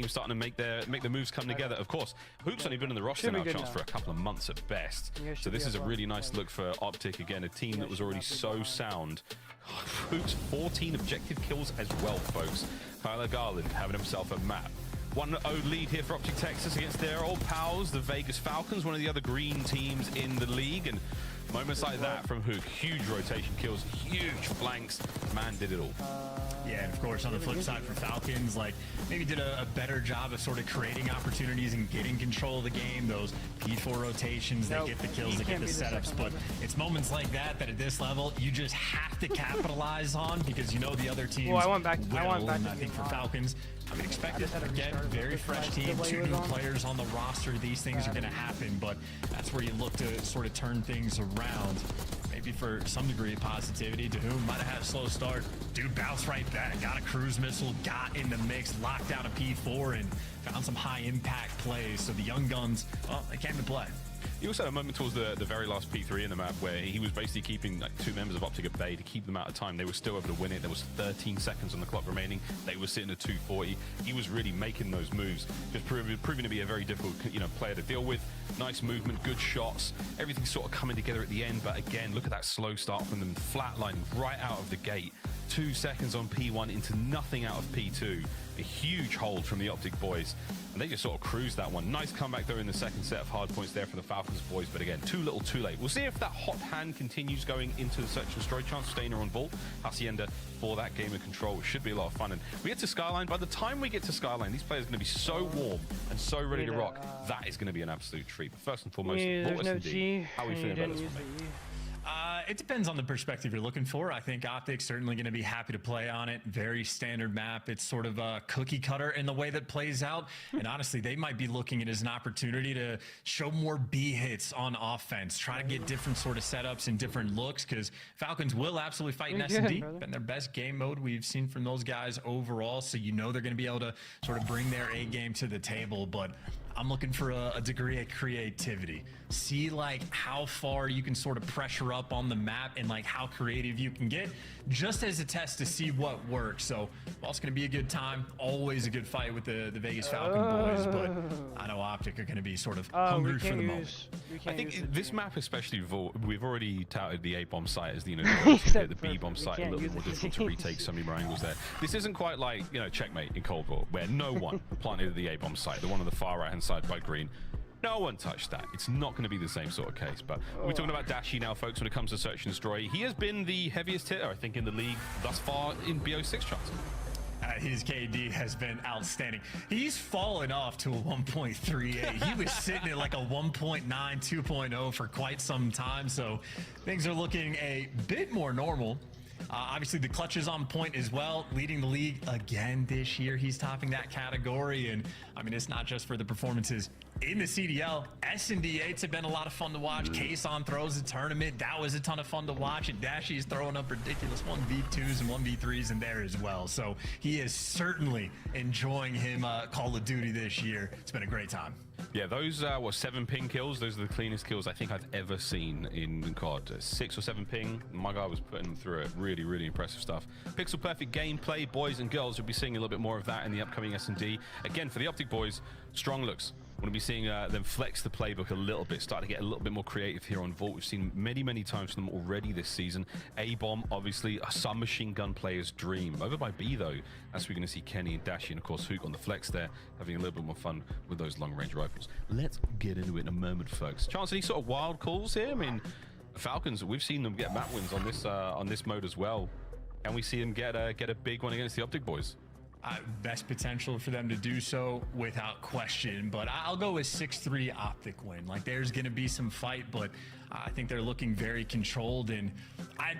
teams starting to make the moves come together. Of course, Hook's only been in the roster now, Chance, for a couple of months at best. So this is a really nice look for Optic. Again, a team that was already so sound. Hook's 14 objective kills as well, folks. Tyler Garland having himself a map. 1-0 lead here for Optic Texas against their old pals, the Vegas Falcons, one of the other green teams in the league. And moments like that from Hook, huge rotation kills, huge flanks. Man did it all. Yeah, and of course, on the flip side for Falcons, like, maybe did a better job of sort of creating opportunities and getting control of the game. Those P4 rotations, they get the kills, they get the setups. But it's moments like that at this level, you just have to capitalize on, because you know the other teams will. I think for Falcons, I mean, expect it. Again, very fresh team, 2 new players on the roster. These things are going to happen, but that's where you look to sort of turn things around. Maybe for some degree of positivity. To whom might have had a slow start. Dude bounced right back, got a cruise missile, got in the mix, locked down a P4, and found some high impact plays. So the young guns, well, they came to play. He also had a moment towards the very last P3 in the map where he was basically keeping like 2 members of Optic at bay to keep them out of time. They were still able to win it. There was 13 seconds on the clock remaining. They were sitting at 240. He was really making those moves, just proving to be a very difficult, player to deal with. Nice movement, good shots, everything sort of coming together at the end. But again, look at that slow start from them, flatlining right out of the gate. 2 seconds on P1 into nothing out of P2. A huge hold from the Optic boys, and they just sort of cruised that one. Nice comeback there in the second set of hard points there for the Falcons boys, but again, too little too late. We'll see if that hot hand continues going into the search and destroy. Chance Stainer on vault, Hacienda for that game of control. It should be a lot of fun, and we get to Skyline. By the time we get to Skyline, these players are going to be so warm and so ready to rock. That is going to be an absolute treat. But first and foremost, Vault S&D, how are we feeling about this one, mate? It depends on the perspective you're looking for. I think Optic's certainly going to be happy to play on it. Very standard map. It's sort of a cookie cutter in the way that plays out. And honestly, they might be looking at it as an opportunity to show more B hits on offense. Try to get different sort of setups and different looks, because Falcons will absolutely fight in S&D. Been their best game mode we've seen from those guys overall. So you know they're going to be able to sort of bring their A game to the table. But I'm looking for a degree of creativity. See like how far you can sort of pressure up on the map and like how creative you can get, just as a test to see what works. So well, it's going to be a good time. Always a good fight with the Vegas Falcon boys, but I know Optic are going to be sort of hungry for the moment. I think this map especially, we've already touted the A-bomb site as the the B-bomb site a little more difficult to retake so many more angles there. This isn't quite like Checkmate in Cold War, where no one planted the A-bomb site, the one on the far right hand side by green. No one touched that. It's not going to be the same sort of case. But we're talking about Dashi now, folks, when it comes to search and destroy. He has been the heaviest hitter, I think, in the league thus far in BO6 charts. His KD has been outstanding. He's fallen off to a 1.38. He was sitting at like a 1.9, 2.0 for quite some time. So things are looking a bit more normal. Obviously, the clutch is on point as well, leading the league again this year. He's topping that category. And I mean, it's not just for the performances in the CDL. S&D8s have been a lot of fun to watch. Kason throws a tournament. That was a ton of fun to watch. And Dashy's throwing up ridiculous 1v2s and 1v3s in there as well. So he is certainly enjoying him Call of Duty this year. It's been a great time. Yeah, those 7 ping kills, those are the cleanest kills I think I've ever seen in COD. 6 or 7 ping, my guy was putting them through it. Really, really impressive stuff. Pixel perfect gameplay, boys and girls. You'll be seeing a little bit more of that in the upcoming S&D. Again, for the Optic boys, strong looks. We're going to be seeing them flex the playbook a little bit, start to get a little bit more creative here on Vault. We've seen many, many times from them already this season. A-bomb, obviously, a submachine gun player's dream. Over by B, though, as we're going to see Kenny and Dashi, and of course, Hook on the flex there, having a little bit more fun with those long-range rifles. Let's get into it in a moment, folks. Chance, any sort of wild calls here? I mean, Falcons, we've seen them get map wins on this mode as well. And we see them get a big one against the Optic boys. Best potential for them to do so without question, but I'll go with 6-3 Optic win. Like, there's going to be some fight, but I think they're looking very controlled. And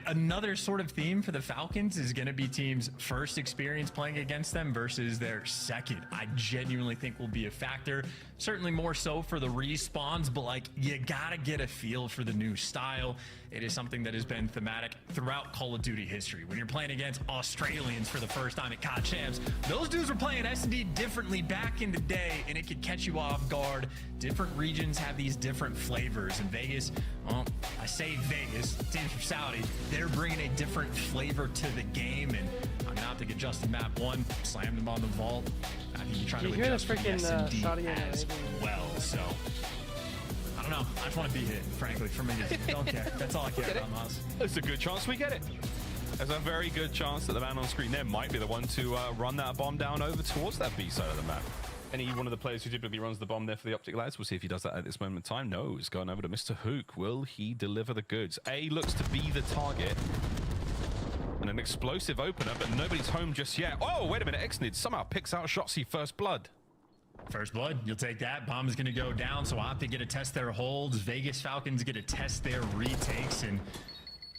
another sort of theme for the Falcons is going to be teams' first experience playing against them versus their second. I genuinely think will be a factor. Certainly more so for the respawns, but like, you got to get a feel for the new style. It is something that has been thematic throughout Call of Duty history. When you're playing against Australians for the first time at COD Champs, those dudes were playing S&D differently back in the day, and it could catch you off guard. Different regions have these different flavors. In Vegas, well, I say Vegas, teams from Saudi, they're bringing a different flavor to the game. And I mean, mean, Optic adjusted map 1, slammed him on the vault. I think you try to You hear the adjust for the freaking SMD shot again, as right? well. So, I don't know. I just want to be hit, frankly, from me. Don't care. That's all I care about, Miles. It's a good chance we get it. There's a very good chance that the man on screen there might be the one to run that bomb down over towards that B side of the map. Any one of the players who typically runs the bomb there for the Optic lads. We'll see if he does that at this moment in time. No, it's gone over to Mr. Hook. Will he deliver the goods? A looks to be the target. And an explosive opener, but nobody's home just yet. Oh, wait a minute. Exnid somehow picks out Shotzzy first blood. First blood, you'll take that. Bomb is going to go down, so Optic get to test their holds. Vegas Falcons get to test their retakes, and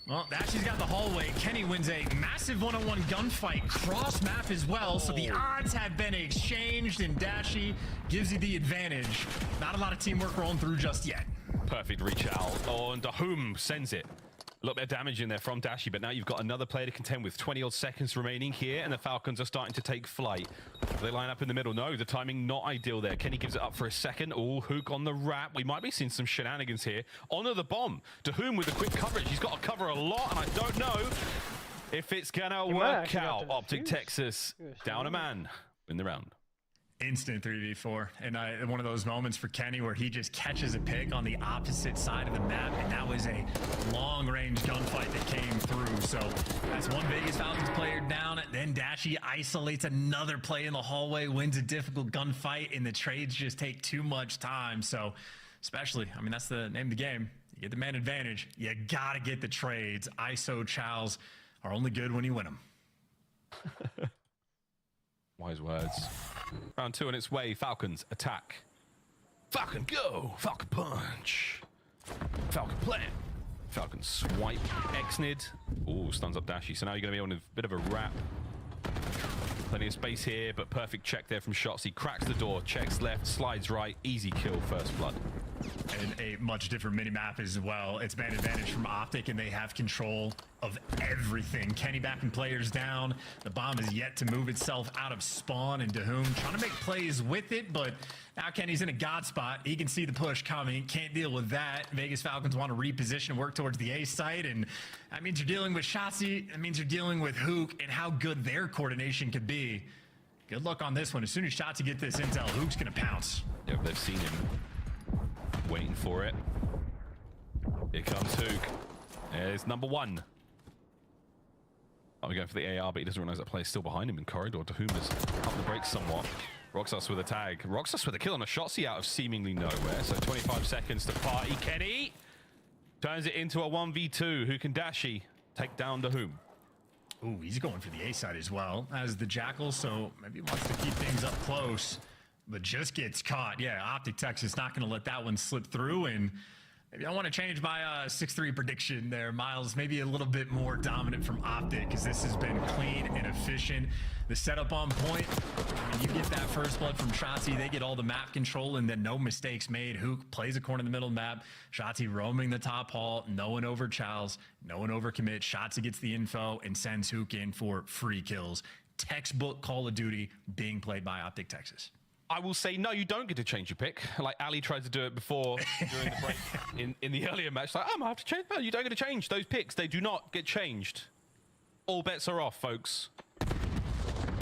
well, Dashy's got the hallway. Kenny wins a massive one-on-one gunfight cross map as well. So the odds have been exchanged, and Dashy gives you the advantage. Not a lot of teamwork rolling through just yet. Perfect reach out. Oh, and Dahum sends it. A little bit of damage in there from Dashy, but now you've got another player to contend with. 20-odd seconds remaining here, and the Falcons are starting to take flight. They line up in the middle. No, the timing not ideal there. Kenny gives it up for a second. Oh, Hook on the wrap. We might be seeing some shenanigans here. Onto the bomb. Dahum with the quick coverage. He's got to cover a lot, and I don't know if it's going to work out. Optic Texas down a man in the round. Instant 3v4, and one of those moments for Kenny where he just catches a pick on the opposite side of the map, and that was a long-range gunfight that came through. So that's one Vegas Falcons player down. Then Dashy isolates another play in the hallway, wins a difficult gunfight, and the trades just take too much time. So especially, I mean, that's the name of the game. You get the man advantage. You gotta get the trades. ISO chows are only good when you win them. Wise words. Round 2 on its way. Falcons attack. Falcon go. Falcon punch. Falcon plant. Falcon swipe. Exnid. Ooh, stuns up Dashy. So now you're going to be on a bit of a wrap. Plenty of space here, but perfect check there from Shots. He cracks the door, checks left, slides right. Easy kill, first blood. And a much different mini-map as well. It's man advantage from Optic, and they have control of everything. Kenny backing players down. The bomb is yet to move itself out of spawn, and Dahum trying to make plays with it, but now Kenny's in a god spot. He can see the push coming, can't deal with that. Vegas Falcons want to reposition, work towards the A site, and that means you're dealing with Shotzzy. That means you're dealing with Hook and how good their coordination could be. Good luck on this one. As soon as Shotzzy get this intel, Hook's gonna pounce. Yep, they've seen him. Waiting for it. Here comes Hook. There's number 1. Oh, we're going for the AR, but he doesn't realize that player's still behind him in corridor. Dahum has up the brakes somewhat. Roxas with a tag. Roxas with a kill on a Shotzzy out of seemingly nowhere. So 25 seconds to party. Kenny turns it into a 1v2. Who can Dashy take down Dahum? Ooh, he's going for the A side as well as the Jackal, so maybe he wants to keep things up close, but just gets caught. Yeah, Optic Texas not going to let that one slip through, and maybe I want to change my 6-3 prediction there, Miles. Maybe a little bit more dominant from Optic, because this has been clean and efficient. The setup on point, I mean, you get that first blood from Shotzzy, they get all the map control, and then no mistakes made. Hook plays a corner in the middle of the map. Shotzzy roaming the top hall, no one over chows, no one over commit. Shotzzy gets the info and sends Hook in for free kills. Textbook Call of Duty being played by Optic Texas. I will say, no, you don't get to change your pick. Like Ali tried to do it before during the break in the earlier match. Like, I have to change. No, you don't get to change those picks. They do not get changed. All bets are off, folks.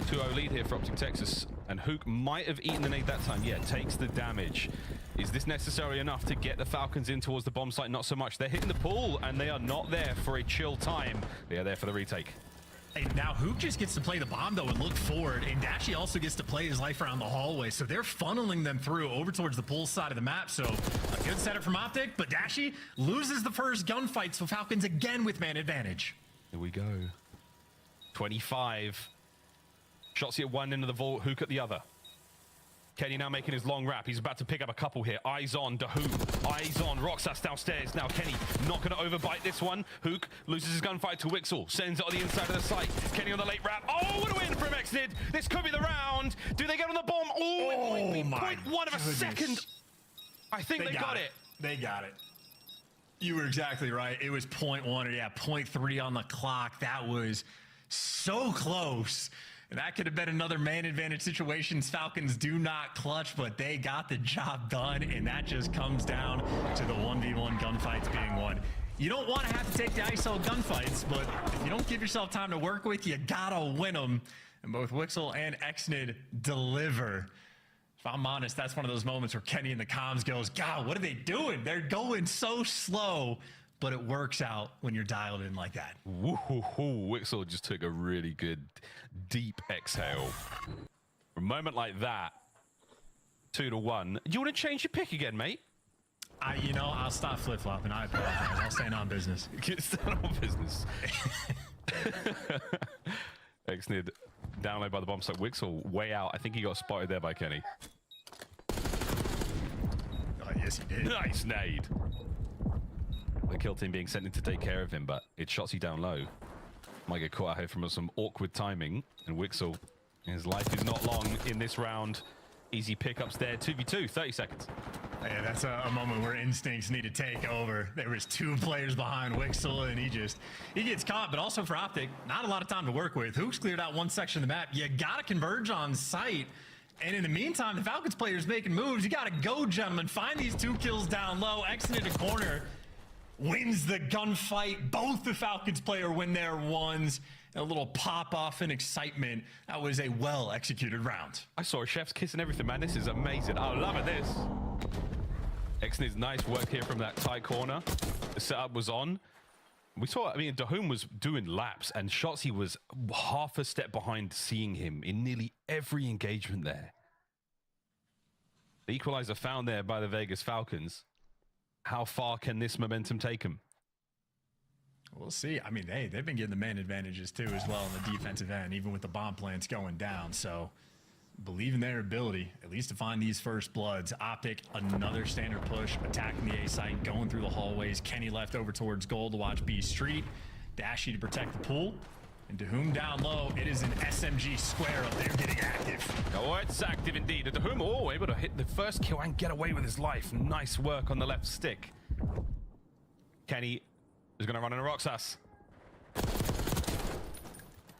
2-0 lead here for Optic Texas. And Hook might have eaten the nade that time. Yeah, takes the damage. Is this necessary enough to get the Falcons in towards the bomb site? Not so much. They're hitting the pool, and they are not there for a chill time. They are there for the retake. And now Hook just gets to play the bomb, though, and look forward. And Dashy also gets to play his life around the hallway. So they're funneling them through over towards the pool side of the map. So a good setup from Optic, but Dashy loses the first gunfight. So Falcons again with man advantage. Here we go. 25. Shotzzy at one end of the vault, Hook at the other. Kenny now making his long wrap. He's about to pick up a couple here. Eyes on Dahum. Eyes on Roxas downstairs. Now Kenny not going to overbite this one. Hook loses his gunfight to Wixel. Sends it on the inside of the site. Kenny on the late wrap. Oh, what a win from Exnid. This could be the round. Do they get on the bomb? Oh, it might be 0.1 of a second. I think they got it. They got it. You were exactly right. It was 0.1 or 0.3 on the clock. That was so close. That could have been another man advantage situation. Falcons do not clutch, but they got the job done, and that just comes down to the 1v1 gunfights being won You don't want to have to take the ISO gunfights, but if you don't give yourself time to work with, you gotta win them. And both Wixel and Exnid deliver. If I'm honest, that's one of those moments where Kenny in the comms goes, God, what are they doing? They're going so slow, but it works out when you're dialed in like that. Woo-hoo-hoo. Wixel just took a really good, deep exhale. For a moment like that, 2-1. Do you want to change your pick again, mate? I'll stop flip-flopping. I apologize. I'll stand on business. Stand on business. Exnid down low by the bomb site. Wixel way out. I think he got spotted there by Kenny. Oh, yes, he did. Nice nade. The kill team being sent in to take care of him, but it shots you down low. Might get caught out here from some awkward timing. And Wixel, his life is not long in this round. Easy pickups there. 2v2, 30 seconds. Yeah, that's a moment where instincts need to take over. There was 2 players behind Wixel, and he gets caught. But also for Optic, not a lot of time to work with. Hooks cleared out one section of the map. You got to converge on site. And in the meantime, the Falcons players making moves. You got to go, gentlemen. Find these 2 kills down low. Exit into corner. Wins the gunfight. Both the Falcons player win their ones. A little pop-off and excitement. That was a well-executed round. I saw a chef's kiss and everything, man. This is amazing. I love it, this. Exnid's nice work here from that tight corner. The setup was on. We saw, Dahum was doing laps, and Shotzi was half a step behind seeing him in nearly every engagement there. The equalizer found there by the Vegas Falcons. How far can this momentum take him? We'll see. They've been getting the man advantages too as well on the defensive end, even with the bomb plants going down. So believe in their ability, at least to find these first bloods. Optic, another standard push, attacking the A site, going through the hallways. Kenny left over towards gold to watch B Street. Dashy to protect the pool. And Dahum down low, it is an SMG square up there getting active. Oh, it's active indeed. Dahum, able to hit the first kill and get away with his life. Nice work on the left stick. Kenny is going to run in a Roxas.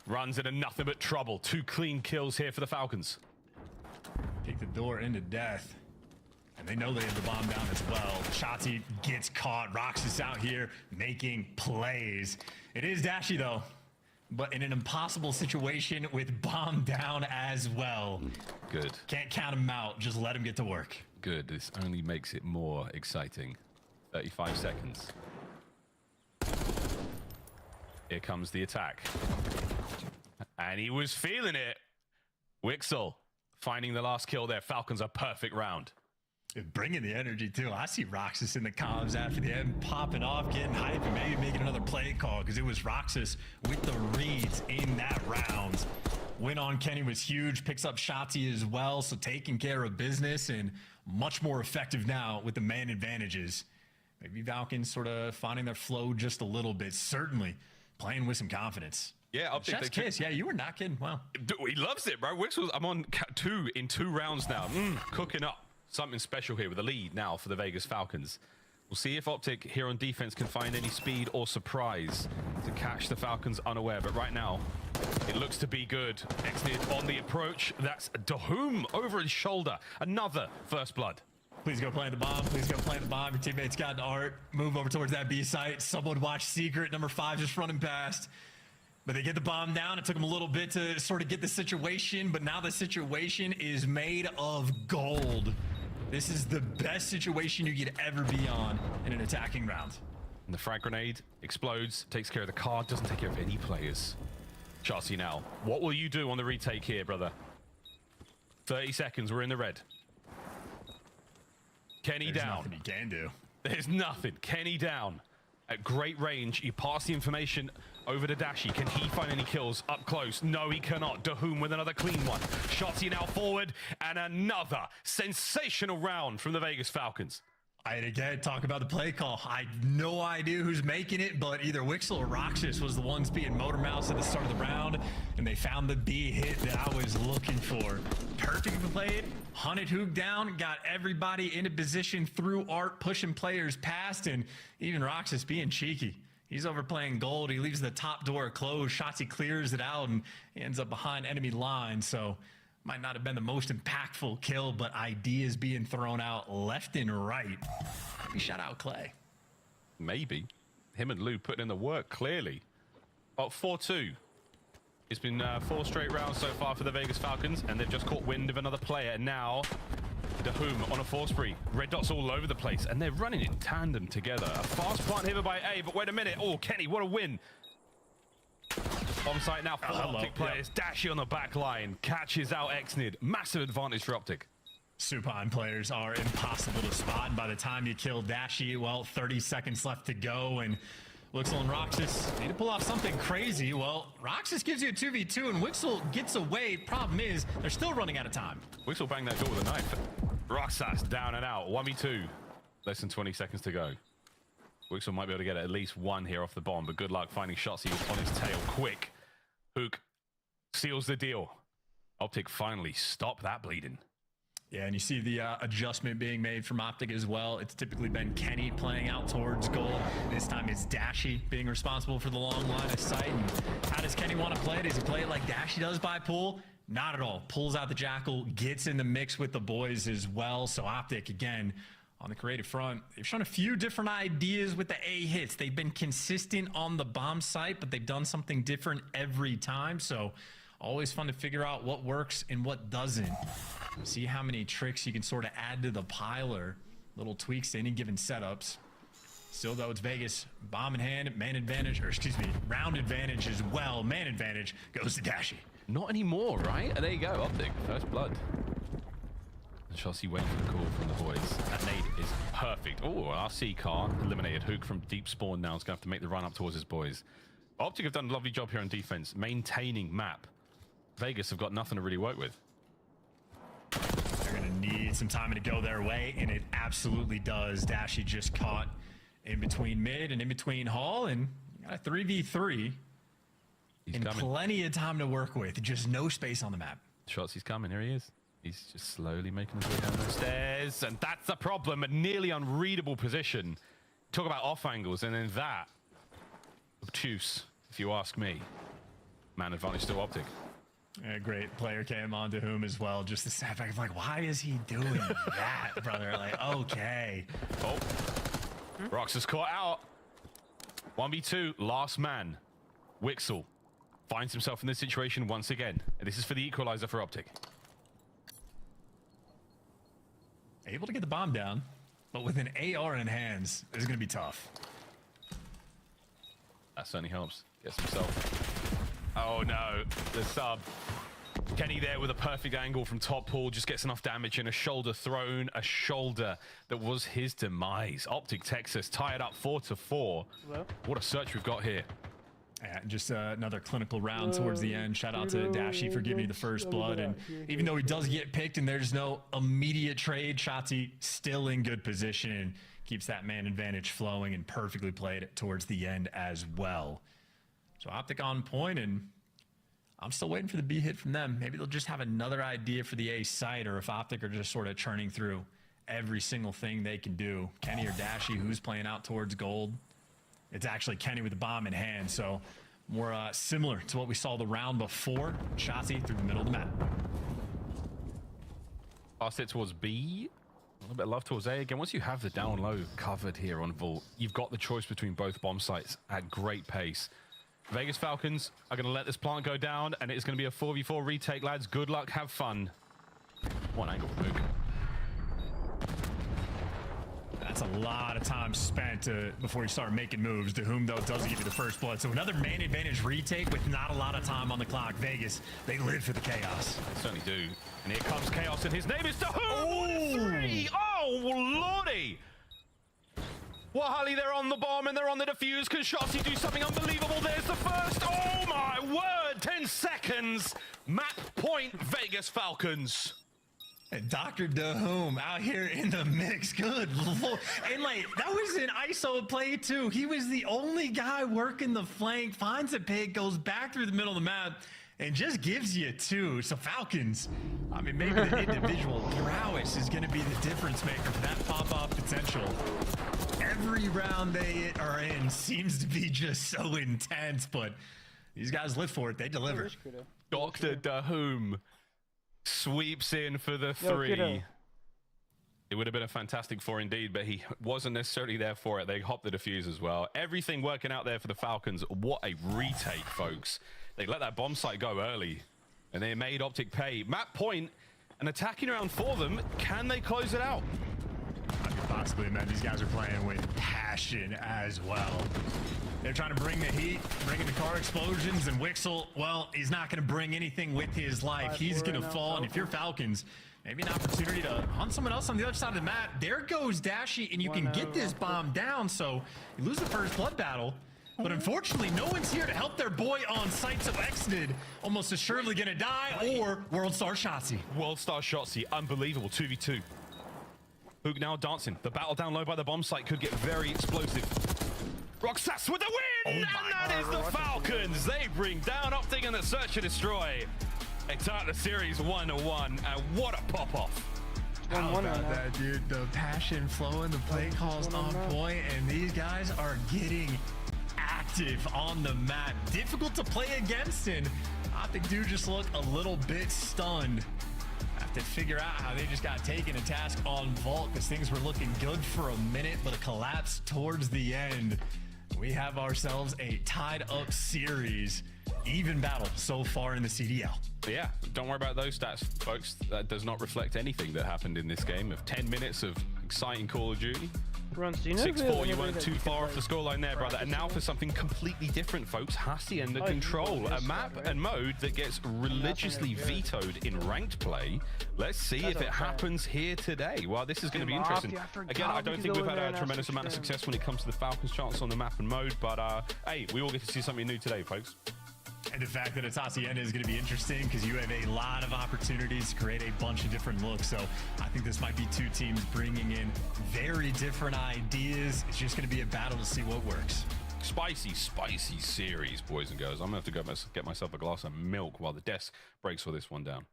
Runs into nothing but trouble. 2 clean kills here for the Falcons. Kick the door into death. And they know they have the bomb down as well. Shotzi gets caught. Roxas out here making plays. It is Dashy though, but in an impossible situation with bomb down as well. Good. Can't count him out. Just let him get to work. Good. This only makes it more exciting. 35 seconds. Here comes the attack. And he was feeling it. Wixel finding the last kill there. Falcons a perfect round. Bringing the energy too. I see Roxas in the comms after the end, popping off, getting hype, and maybe making another play call because it was Roxas with the reads in that round. Win on Kenny was huge. Picks up Shotzi as well, so taking care of business and much more effective now with the man advantages. Maybe Falcons sort of finding their flow just a little bit. Certainly playing with some confidence. Yeah, Chef's kiss. Yeah, you were not kidding. Wow. He loves it, bro. Wixel, I'm on 2 in 2 rounds now. Cooking up something special here with a lead now for the Vegas Falcons. We'll see if Optic here on defense can find any speed or surprise to catch the Falcons unaware. But right now, it looks to be good. Exnid on the approach. That's Dahum over his shoulder. Another first blood. Please go plant the bomb. Please go plant the bomb. Your teammates got an art. Move over towards that B site. Someone watch Secret. Number 5 just running past. But they get the bomb down. It took them a little bit to sort of get the situation. But now the situation is made of gold. This is the best situation you could ever be on in an attacking round. And the frag grenade explodes. Takes care of the car. Doesn't take care of any players. Chassis now. What will you do on the retake here, brother? 30 seconds. We're in the red. Kenny There's down. Nothing you can do. There's nothing. Kenny down. At great range, you pass the information over to Dashy. Can he find any kills up close? No, he cannot. Dahum with another clean one. Shotzi now forward, and another sensational round from the Vegas Falcons. I'd again talk about the play call. I have no idea who's making it, but either Wixel or Roxas was the ones being motor mouse at the start of the round, and they found the B hit that I was looking for. Perfectly played, hunted Hoog down, got everybody into position through art, pushing players past, and even Roxas being cheeky. He's overplaying gold. He leaves the top door closed. Shotzi clears it out, and he ends up behind enemy line. So might not have been the most impactful kill, but ideas being thrown out left and right. Maybe shout out Clay. Maybe. Him and Lou putting in the work, clearly. Oh, 4-2. It's been 4 straight rounds so far for the Vegas Falcons, and they've just caught wind of another player. And now, Dahum on a 4 spree. Red dots all over the place, and they're running in tandem together. A fast plant here by A, but wait a minute. Oh, Kenny, what a win. On site now for Optic players. Yep. Dashy on the back line. Catches out Xnid. Massive advantage for Optic. Supine players are impossible to spot. And by the time you kill Dashy, well, 30 seconds left to go. And Wixel and Roxas need to pull off something crazy. Well, Roxas gives you a 2v2 and Wixel gets away. Problem is, they're still running out of time. Wixel banged that door with a knife. Roxas down and out. 1v2. Less than 20 seconds to go. Wixel might be able to get at least one here off the bomb, but good luck finding shots. He was on his tail quick. Hook seals the deal. Optic finally stop that bleeding. Yeah, and you see the adjustment being made from Optic as well. It's typically been Kenny playing out towards goal. This time it's Dashy being responsible for the long line of sight. And how does Kenny want to play it? Does he play it like Dashy does by pool? Not at all. Pulls out the Jackal, gets in the mix with the boys as well. So Optic, again, on the creative front, they've shown a few different ideas with the A hits. They've been consistent on the bomb site, but they've done something different every time. So always fun to figure out what works and what doesn't. See how many tricks you can sort of add to the pile or little tweaks to any given setups. Still, though, it's Vegas. Bomb in hand, man advantage, or excuse me, round advantage as well. Man advantage goes to Dashy. Not anymore, right? There you go, Optic. First blood. Chelsea waiting for the call from the boys. That nade is perfect. Oh, RC car eliminated. Hook from deep spawn now is going to have to make the run up towards his boys. Optic have done a lovely job here on defense, maintaining map. Vegas have got nothing to really work with. They're going to need some time to go their way, and it absolutely does. Dashy just caught in between mid and in between Hall, and got a 3v3. And coming. Plenty of time to work with. Just no space on the map. Shots, he's coming. Here he is. He's just slowly making his way down those stairs, and that's the problem. A nearly unreadable position. Talk about off angles, and then that. Obtuse, if you ask me. Man advantage still Optic. A great player came on to whom as well. Just the snap back of like, why is he doing that, brother? Like, okay. Oh. Roxas caught out. 1v2, last man. Wixel finds himself in this situation once again. And this is for the equalizer for Optic. Able to get the bomb down, but with an AR in hands, it's going to be tough. That certainly helps. Gets himself. Oh no, the sub. Kenny there with a perfect angle from top pool, just gets enough damage and a shoulder thrown, a shoulder that was his demise. Optic Texas tied up 4-4. Hello? What a search we've got here. Yeah, just another clinical round towards the end. Shout out to Dashy for giving me the first blood. And even though he does get picked and there's no immediate trade, Shotzi still in good position and keeps that man advantage flowing and perfectly played it towards the end as well. So Optic on point, and I'm still waiting for the B hit from them. Maybe they'll just have another idea for the A site, or if Optic are just sort of churning through every single thing they can do. Kenny or Dashy, who's playing out towards gold? It's actually Kenny with the bomb in hand, so more similar to what we saw the round before. Shotzi through the middle of the map. Pass it towards B. A little bit of love towards A. Again, once you have the down low covered here on Vault, you've got the choice between both bomb sites at great pace. Vegas Falcons are going to let this plant go down, and it's going to be a 4v4 retake, lads. Good luck, have fun. One angle from Mook. That's a lot of time spent before you start making moves. To whom, though, does give you the first blood. So another man advantage retake with not a lot of time on the clock. Vegas, they live for the chaos. They certainly do. And here comes chaos, and his name is Dahum. 3. Oh, lordy. Wahali, they're on the bomb, and they're on the defuse. Can Shotzi do something unbelievable? There's the first. Oh, my word. 10 seconds. Map point, Vegas Falcons. And Dr. Dahum out here in the mix. Good Lord. And like, that was an ISO play too. He was the only guy working the flank, finds a pick, goes back through the middle of the map, and just gives you 2. So Falcons, I mean, maybe the individual prowess is going to be the difference maker for that pop-off potential. Every round they are in seems to be just so intense, but these guys live for it. They deliver. Dr. Dahum sweeps in for the 3. It would have been a fantastic 4 indeed, but he wasn't necessarily there for it. They hopped the defuse as well. Everything working out there for the Falcons. What a retake, folks. They let that bomb site go early, and they made Optic pay. Map point, an attacking round for them. Can they close it out? I mean, possibly, man. These guys are playing with passion as well. They're trying to bring the heat, bringing the car explosions, and Wixel, well, he's not going to bring anything with his life. He's going to fall, and if you're Falcons, maybe an opportunity to hunt someone else on the other side of the map. There goes Dashy, and you can get this bomb down, so you lose the first blood battle. But unfortunately, no one's here to help their boy on site, so Exited almost assuredly going to die, or World Star Shotzi. World Star Shotzi, unbelievable, 2v2. Hook now dancing. The battle down low by the bomb site could get very explosive. Roxas with the win! And that is the Falcons. They bring down Optic in the search and destroy. They start the series 1-1, and what a pop-off. How about that, dude? The passion flowing, the play calls on point, and these guys are getting active on the map. Difficult to play against, and Optic do just look a little bit stunned. Have to figure out how they just got taken a task on Vault, because things were looking good for a minute, but a collapse towards the end. We have ourselves a tied up series. Even battle so far in the CDL. Yeah, don't worry about those stats, folks. That does not reflect anything that happened in this game of 10 minutes of exciting Call of Duty. 6-4, you weren't too far off the scoreline there, brother. And now for something completely different, folks. Hacienda Control, a map and mode that gets religiously vetoed in ranked play. Let's see if it happens here today. Well, this is going to be interesting. Again, I don't think we've had a tremendous amount of success when it comes to the Falcons' chance on the map and mode, but hey, we all get to see something new today, folks. And the fact that it's Hacienda is going to be interesting because you have a lot of opportunities to create a bunch of different looks. So I think this might be two teams bringing in very different ideas. It's just going to be a battle to see what works. Spicy, spicy series, boys and girls. I'm going to have to get myself a glass of milk while the desk breaks for this one down.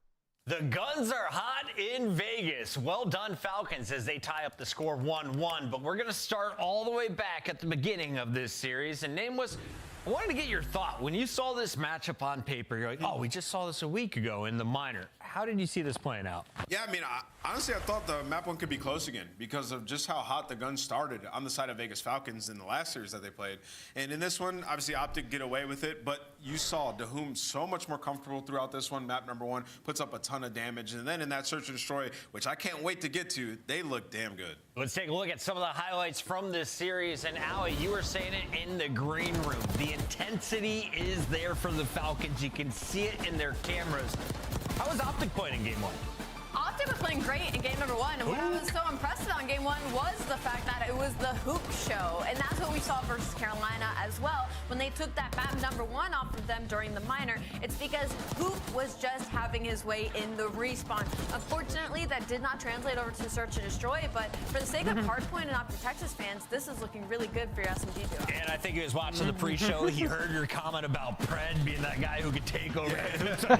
The guns are hot in Vegas. Well done, Falcons, as they tie up the score 1-1. But we're going to start all the way back at the beginning of this series. And name was... I wanted to get your thought. When you saw this matchup on paper, you're like, oh, we just saw this a week ago in the minor. How did you see this playing out? Yeah, I mean, honestly, I thought the map one could be close again because of just how hot the guns started on the side of Vegas Falcons in the last series that they played. And in this one, obviously, Optic get away with it, but you saw Dahum so much more comfortable throughout this one. Map number 1 puts up a ton of damage. And then in that search and destroy, which I can't wait to get to, they look damn good. Let's take a look at some of the highlights from this series. And Allie, you were saying it in the green room. The intensity is there for the Falcons. You can see it in their cameras. How was Optic playing in game 1? Optic was playing great in game number 1, and what I was so impressed with on game 1 was the fact that it was the Hoop show, and that's what we saw versus Carolina as well. When they took that map number 1 off of them during the minor, it's because Hoop was just having his way in the respawn. Unfortunately, that did not translate over to search and destroy, but for the sake of Hardpoint and Optic Texas fans, this is looking really good for your SMG duo. And I think he was watching the pre-show. He heard your comment about Pred being that guy who could take over.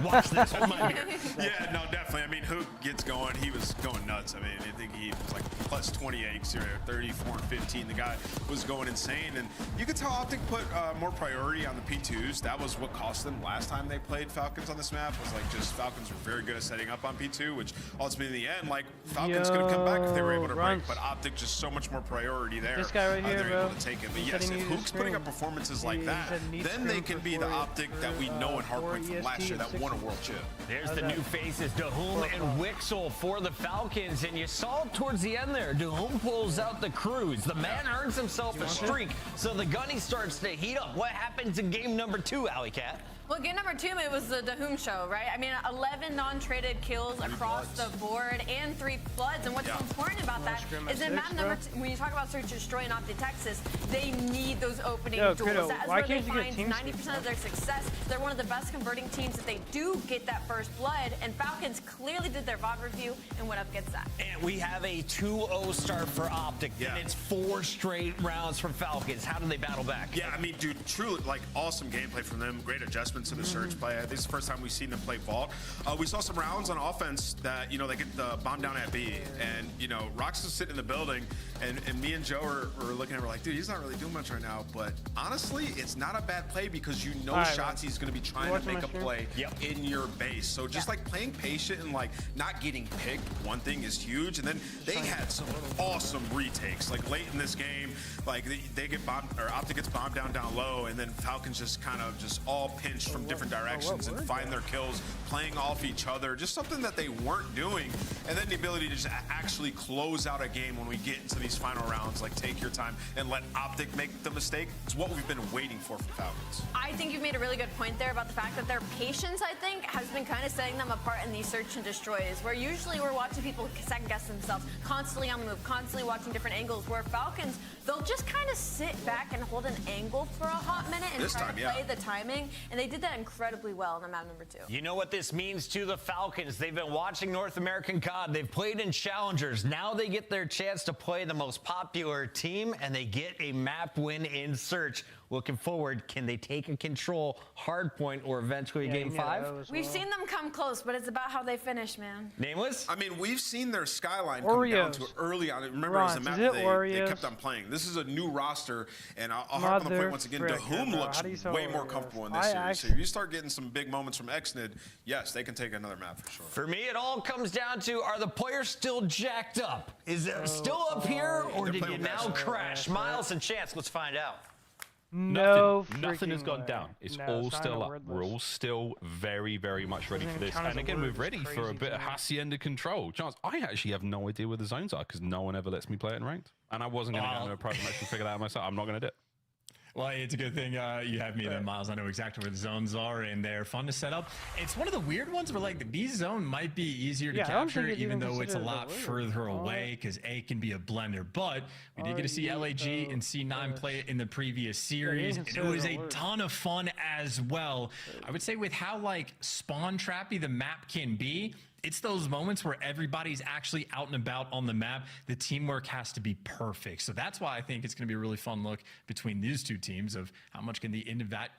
Watch this. Hold my beer. Yeah, no, definitely. I mean, Hook gets going. He was going nuts. I mean, I think he was like plus 28, 34 and 15. The guy was going insane. And you could tell Optic put more priority on the P2s. That was what cost them last time they played Falcons on this map. Was like just Falcons were very good at setting up on P2, which ultimately in the end, like Falcons could have come back if they were able to break. But Optic just so much more priority there. This guy right here, they're bro. able to take it. But yes, if Hook's putting up performances like that, then they can be the Optic that we know in Hardpoint from last year that won a world chip. There's the new faces, Dahum and Wixel for the Falcons, and you saw towards the end there, Dahum pulls out the cruise. The man earns himself a streak, so the gunny starts to heat up. What happens in game number 2, Alley Cat? Well, game number 2, it was the Dahum show, right? I mean, 11 non-traded kills across the board and 3 floods. And what's so important about that is in map number 2, when you talk about search and destroy in Optic Texas, they need those opening duels. That's where they find 90% of their success. They're one of the best converting teams if they do get that first blood. And Falcons clearly did their VOD review and went up against that. And we have a 2-0 start for Optic, and it's 4 straight rounds from Falcons. How do they battle back? Yeah, I mean, dude, truly, like, awesome gameplay from them. Great adjustment adjustment to the surge play. I think it's the first time we've seen them play vault. We saw some rounds on offense that, you know, they get the bomb down at B, and, you know, Rox is sitting in the building, and me and Joe are looking at him like, dude, he's not really doing much right now. But honestly, it's not a bad play because you know Shotzi's going to be trying to make a play in your base. So just like playing patient and like not getting picked, one thing is huge. And then they had some awesome retakes, like late in this game, like they get bombed, or Optic gets bombed down low, and then Falcons just kind of just all pinched from different directions and find their kills, playing off each other, just something that they weren't doing. And then the ability to just actually close out a game when we get into these final rounds, like take your time and let Optic make the mistake. It's what we've been waiting for from Falcons. I think you've made a really good point there about the fact that their patience, I think, has been kind of setting them apart in these search and destroys, where usually we're watching people second guess themselves, constantly on the move, constantly watching different angles, where Falcons, they'll just kind of sit back and hold an angle for a hot minute and try to play the timing, and they did that incredibly well in the map number 2. You know what this means to the Falcons? They've been watching North American COD. They've played in Challengers. Now they get their chance to play the most popular team, and they get a map win in Search. Looking forward, can they take a control hardpoint or eventually Game 5? We've seen them come close, but it's about how they finish, man. Nameless? I mean, we've seen their skyline come down to early on. Remember, it was a map they kept on playing. This is a new roster, and I'll harp on the point once again. Dahum looks way more comfortable in this series. So if you start getting some big moments from XNID, yes, they can take another map for sure. For me, it all comes down to, are the players still jacked up? Is it still up here, or did you now crash? Miles and Chance, let's find out. Nothing has gone down. It's all still up. We're all still very, very much ready for this. And again, we're ready for a bit of Hacienda control. Chance, I actually have no idea where the zones are because no one ever lets me play it in ranked. And I wasn't going to go into a private match and figure that out myself. I'm not going to do it. Well, it's a good thing you have me then, Miles. I know exactly where the zones are, and they're fun to set up. It's one of the weird ones where, like, the B zone might be easier to capture, even though it's a lot further away, because A can be a blender. But we did get to see LAG and C9 play it in the previous series, and it was a ton of fun as well. I would say with how, like, spawn trappy the map can be, it's those moments where everybody's actually out and about on the map. The teamwork has to be perfect. So that's why I think it's going to be a really fun look between these two teams of how much can the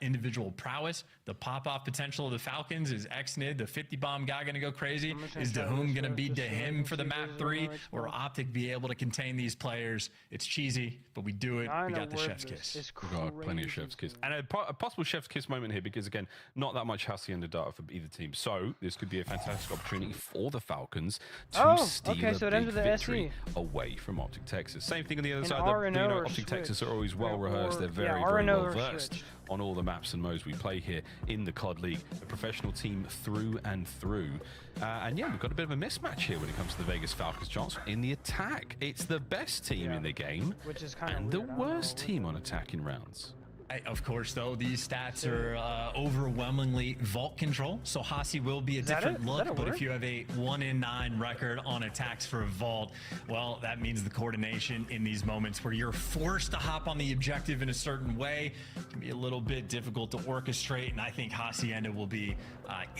individual prowess, the pop-off potential of the Falcons. Is XNID, the 50-bomb guy, going to go crazy? Is Dahum going to be Dahim for the map 3? Or Optic be able to contain these players? It's cheesy, but we do it. We got the chef's kiss. We've got plenty of chef's kiss. And a possible chef's kiss moment here because, again, not that much Hacienda data for either team. So this could be a fantastic opportunity for the Falcons to steal a big victory away from Optic Texas. Same thing on the other side. You know, Optic Texas are always well rehearsed. They're very, very well versed on all the maps and modes we play here in the COD League. A professional team through and through. And yeah, we've got a bit of a mismatch here when it comes to the Vegas Falcons, Chance. In the attack, it's the best team in the game and the worst team on attacking rounds. Of course, though, these stats are overwhelmingly vault control, so Hasi will be a different look, but if you have a 1-in-9 record on attacks for a vault, well, that means the coordination in these moments where you're forced to hop on the objective in a certain way can be a little bit difficult to orchestrate, and I think Hacienda will be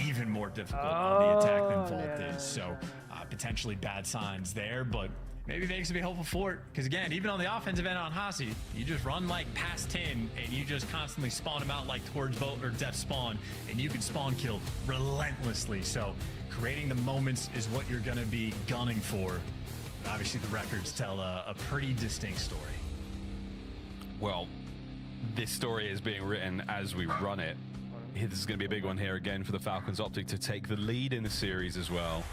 even more difficult on the attack than Vault is, so potentially bad signs there, but maybe Vegas will be hopeful for it, because again, even on the offensive end on Hasi, you just run like past 10 and you just constantly spawn them out like towards Vote or Death Spawn, and you can spawn kill relentlessly. So creating the moments is what you're going to be gunning for. But obviously the records tell a pretty distinct story. Well, this story is being written as we run it. This is going to be a big one here again for the Falcons. Optic to take the lead in the series as well.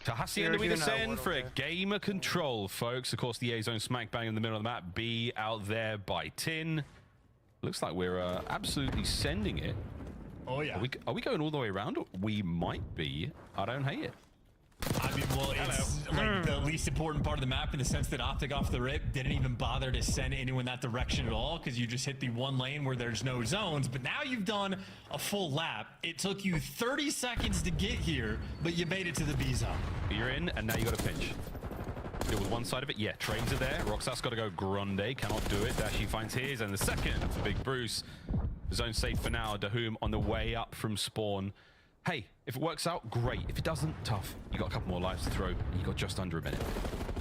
To Hacienda we descend for a game of control, folks. Of course, the A zone smack bang in the middle of the map. B out there by Tin. Looks like we're absolutely sending it. Oh, yeah. Are we going all the way around? We might be. I don't hate it. I mean, well, it's like the least important part of the map in the sense that Optic off the rip didn't even bother to send anyone that direction at all because you just hit the one lane where there's no zones. But now you've done a full lap. It took you 30 seconds to get here, but you made it to the B zone. You're in, and now you got a pinch. Deal with one side of it. Yeah, trains are there. Roxas got to go Grande. Cannot do it. Dashi finds his, and the second for Big Bruce. Zone safe for now. Dahum on the way up from spawn. hey, if it works out, great. If it doesn't, tough. You got a couple more lives to throw. You got just under a minute.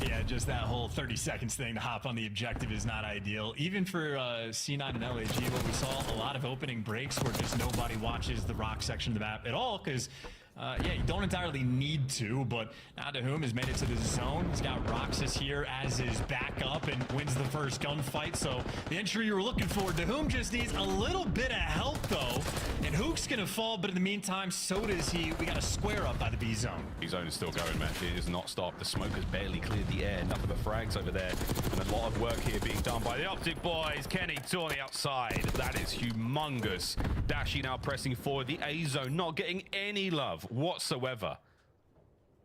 Yeah, just that whole 30 seconds thing to hop on the objective is not ideal. Even for C9 and LAG, what we saw, a lot of opening breaks where just nobody watches the rock section of the map at all, because yeah, you don't entirely need to, but now Dahum has made it to the zone. He's got Roxas here as his backup and wins the first gunfight. So the entry you were looking for, Dahum just needs a little bit of help though. And Hook's gonna fall, but in the meantime, so does he. We got a square up by the B zone. B zone is still going, man. It is not stopped. The smoke has barely cleared the air. Nothing but frags over there. And a lot of work here being done by the Optic boys. Kenny, two on the outside. That is humongous. Dashi now pressing forward. The A zone not getting any love whatsoever.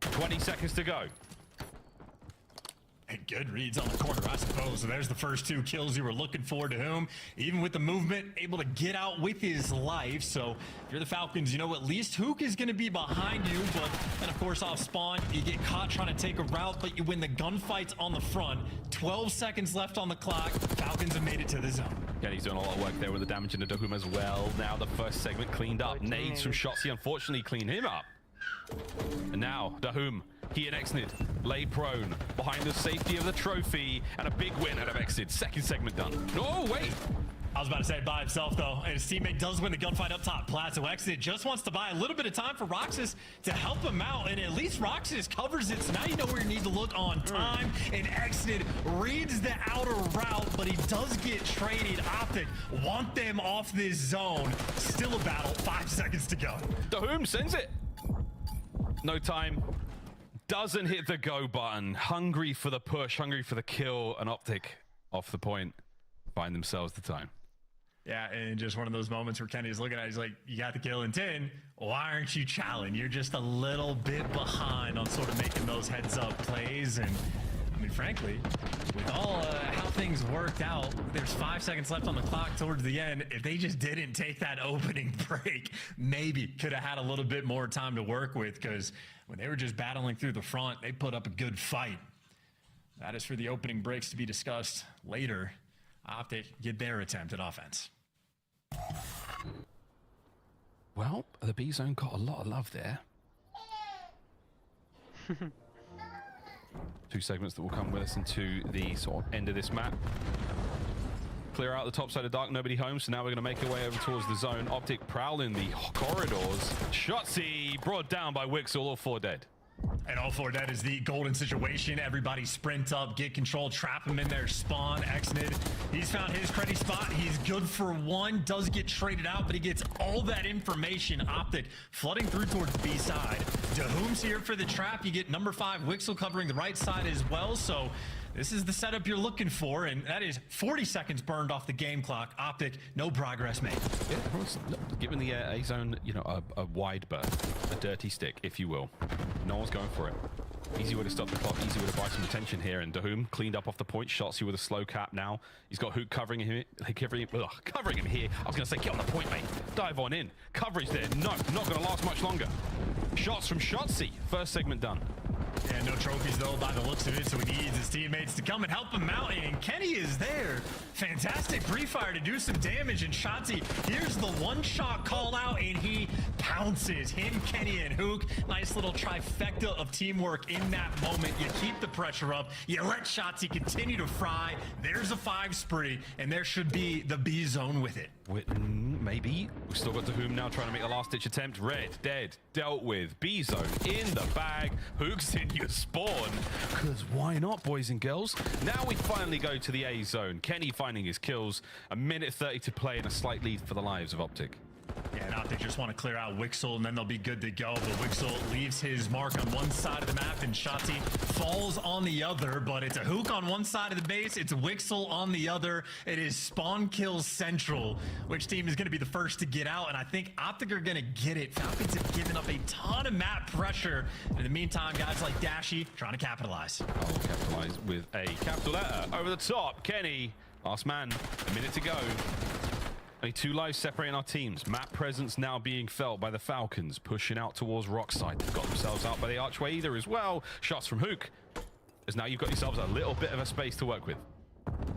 20 seconds to go. And good reads on the corner, I suppose. So there's the first 2 kills you were looking for. Dahum, even with the movement, able to get out with his life. So if you're the Falcons, you know at least Hook is going to be behind you. But then, of course, off spawn, you get caught trying to take a route, but you win the gunfights on the front. 12 seconds left on the clock. Falcons have made it to the zone. Yeah, he's doing a lot of work there with the damage into Dahum as well. Now the first segment cleaned up. Nades from Shotzi unfortunately cleaned him up. And now Dahum, he and Exnid lay prone behind the safety of the trophy, and a big win out of Exnid. Second segment done. No, wait. I was about to say by himself though, and his teammate does win the gunfight up top. Plazo Exnid just wants to buy a little bit of time for Roxas to help him out, and at least Roxas covers it, so now you know where you need to look on time. And Exnid reads the outer route, but he does get traded. Optic want them off this zone. Still a battle, 5 seconds to go. Dahum sends it. No time. Doesn't hit the go button. Hungry for the push, hungry for the kill, and Optic off the point. Find themselves the time. Yeah, and just one of those moments where Kenny's looking at it, he's like, you got the kill in 10. Why aren't you challenging? You're just a little bit behind on sort of making those heads up plays. And I mean, frankly, with all how things worked out, there's 5 seconds left on the clock towards the end. If they just didn't take that opening break, maybe could have had a little bit more time to work with, because when they were just battling through the front, they put up a good fight. That is for the opening breaks to be discussed later. Optic get their attempt at offense. Well, the B zone got a lot of love there. 2 segments that will come with us into the sort of end of this map. Clear out the top side of dark, nobody home, so now we're going to make our way over towards the zone. Optic prowling the corridors. Shotzi brought down by Wixel, all 4 dead. And all 4 dead is the golden situation. Everybody sprint up, get control, trap him in there, spawn. Exnid, he's found his credit spot. He's good for 1, does get traded out, but he gets all that information. Optic flooding through towards the B side. Dahum's here for the trap. You get number 5, Wixel covering the right side as well. So this is the setup you're looking for, and that is 40 seconds burned off the game clock. Optic, no progress made. Yeah, everyone's giving the A zone, you know, a wide berth, a dirty stick, if you will. No one's going for it. Easy way to stop the clock, easy way to buy some attention here. And Dahum cleaned up off the point, Shotzi with a slow cap now. He's got Hook covering him here. I was going to say, get on the point, mate. Dive on in. Coverage there. No, not going to last much longer. Shots from Shotzi. First segment done. Yeah, no trophies though by the looks of it, so he needs his teammates to come and help him out, and Kenny is there. Fantastic pre-fire to do some damage, and Shotzi, here's the one-shot call out, and he pounces him, Kenny, and Hook. Nice little trifecta of teamwork in that moment. You keep the pressure up, you let Shotzi continue to fry. There's a 5 spree, and there should be the B zone with it. Maybe. We've still got Dahum now trying to make a last-ditch attempt. Red, dead, dealt with. B zone in the bag. Hook's in your spawn. Because why not, boys and girls? Now we finally go to the A zone. Kenny finding his kills. A minute 30 to play and a slight lead for the lives of Optic. Yeah, and Optic just want to clear out Wixel, and then they'll be good to go. But Wixel leaves his mark on one side of the map, and Shotzi falls on the other. But it's a Hook on one side of the base, it's a Wixel on the other. It is spawn kills central. Which team is going to be the first to get out? And I think Optic are going to get it. Falcons have given up a ton of map pressure. And in the meantime, guys like Dashi trying to capitalize. Oh, capitalize with a capital letter. Over the top, Kenny. Last man, a minute to go. Only 2 lives separating our teams. Map presence now being felt by the Falcons, pushing out towards Rockside. They've got themselves out by the archway either as well. Shots from Hook. As now you've got yourselves a little bit of a space to work with.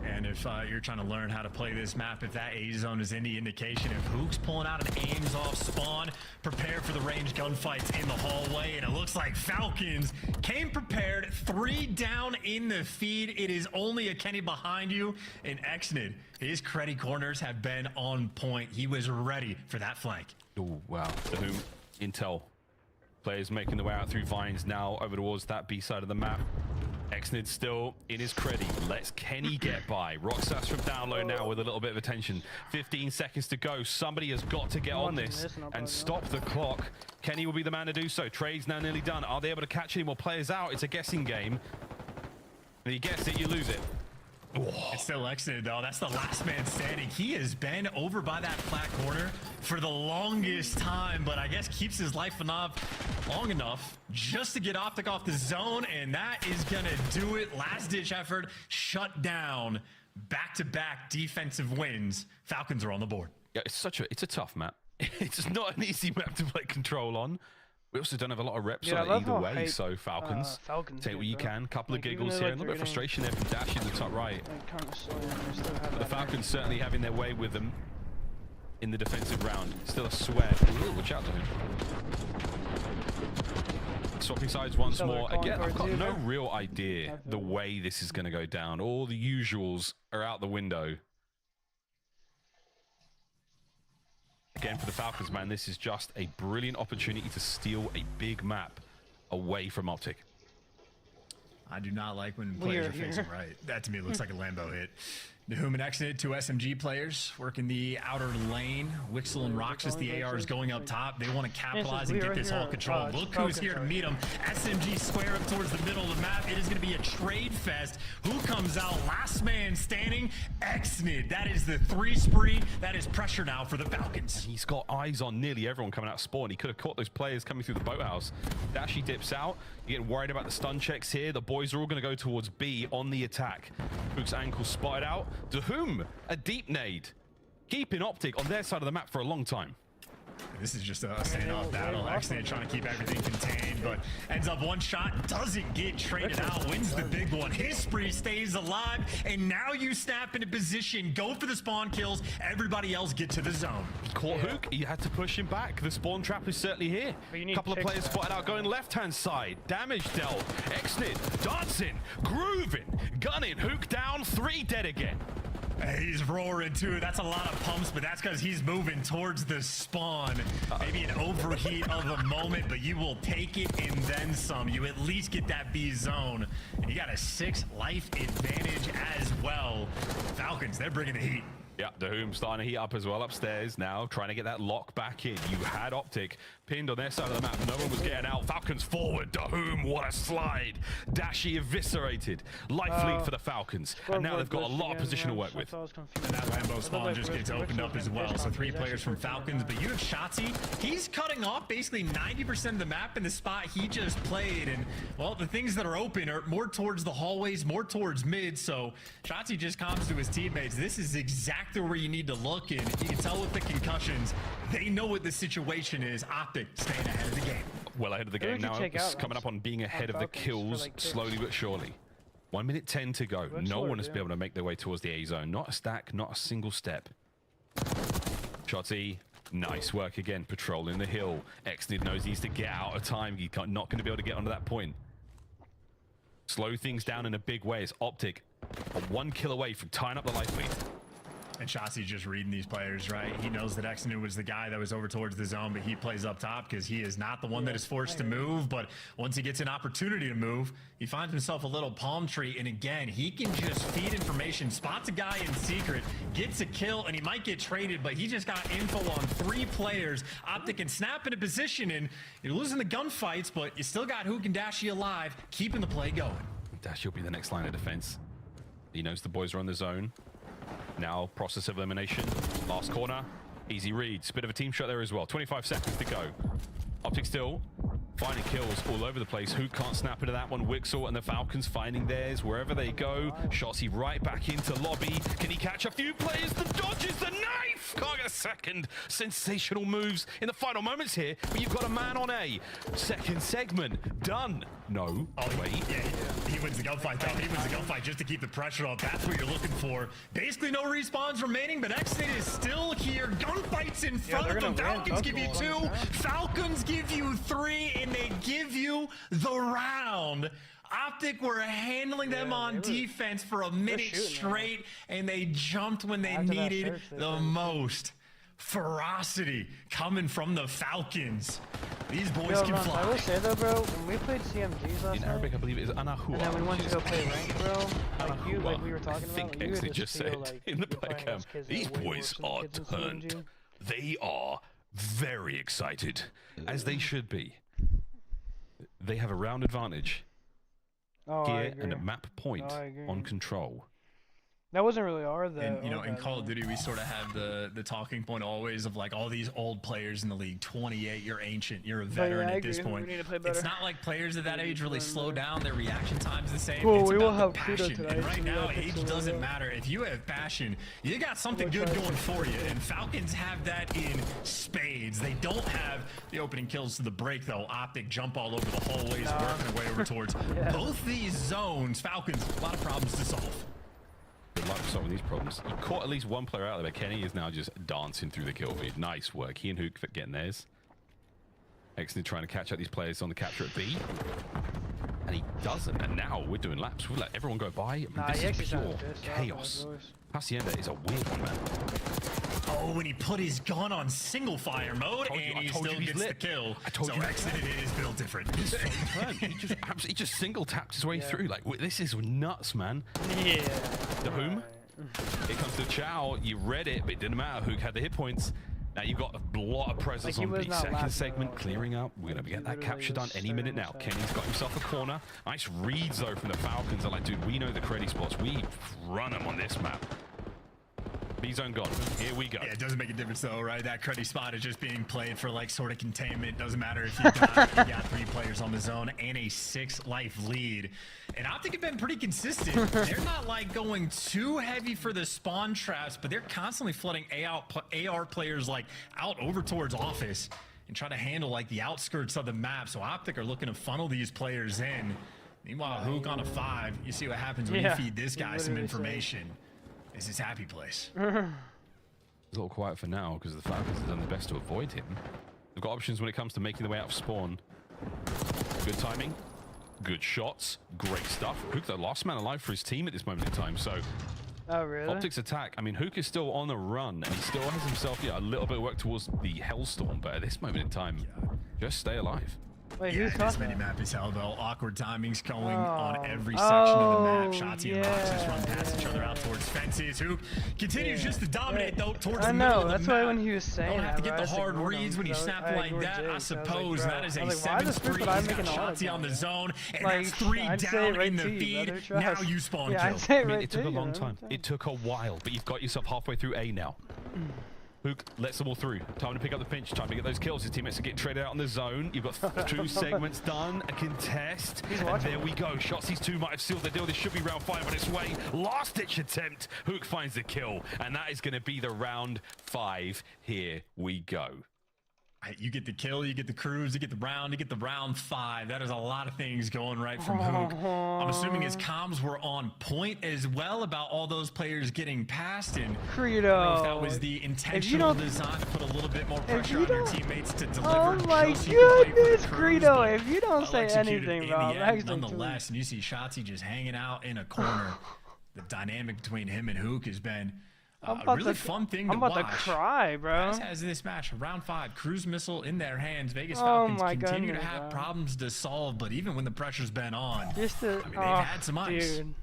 And if you're trying to learn how to play this map, if that A zone is any indication, if Hook's pulling out an aims off spawn, prepare for the range gunfights in the hallway. And it looks like Falcons came prepared, 3 down in the feed. It is only a Kenny behind you. And Exnid, his credit corners have been on point. He was ready for that flank. Oh, wow. The Whom intel. Players making their way out through vines now over towards that B side of the map. Exnid still in his credit. Lets Kenny get by. Roxas from down low now with a little bit of attention. 15 seconds to go. Somebody has got to get on this and stop the clock. Kenny will be the man to do so. Trade's now nearly done. Are they able to catch any more players out? It's a guessing game. And you guess it, you lose it. Oh. It's still Exnid though. That's the last man standing. He has been over by that flat corner for the longest time, but I guess keeps his life long enough just to get Optic off the zone, and that is gonna do it. Last ditch effort, shut down. Back-to-back defensive wins. Falcons are on the board. Yeah, it's a tough map. It's not an easy map to play control on. We also don't have a lot of reps on it either way, so Falcons take what you can. Couple of giggles here, a little bit of frustration there from Dashi in the top right. But the Falcons certainly having their way with them in the defensive round. Still a sweat. Ooh, watch out to him. Swapping sides once more. Again, I've got no real idea the way this is going to go down. All the usuals are out the window. Again, for the Falcons, man, this is just a brilliant opportunity to steal a big map away from Optic. I do not like when players are facing right. That to me looks like a Lambo hit. Nahum and Exnid, 2 SMG players working the outer lane. Wixel and Roxas, the ARs going up top. They want to capitalize and get this all control. Look who's here to meet them. SMG square up towards the middle of the map. It is going to be a trade fest. Who comes out last man standing? Exnid. That is the 3 spree. That is pressure now for the Falcons. He's got eyes on nearly everyone coming out of spawn. He could have caught those players coming through the boathouse. Dashi dips out. You get worried about the stun checks here. The boys are all going to go towards B on the attack. Hook's ankle spotted out. To whom? A deep nade. Keeping Optic on their side of the map for a long time. This is just a standoff battle. Exnid trying to keep everything contained, but ends up one shot, doesn't get traded out, wins the big one. His spree stays alive, and now you snap into position, go for the spawn kills, everybody else get to the zone. Caught Hook, he had to push him back. The spawn trap is certainly here. A couple of players spotted out going left-hand side. Damage dealt. Exnid dancing, grooving, gunning. Hook down, 3 dead again. He's roaring too. That's a lot of pumps, but that's because he's moving towards the spawn. Maybe an overheat of a moment, but you will take it and then some. You at least get that B zone. And you got a 6 life advantage as well. Falcons, they're bringing the heat. Yeah, Dahum starting to heat up as well upstairs now, trying to get that lock back in. You had Optic pinned on their side of the map. No one was getting out. Falcons forward. Dahum, what a slide. Dashi eviscerated. Life lead for the Falcons. And now they've got a lot of position to work with. And that Lambo spawn just gets opened up as well. So 3 players from Falcons, but you have Shotzi. He's cutting off basically 90% of the map in the spot he just played. And, well, the things that are open are more towards the hallways, more towards mid. So Shotzi just comes to his teammates. This is exactly where you need to look, and you can tell with the concussions, they know what the situation is. Optic staying ahead of the game. Well ahead of the game now. It's coming up on being ahead of the kills slowly but surely. 1 minute 10 to go. No one has been able to make their way towards the A zone. Not a stack, not a single step. Shotzi, nice work again, patrolling the hill. Exnid knows he needs to get out of time. He's not going to be able to get onto that point. Slow things down in a big way. It's Optic, 1 kill away from tying up the life lead. And Shotzi's just reading these players, right? He knows that Exnid was the guy that was over towards the zone, but he plays up top because he is not the one that is forced to move. But once he gets an opportunity to move, he finds himself a little palm tree. And again, he can just feed information, spots a guy in secret, gets a kill, and he might get traded, but he just got info on 3 players. Optic can snap into position, and you're losing the gunfights, but you still got Hook and Dashi alive, keeping the play going. Dashi will be the next line of defense. He knows the boys are on the zone. Now, process of elimination. Last corner. Easy reads. Bit of a team shot there as well. 25 seconds to go. Optic still finding kills all over the place. Who can't snap into that one? Wixel and the Falcons finding theirs wherever they go. Shotzi right back into lobby. Can he catch a few players? The dodges the knife! Can't get a second. Sensational moves in the final moments here. But you've got a man on A. Second segment. Done. No. Oh, wait. Yeah, he wins the gunfight, though. He wins the gunfight just to keep the pressure up. That's what you're looking for. Basically, no respawns remaining, but Exit is still here. Gunfights in front of them. Falcons give you 2. Falcons give you 3, and they give you the round. Optic were handling them on defense for a minute straight, and they jumped when they needed the most. Ferocity coming from the Falcons. These boys can fly. I will say though, bro, when we played CMGs last In night, Arabic, I believe it is Anahua. and then we went to go play rank, bro, like we were talking I think about, you Exley would just feel said like in the you're playing playcam, against kids that these way boys worse are than kids in turned. CMG. They are very excited, as they should be. They have a round advantage Oh, I here agree. and a map point I agree. on control. That wasn't really our though. And, in Call of Duty, we sort of have the talking point always of like all these old players in the league. 28, you're ancient, you're a veteran I at this agree. point. We need to play It's better. not like players at that We need age to really play slow better. down. Their reaction time's the same. Cool, It's we will about have the Kudo passion. tonight, And right so we now, gotta pick age some doesn't up. matter. If you have passion, you got something We'll good try going some. for you. And Falcons have that in spades. They don't have the opening kills to the break, though. Optic jump all over the hallways, working their way over towards both these zones. Falcons, a lot of problems to solve. Good luck solving these problems. You caught at least one player out there, but Kenny is now just dancing through the kill feed. Nice work. He and Hook getting theirs. Excellent, trying to catch up these players on the capture at B. And he doesn't. And now we're doing laps. We'll let everyone go by. I mean, Nah, this he is actually pure sounded pissed off, chaos. boys. Hacienda is a weird one, man. Oh, when he put his gun on single fire mode, I and he told you still he's gets the lit. kill. I told so you. Exit is built different. He just single tapped his way through. Like, this is nuts, man. Yeah. The whom? Here comes the Chow. You read it, but it didn't matter. Hook had the hit points. Now you've got a lot of presence Like, he on was the not second last segment though, clearing up. We're going to He get that literally capture done just any minute now. staring at Kenny's got himself a corner. Nice reads, though, from the Falcons. They're like, dude, we know the credit spots. We run them on this map. B-zone gone. Here we go. Yeah, it doesn't make a difference though, right? That cruddy spot is just being played for like sort of containment. Doesn't matter if you got 3 players on the zone and a 6-life lead. And Optic have been pretty consistent. They're not like going too heavy for the spawn traps, but they're constantly flooding AR players like out over towards office and try to handle like the outskirts of the map. So Optic are looking to funnel these players in. Meanwhile, Hook on a 5. You see what happens when you feed this guy some information. Is his happy place. It's a little quiet for now because the Falcons have done their best to avoid him. They've got options when it comes to making their way out of spawn. Good timing, good shots, great stuff. Hook, the last man alive for his team at this moment in time. So, Oh, really? Optic's attack. I mean, Hook is still on the run and he still has himself a little bit of work towards the Hellstorm. But at this moment in time, just stay alive. Wait, Yeah, who's this talking? mini map is hell though. Awkward timings going on every section of the map. Oh, Shotzi and Roxas run past each other out towards fences. Who continues just to dominate though towards I the middle know, of the that's map. why when he was saying Don't have to that, get bro, the I just hard ignored reads him, when you so snap I like ignored that. Jake, I so I was like, suppose bro. that is I a was like, why 7 the frick spree. would I He's make got an auto Shotzi on the down? zone, and Like, that's 3 I'd say down right in the to you, feed. brother, Now trust. you spawn Yeah, kill. I'd say I mean, right it to took a you, long man. time. It took a while, but you've got yourself halfway through A now. Hook lets them all through. Time to pick up the pinch. Time to get those kills. His teammates are getting traded out on the zone. You've got 2 segments done. A contest. And there we go. Shotzi's 2 might have sealed the deal. This should be round 5 on its way. Last-ditch attempt. Hook finds the kill. And that is going to be the round 5. Here we go. You get the kill, you get the cruise, you get the round 5. That is a lot of things going right from Hook. I'm assuming his comms were on point as well about all those players getting past. And Credo. I don't know if that was the intentional design to put a little bit more pressure on your teammates to deliver. Oh my just so you can play for the goodness, cruise, Credo, but if you don't well say executed anything, in bro, the I'm end, actually nonetheless, and you see Shotzi just hanging out in a corner. The dynamic between him and Hook has been a really fun thing to I'm watch. about to cry, bro. As has this match, round 5, cruise missile in their hands. Vegas Oh Falcons my continue to goodness, have bro. problems to solve, but even when the pressure's been on, Just to, I mean, they've had some ice. Dude.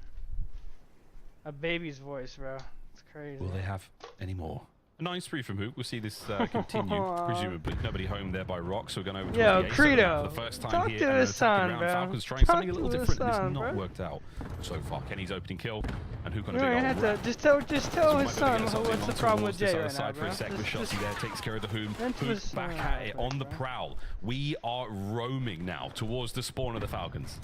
A baby's voice, bro. It's crazy. Will they have any more? A 9 spree from Hook. We'll see this continue, presumably. Nobody home there by Rock, so we're going over to Yo, the A Credo, for the first time talk here. to and an his attacking son, round. bro. Falcons trying Talk something a little to his different, and son, it's not bro. worked out so far. Kenny's opening kill, and Hook on a You're big gonna old have wrap. to just tell his son what's the Onto problem towards with this Jay other right now, side for bro. a sec with Just- Shotzi there, takes care of the Hoom. Into Hook his back son at it real on the quick, bro. prowl. We are roaming now towards the spawn of the Falcons.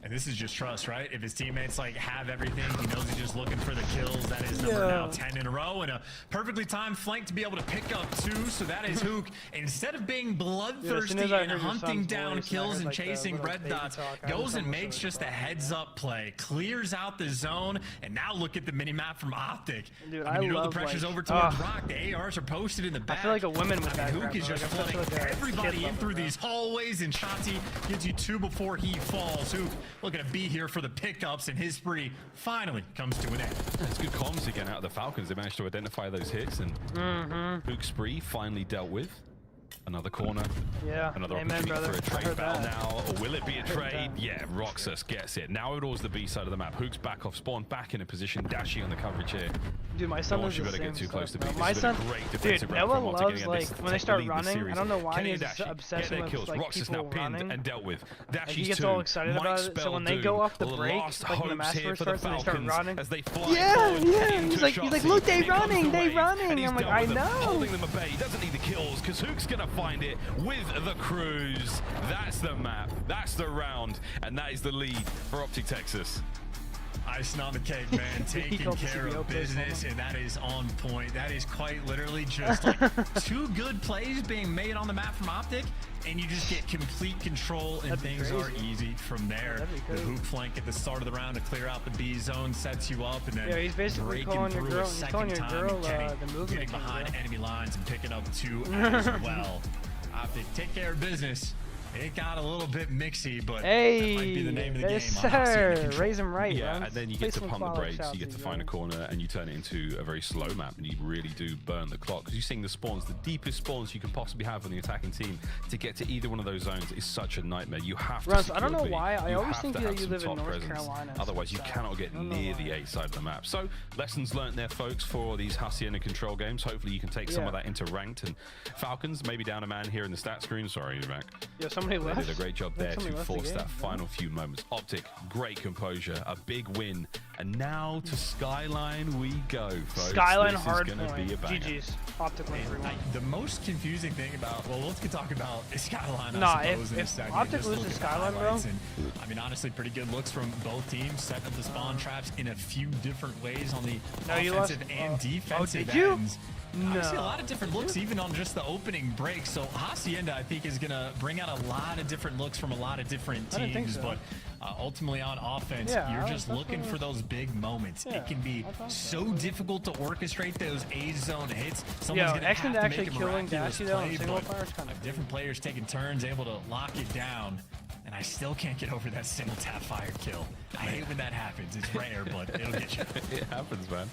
And this is just trust, right? If his teammates like have everything, he knows he's just looking for the kills. That is number now 10 in a row, and a perfectly timed flank to be able to pick up 2. So that is Hook. Instead of being bloodthirsty and hunting down kills and chasing red dots, goes and makes just a heads-up play, clears out the zone, and now look at the mini-map from Optic. Dude, I mean, you know the pressure's over towards Rock. The ARs are posted in the back. I feel like a woman with that. Hook is just flooding everybody in through these hallways, and Shotzi gives you 2 before he falls. Hook looking to be here for the pickups, and his spree finally comes to an end. It's good comms again out of the Falcons. They managed to identify those hits, and Hook's spree finally dealt with. Another corner. Yeah. Another Amen, opportunity brother. for a trade battle now. Or will it be a trade? Yeah, Roxas gets it. Now it was the B side of the map. Hook's back off spawn, back in a position, dashing on the coverage here. Dude, my son No one does should the better same get too close to stuff, B. bro. My This has son, been a great dude, defensive round Noah from Optic loves again. like This when they take the start lead in this running. series. I don't know why Kenny he's and Dashi obsessed get their with kills. like Roxas now people pinned running. and dealt with. Like, he Dashi's gets 2 all excited might about it. spell So when they doom. go off the Well, break, last like when the hopes match here first for the starts and they start Falcons running. as they fly Yeah, forward yeah. into He's like, Shotzi. look, they And here comes running, the they wave, running. and he's I'm like, dealt I with them, know. holding them at bay. He doesn't need the kills because Hook's gonna find it with the Cruise. That's the map. That's the round, and that is the lead for Optic Texas. Icing on the cake, man. Taking care of business, and that is on point. That is quite literally just like 2 good plays being made on the map from Optic, and you just get complete control, and things are easy from there. The hoop flank at the start of the round to clear out the B zone sets you up, and then he's basically breaking calling your through girl, a he's second calling your time, girl and Kenny the movement getting king, behind bro. enemy lines and picking up 2 as well. Optic take care of business. It got a little bit mixy, but that might be the name of the yes, game. sir. Raise him right, Yeah, man. and then you Play get to some pump the quality brakes, you get shots, to find a corner, and you turn it into a very slow map, and you really do burn the clock. Because you're seeing the spawns, the deepest spawns you can possibly have on the attacking team, to get to either one of those zones is such a nightmare. You have to Russ, I don't know secure B. why. I You always have think to that have you some live in top North presence. Carolina. Otherwise, you cannot get near the A side of the map. So, lessons learned there, folks, for these Hacienda control games. Hopefully, you can take some of that into ranked. And Falcons, maybe down a man here in the stat screen. Sorry, Mac. Yeah, somebody They left. did a great job there to force that game. final few moments. Optic, great composure, a big win, and now to Skyline we go, folks. Skyline this hard is gonna point. be a banger. GG's. Optic win 3-1. The most confusing thing about, well, let's talk about Skyline. Nah, I suppose, in if a second. Optic Just loses look at the Skyline, bro. highlights, and, I mean, honestly, pretty good looks from both teams, setting up the spawn traps in a few different ways on the you lost- offensive and defensive did you? ends. No. I see a lot of different looks even on just the opening break. So Hacienda, I think, is going to bring out a lot of different looks from a lot of different I didn't think teams. so. But ultimately on offense, Yeah, you're just that's looking what I for was- those big moments. Yeah, It can be I thought so difficult to orchestrate those A zone hits. Someone's Yo, going to have Exton to actually make a killing miraculous Dashi though in play, single but fire is kind of different players taking turns, able to lock it down. And I still can't get over that single tap fire kill. I hate when that happens. It's rare, but it'll get you. It happens, man.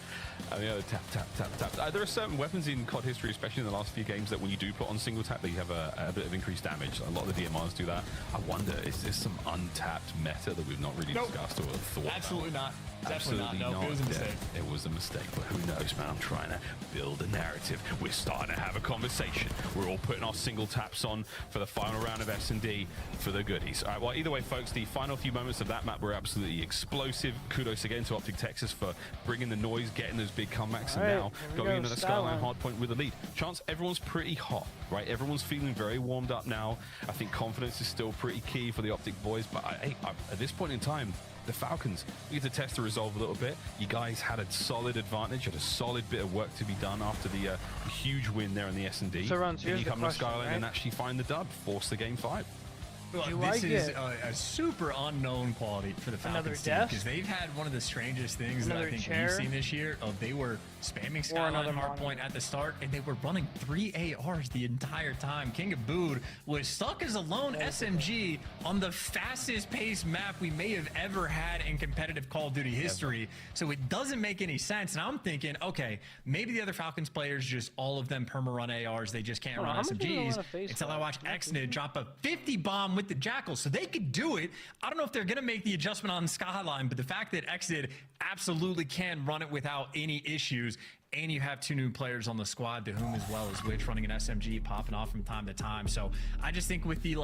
I mean, tap, tap, tap, tap. There are certain weapons in COD history, especially in the last few games, that when you do put on single tap, they have a bit of increased damage. A lot of the DMRs do that. I wonder, is this some untapped meta that we've not really discussed or thought Absolutely about? not. Definitely not. No, it was a mistake. It was a mistake, but who knows, man? I'm trying to build a narrative. We're starting to have a conversation. We're all putting our single taps on for the final round of S&D for the goodies. All right, well, either way, folks, the final few moments of that map were absolutely explosive. Kudos again to Optic Texas for bringing the noise, getting those big comebacks, and All right, now here we going go, into the Skyline hardpoint with the lead. Chance, everyone's pretty hot, right? Everyone's feeling very warmed up now. I think confidence is still pretty key for the Optic boys, but at this point in time, the Falcons, we get to test the resolve a little bit. You guys had a solid advantage, had a solid bit of work to be done after the huge win there in the S&D. So, Ron, so Then here's you the come to question, Skyline and right? actually find the dub, force the game 5. Well, Do this I is get a super unknown quality for the another Falcons team death? because they've had one of the strangest things that I Another think chair? we've seen this year. They were spamming Skyline another hardpoint monitor. at the start, and they were running 3 ARs the entire time. King of Bood was stuck as a lone SMG on the fastest paced map we may have ever had in competitive Call of Duty history. So it doesn't make any sense. And I'm thinking, okay, maybe the other Falcons players, just all of them perma-run ARs, they just can't Oh, run I'm gonna get a lot SMGs of face until I for watch that. Exnid drop a 50 bomb with the Jackal. So they could do it. I don't know if they're going to make the adjustment on Skyline, but the fact that Exid absolutely can run it without any issues, and you have 2 new players on the squad, to whom as well as Witch running an SMG, popping off from time to time. So I just think with the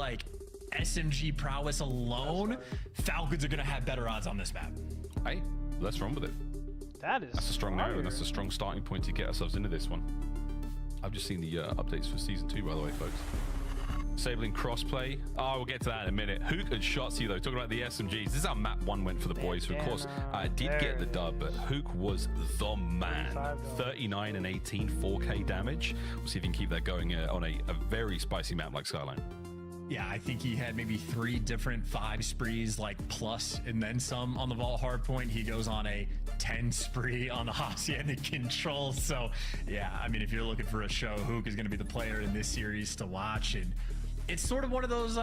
SMG prowess alone, Falcons are going to have better odds on this map. Hey, let's run with it. That is That's a strong narrative, and fire. that's a strong starting point to get ourselves into this one. I've just seen the updates for Season 2, by the way, folks. Disabling crossplay. Oh, we'll get to that in a minute. Hook and Shotzi, though, talking about the SMGs. This is how map 1 went for the boys, who, of course, did get the dub, but Hook was the man. 39 and 18, 4K damage. We'll see if he can keep that going on a very spicy map like Skyline. Yeah, I think he had maybe 3 different 5 sprees, like plus and then some on the Vault Hardpoint. He goes on a 10 spree on the Hacienda Control. So, yeah, I mean, if you're looking for a show, Hook is going to be the player in this series to watch. And it's sort of one of those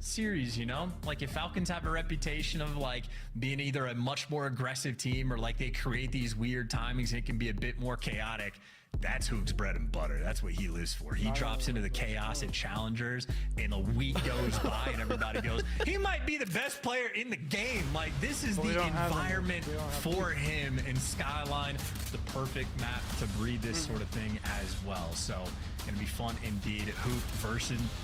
series, you know? Like, if Falcons have a reputation of, like, being either a much more aggressive team or, like, they create these weird timings and it can be a bit more chaotic, that's Hook's bread and butter. That's what he lives for. He drops into the chaos and challengers, and a week goes by, and everybody goes, he might be the best player in the game. Like, this is the environment for him, and Skyline, the perfect map to breed this sort of thing as well. So, gonna be fun indeed. Hook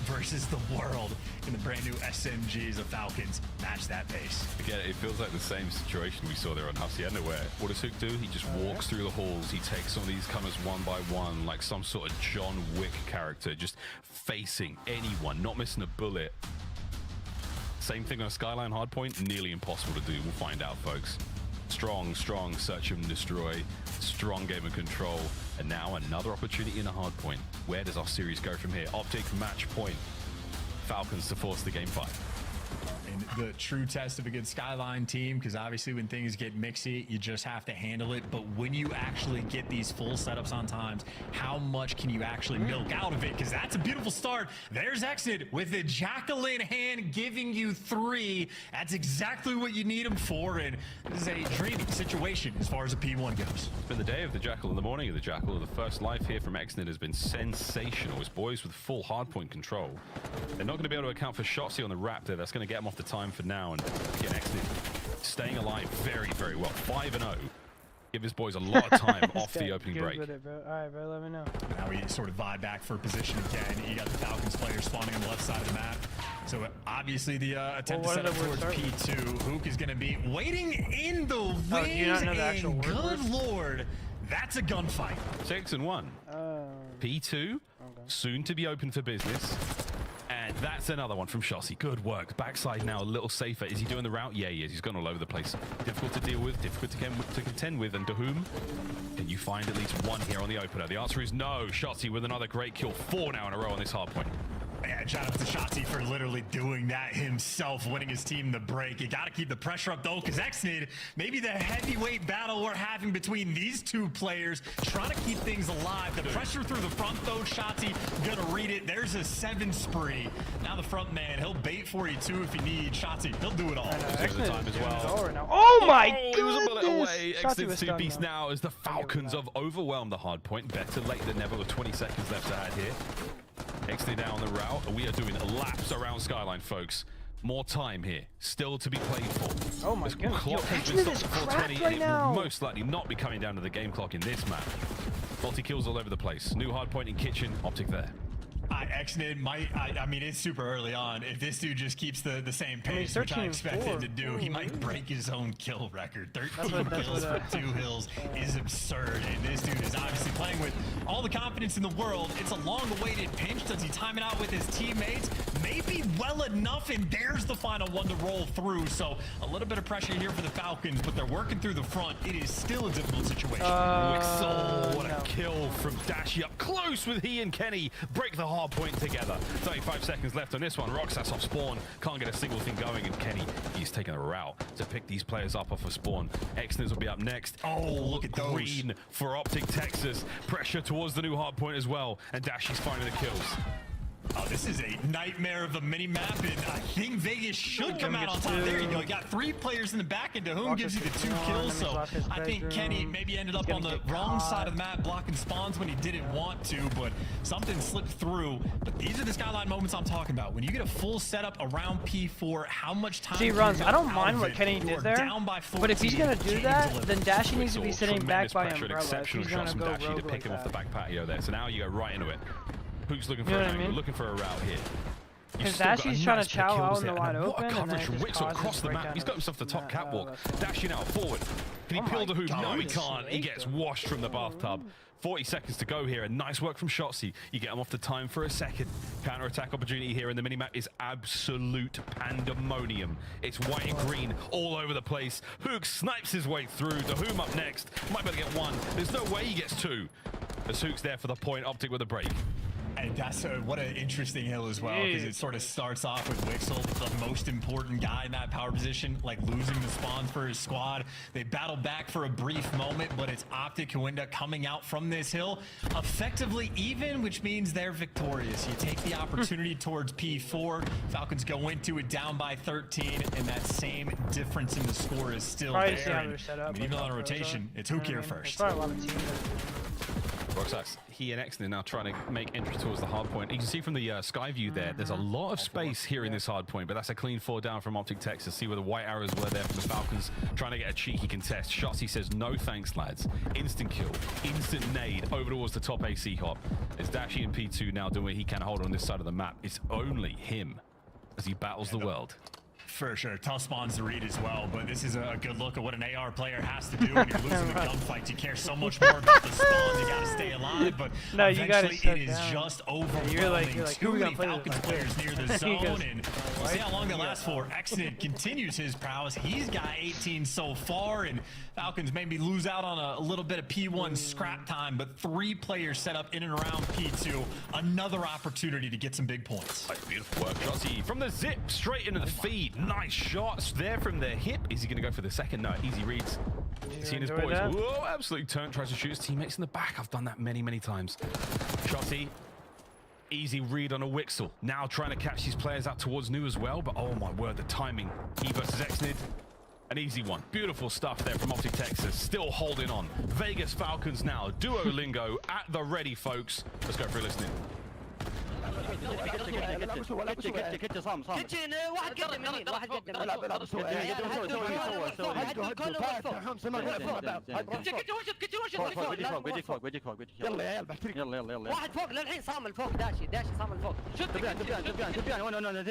versus the world in the brand new SMGs of Falcons. Match that pace. Again, it feels like the same situation we saw there on Hacienda, where what does Hook do? He just walks through the halls. He takes some of these comers one by one, like some sort of John Wick character, just facing anyone, not missing a bullet. Same thing on a Skyline hardpoint, nearly impossible to do. We'll find out, folks. Strong search and destroy, strong game of control, and now another opportunity in a hardpoint. Where does our series go from here? Optic match point. Falcons to force the game 5. And the true test of a good Skyline team, because obviously when things get mixy, you just have to handle it. But when you actually get these full setups on times, how much can you actually milk out of it? Because that's a beautiful start. There's Exit with the Jackal in hand, giving you 3. That's exactly what you need him for. And this is a dreamy situation as far as a P1 goes. It's been the day of the Jackal and the morning of the Jackal. The first life here from Exnid has been sensational. His boys with full hardpoint control. They're not going to be able to account for Shotzi on the Raptor. That's going to get him off the time for now. And again, Exnid staying alive very well. 5-0. Give his boys a lot of time off the opening break. With it, bro. All right, bro, let me know. Now we sort of vibe back for position again. You got the Falcons players spawning on the left side of the map. So obviously the attempt to set up towards P2. Hook is going to be waiting in the wings. Do you not know the actual word? Good lord, that's a gunfight. 6-1. P2, soon to be open for business. And that's another one from Shotzi. Good work. Backside now a little safer. Is he doing the route? Yeah, he is. He's gone all over the place. Difficult to deal with, difficult to contend with. And to whom? Can you find at least one here on the opener? The answer is no. Shotzi with another great kill. 4 now in a row on this hard point. Man, shout out to Shotzi for literally doing that himself, winning his team the break. You got to keep the pressure up, though, because Exnid, maybe the heavyweight battle we're having between these two players, trying to keep things alive. The pressure through the front, though, Shotzi gonna read it. There's a 7 spree. Now the front man, he'll bait for you, too, if you need. Shotzi, he'll do it all. There's the time as well. Oh, my goodness! He was a bullet away. Exnid's 2 piece now as the Falcons have overwhelmed the hard point. Better late than never with 20 seconds left to add here. Exnid down the route. We are doing laps around Skyline, folks. More time here, still to be played for. Oh my goodness, Clock has been stopped at 420, and it will most likely not be coming down to the game clock in this map. Multi-kills all over the place. New hard point in kitchen, Optic there. Exnid might, I mean, it's super early on. If this dude just keeps the same pace, which I expect him to do, he might break his own kill record. 13 kills for 2 hills is absurd. And this dude is obviously playing with all the confidence in the world. It's a long-awaited pinch. Does he time it out with his teammates? Maybe well enough, and there's the final one to roll through. So a little bit of pressure here for the Falcons, but they're working through the front. It is still a difficult situation. Wixel, what a kill from Dashi up close with he and Kenny. Break the hard point together. 35 seconds left on this one. Roxas off spawn. Can't get a single thing going, and Kenny, he's taking a route to pick these players up off of spawn. Exnid will be up next. Oh, look at those. Green for Optic Texas. Pressure towards the new hard point as well, and Dashi's finding the kills. Oh, this is a nightmare of a mini-map, and I think Vegas should come out on top. There you go. You got 3 players in the back, and to whom gives you the 2 kills. So I think Kenny maybe ended up on the wrong side of the map, blocking spawns when he didn't want to, but something slipped through. But these are the Skyline moments I'm talking about. When you get a full setup around P4, how much time he runs. I don't mind what Kenny did there, but if he's gonna do that, then Dashi needs to be sitting back by Umbrella. Exceptional shots from Dashi to pick him off the back patio there. So now you go right into it. Hook's looking for an angle, looking for a route here. Because Dashy's trying to chow out in the wide open. What a coverage from Wixel across the map. He's got himself the top catwalk. Dashing out forward. Can he peel the hoop? No, he can't. He gets washed from the bathtub. 40 seconds to go here, and nice work from Shotzzy. You get him off the time for a second. Counter-attack opportunity here, and the minimap is absolute pandemonium. It's white and green all over the place. Hook snipes his way through. Dahoom up next. Might be able to get one. There's no way he gets two. As Hook's there for the point, Optic with a break. And that's what an interesting hill as well, because it sort of starts off with Wixel, the most important guy in that power position, like losing the spawns for his squad. They battle back for a brief moment, but it's Optic who end up coming out from this hill effectively even, which means they're victorious. You take the opportunity towards P4. Falcons go into it down by 13, and that same difference in the score is still there. And even on rotation, it's Hook here first. Roxas, he and Exner now trying to make entry towards the hard point. You can see from the sky view there's a lot of space here in this hard point, but that's a clean 4 down from Optic Texas. See where the white arrows were there from the Falcons, trying to get a cheeky contest. Shotzzy says, no thanks, lads. Instant kill, instant nade over towards the top AC hop. As Dashy and P2 now doing what he can hold on this side of the map. It's only him as he battles the world. For sure. Tough spawns to read as well, but this is a good look at what an AR player has to do when you're losing the gunfights. You care so much more about the spawns. You gotta stay alive, but no, eventually it is just overwhelming. You're like, too many Falcons players near the zone, and we'll see how long they last for. Exnid continues his prowess. He's got 18 so far, and Falcons maybe lose out on a little bit of P1 scrap time, but 3 players set up in and around P2. Another opportunity to get some big points. Beautiful work. Shotzzy from the zip, straight into the feed. Nice shots there from the hip. Is he going to go for the second? No, easy reads. Seeing his boys. Whoa, absolute turn. Tries to shoot his teammates in the back. I've done that many, many times. Shotzzy, easy read on a Wixel. Now trying to catch these players out towards New as well, but oh my word, the timing. He versus Exnid. An easy one. Beautiful stuff there from Optic Texas. Still holding on. Vegas Falcons now. Duolingo at the ready, folks. Let's go for listening. كيتش صام كيتشن واحد قدم يمين واحد قدم العب العب سوي وجهك فوق يلا يا عيال بحترق يلا واحد فوق للحين صام الفوق داشي صام الفوق شوت تبيان وانا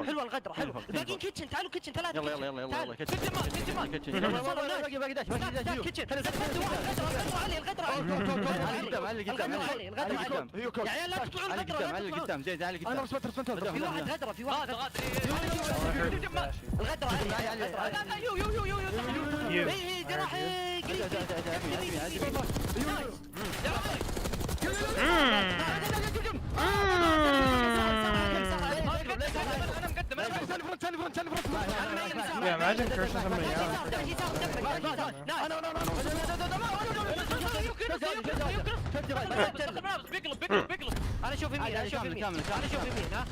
حلوه الغدره حلو باقيين كيتشن تعالوا كيتشن 3 يلا كيتشن باقي داش كيتشن الغدره يا عيال لا تطلعون الغدره على قدام زي على قدام انا رسمت في واحد غدره في واحد الغدره يو جراحي Yeah, imagine cursing somebody out. انا اشوف يمين انا اشوف يمين ها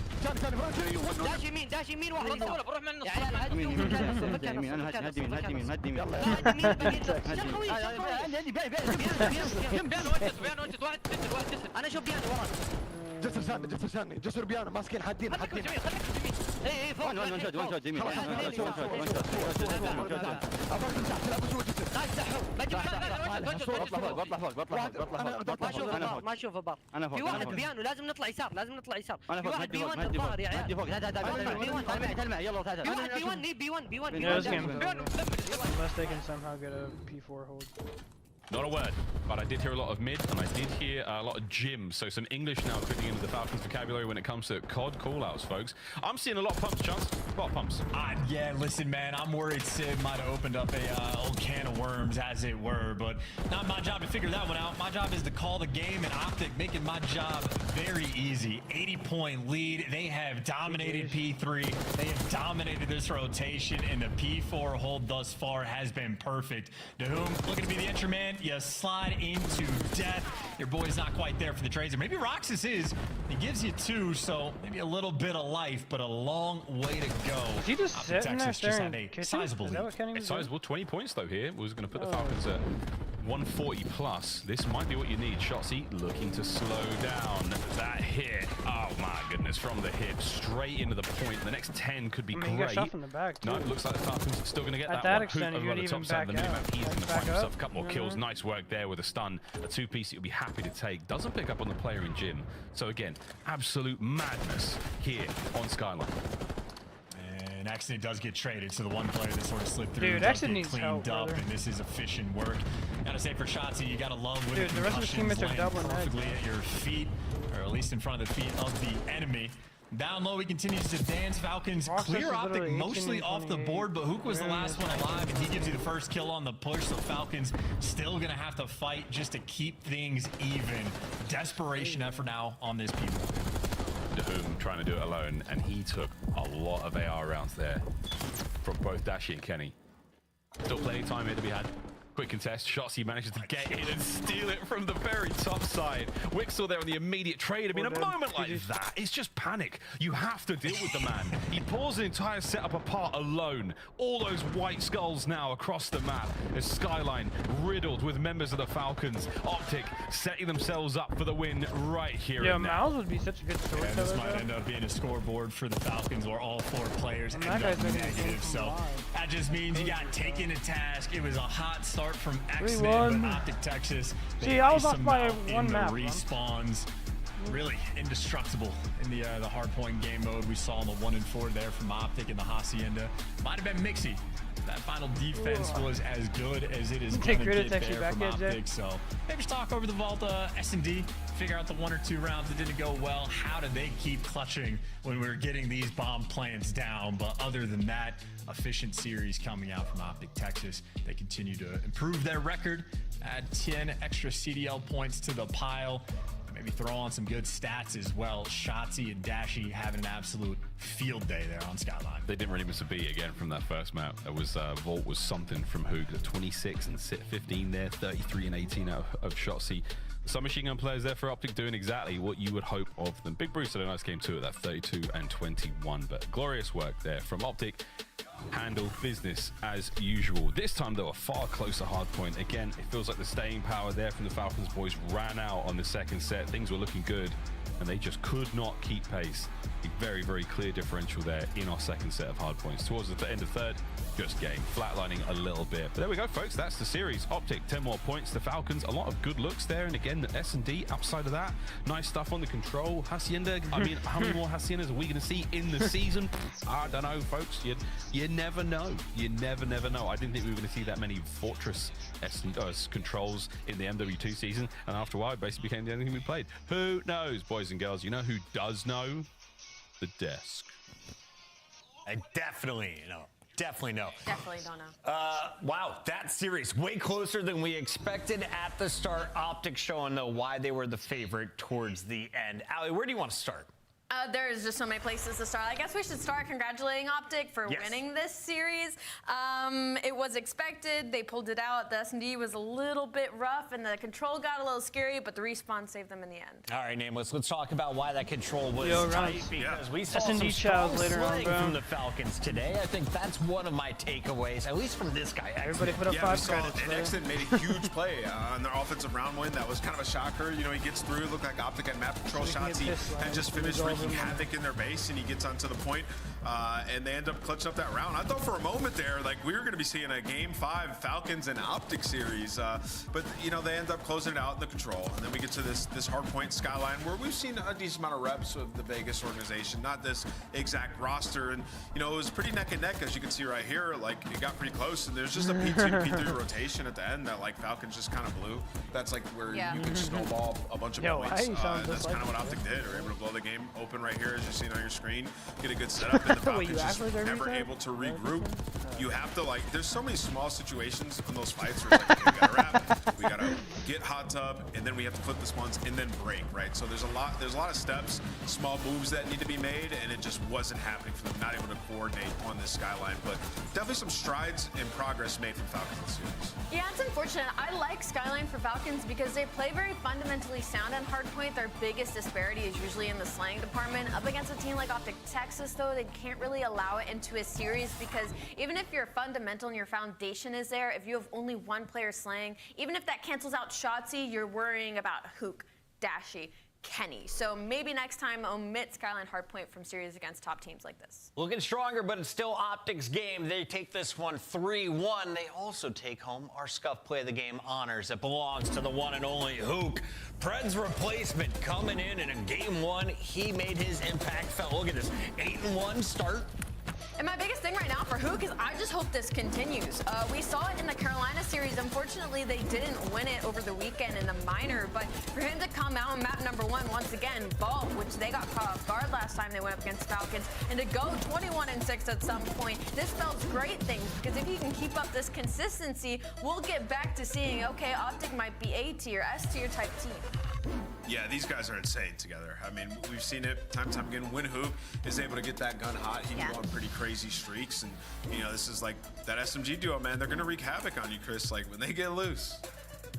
داش يمين واحد بروح من النص يا عيال انا هدي يمين عندي بيان واحد انا اشوف بيان وراك جسر ثاني جسر بيانو ماسكين حدين اي فوق وان شوت يمين ما اشوف البار في واحد بيانو لازم نطلع يسار في واحد بي 1 الظاهر يا عيال بي 1 Unless they can somehow get a P4 hold. Not a word, but I did hear a lot of mid, and I did hear a lot of gym. So some English now creeping into the Falcons vocabulary when it comes to COD callouts, folks. I'm seeing a lot of pumps, Chance. A lot of pumps. Yeah, listen, man, I'm worried Sid might have opened up a old can of worms, as it were, but not my job to figure that one out. My job is to call the game, and Optic making my job very easy. 80-point lead. They have dominated P3. They have dominated this rotation, and the P4 hold thus far has been perfect. Dahoom looking to be the entry man. You slide into death. Your boy's not quite there for the trades. Or maybe Roxas is. He gives you 2, so maybe a little bit of life, but a long way to go. Is he just sitting there Texas just had a sizable lead. It's sizable. 20 points, though, here. Was going to put the Falcons at 140 plus. This might be what you need. Shotzi looking to slow down. That hit, oh my goodness, from the hip straight into the point. The next 10 could be great. He got shot from the back, too. No, it looks like the Falcons are still going to get At that that one. extent, Hoop you over could the top even side of the back minimap. out. He's going to Back find himself up. a couple more kills. Nice work there with a stun. A two-piece he'll be happy to take. Doesn't pick up on the player in Jim. So again, absolute madness here on Skyline. And Accident does get traded, so the one player that sort of slipped through Dude, does Accident get needs cleaned help, up, brother. and this is efficient work. Gotta say for Shotzi, you gotta love when Dude, the rest of his teammates are doubling perfectly heads. at your feet, or at least in front of the feet of the enemy. Down low, he continues to dance. Falcons Roxas clear is optic literally 18 mostly and off the 28. board, but Hook was the Yeah. last one alive, and he gives you the first kill on the push, so Falcons still gonna have to fight just to keep things even. Desperation effort now on this people. Dahum trying to do it alone, and he took a lot of AR rounds there from both Dashi and Kenny. Still plenty of time here to be had. Quick contest. Shotzi manages to get in and steal it from the very top side. Wixel there on the immediate trade. I mean, a moment like that, it's just panic. You have to deal with the man. He pulls the entire setup apart alone. All those white skulls now across the map as Skyline riddled with members of the Falcons. Optic setting themselves up for the win right here Yeah, and now. Miles would be such a good And storyteller. this might end up being a scoreboard for the Falcons where all 4 players And end that up guy's making a game negative. from So live. that just means you got taken to task. It was a hot start from X-Men, 3-1. but Optic Texas, See, they I was iced off them by out one in the map, bro. respawns. Really indestructible in the hardpoint game mode. We saw in the 1 and 4 there from Optic and the Hacienda. Might have been Mixie. That final defense was as good as it is Take going to credit get to actually there from back edge, Optic. So maybe just talk over the vault S&D, figure out the 1 or 2 rounds that didn't go well. How do they keep clutching when we're getting these bomb plants down? But other than that, efficient series coming out from Optic Texas. They continue to improve their record, add 10 extra CDL points to the pile. Maybe throw on some good stats as well. Shotzi and Dashi having an absolute field day there on Skyline. They didn't really miss a beat again from that first map. It was Vault was something from Hoog at 26 and sit 15 there, 33 and 18 out of Shotzi. Some machine gun players there for Optic doing exactly what you would hope of them. Big Bruce had a nice game too at that 32 and 21, but glorious work there from Optic. Handle business as usual. This time though, a far closer hard point. Again, it feels like the staying power there from the Falcons boys ran out on the second set. Things were looking good and they just could not keep pace. A very, very clear differential there in our second set of hard points. Towards the end of third, just getting flatlining a little bit. But there we go, folks. That's the series. Optic, 10 more points. The Falcons, a lot of good looks there. And again, the S&D outside of that, nice stuff on the control. Hacienda, I mean, how many more Haciendas are we going to see in the season? I don't know, folks. You never know. You never know. I didn't think we were going to see that many Fortress controls in the MW2 season. And after a while, it basically became the only thing we played. Who knows, boys and girls? You know who does know? The desk. I definitely know. Definitely know. Definitely don't know. Wow, that series way closer than we expected at the start. Optic showing though why they were the favorite towards the end. Allie, where do you want to start? There's just so many places to start. I guess we should start congratulating Optic for winning this series. It was expected. They pulled it out. The S&D was a little bit rough, and the control got a little scary, but the respawn saved them in the end. All right, Nameless, let's talk about why that control was tight, because we saw S&D some strong chows later on, slaying bro. from the Falcons today. I think that's one of my takeaways, at least from this guy. Everybody put up Yeah, 5 we saw credits, and bro. Exton made a huge play on their offensive round win. That was kind of a shocker. You know, he gets through, looked like Optic had map control shots. He had just finished wreaking havoc in their base, and he gets onto the point, and they end up clutching up that round. I thought for a moment there, like, we were going to be seeing a Game 5 Falcons and Optic series, but, you know, they end up closing it out in the control, and then we get to this hardpoint Skyline, where we've seen a decent amount of reps of the Vegas organization, not this exact roster, and, you know, it was pretty neck and neck, as you can see right here. Like, it got pretty close, and there's just a P2 to P3 rotation at the end that, like, Falcons just kind of blew. That's, like, where you can snowball a bunch of points. That's kind of what Optic did. They were able to blow the game open right here, as you see on your screen, get a good setup, and the Falcons just never able to regroup. You have to, like, there's so many small situations in those fights where, like, okay, we gotta wrap, we gotta get hot tub, and then we have to flip the spawns and then break, right? So there's a lot of steps, small moves that need to be made, and it just wasn't happening for them, not able to coordinate on this Skyline. But definitely some strides and progress made from Falcons this series. Yeah, it's unfortunate. I like Skyline for Falcons because they play very fundamentally sound on hardpoint. Their biggest disparity is usually in the slaying department. Up against a team like Optic Texas, though, they can't really allow it into a series because even if your fundamental and your foundation is there, if you have only one player slaying, even if that cancels out Shotzi, you're worrying about Hook, Dashy, Kenny. So maybe next time omit Skyline hardpoint from series against top teams like this. Looking stronger, but it's still Optic's game. They take this one 3-1. They also take home our Scuff Play of the Game honors. It belongs to the one and only Hook. Pred's replacement coming in a game one. He made his impact felt. Look at this 8-1 start. And my biggest thing right now for Hook is I just hope this continues. We saw it in the Carolina series. Unfortunately, they didn't win it over the weekend in the minor, but for him to come out on map number 1 once again, Vault, which they got caught off guard last time they went up against Falcons, and to go 21-6 at some point, this spells great things because if he can keep up this consistency, we'll get back to seeing, okay, Optic might be A tier, S tier type team. Yeah, these guys are insane together. I mean, we've seen it time and time again. When Hoop is able to get that gun hot, he can go on pretty crazy streaks. And, you know, this is like that SMG duo, man. They're going to wreak havoc on you, Chris, like when they get loose.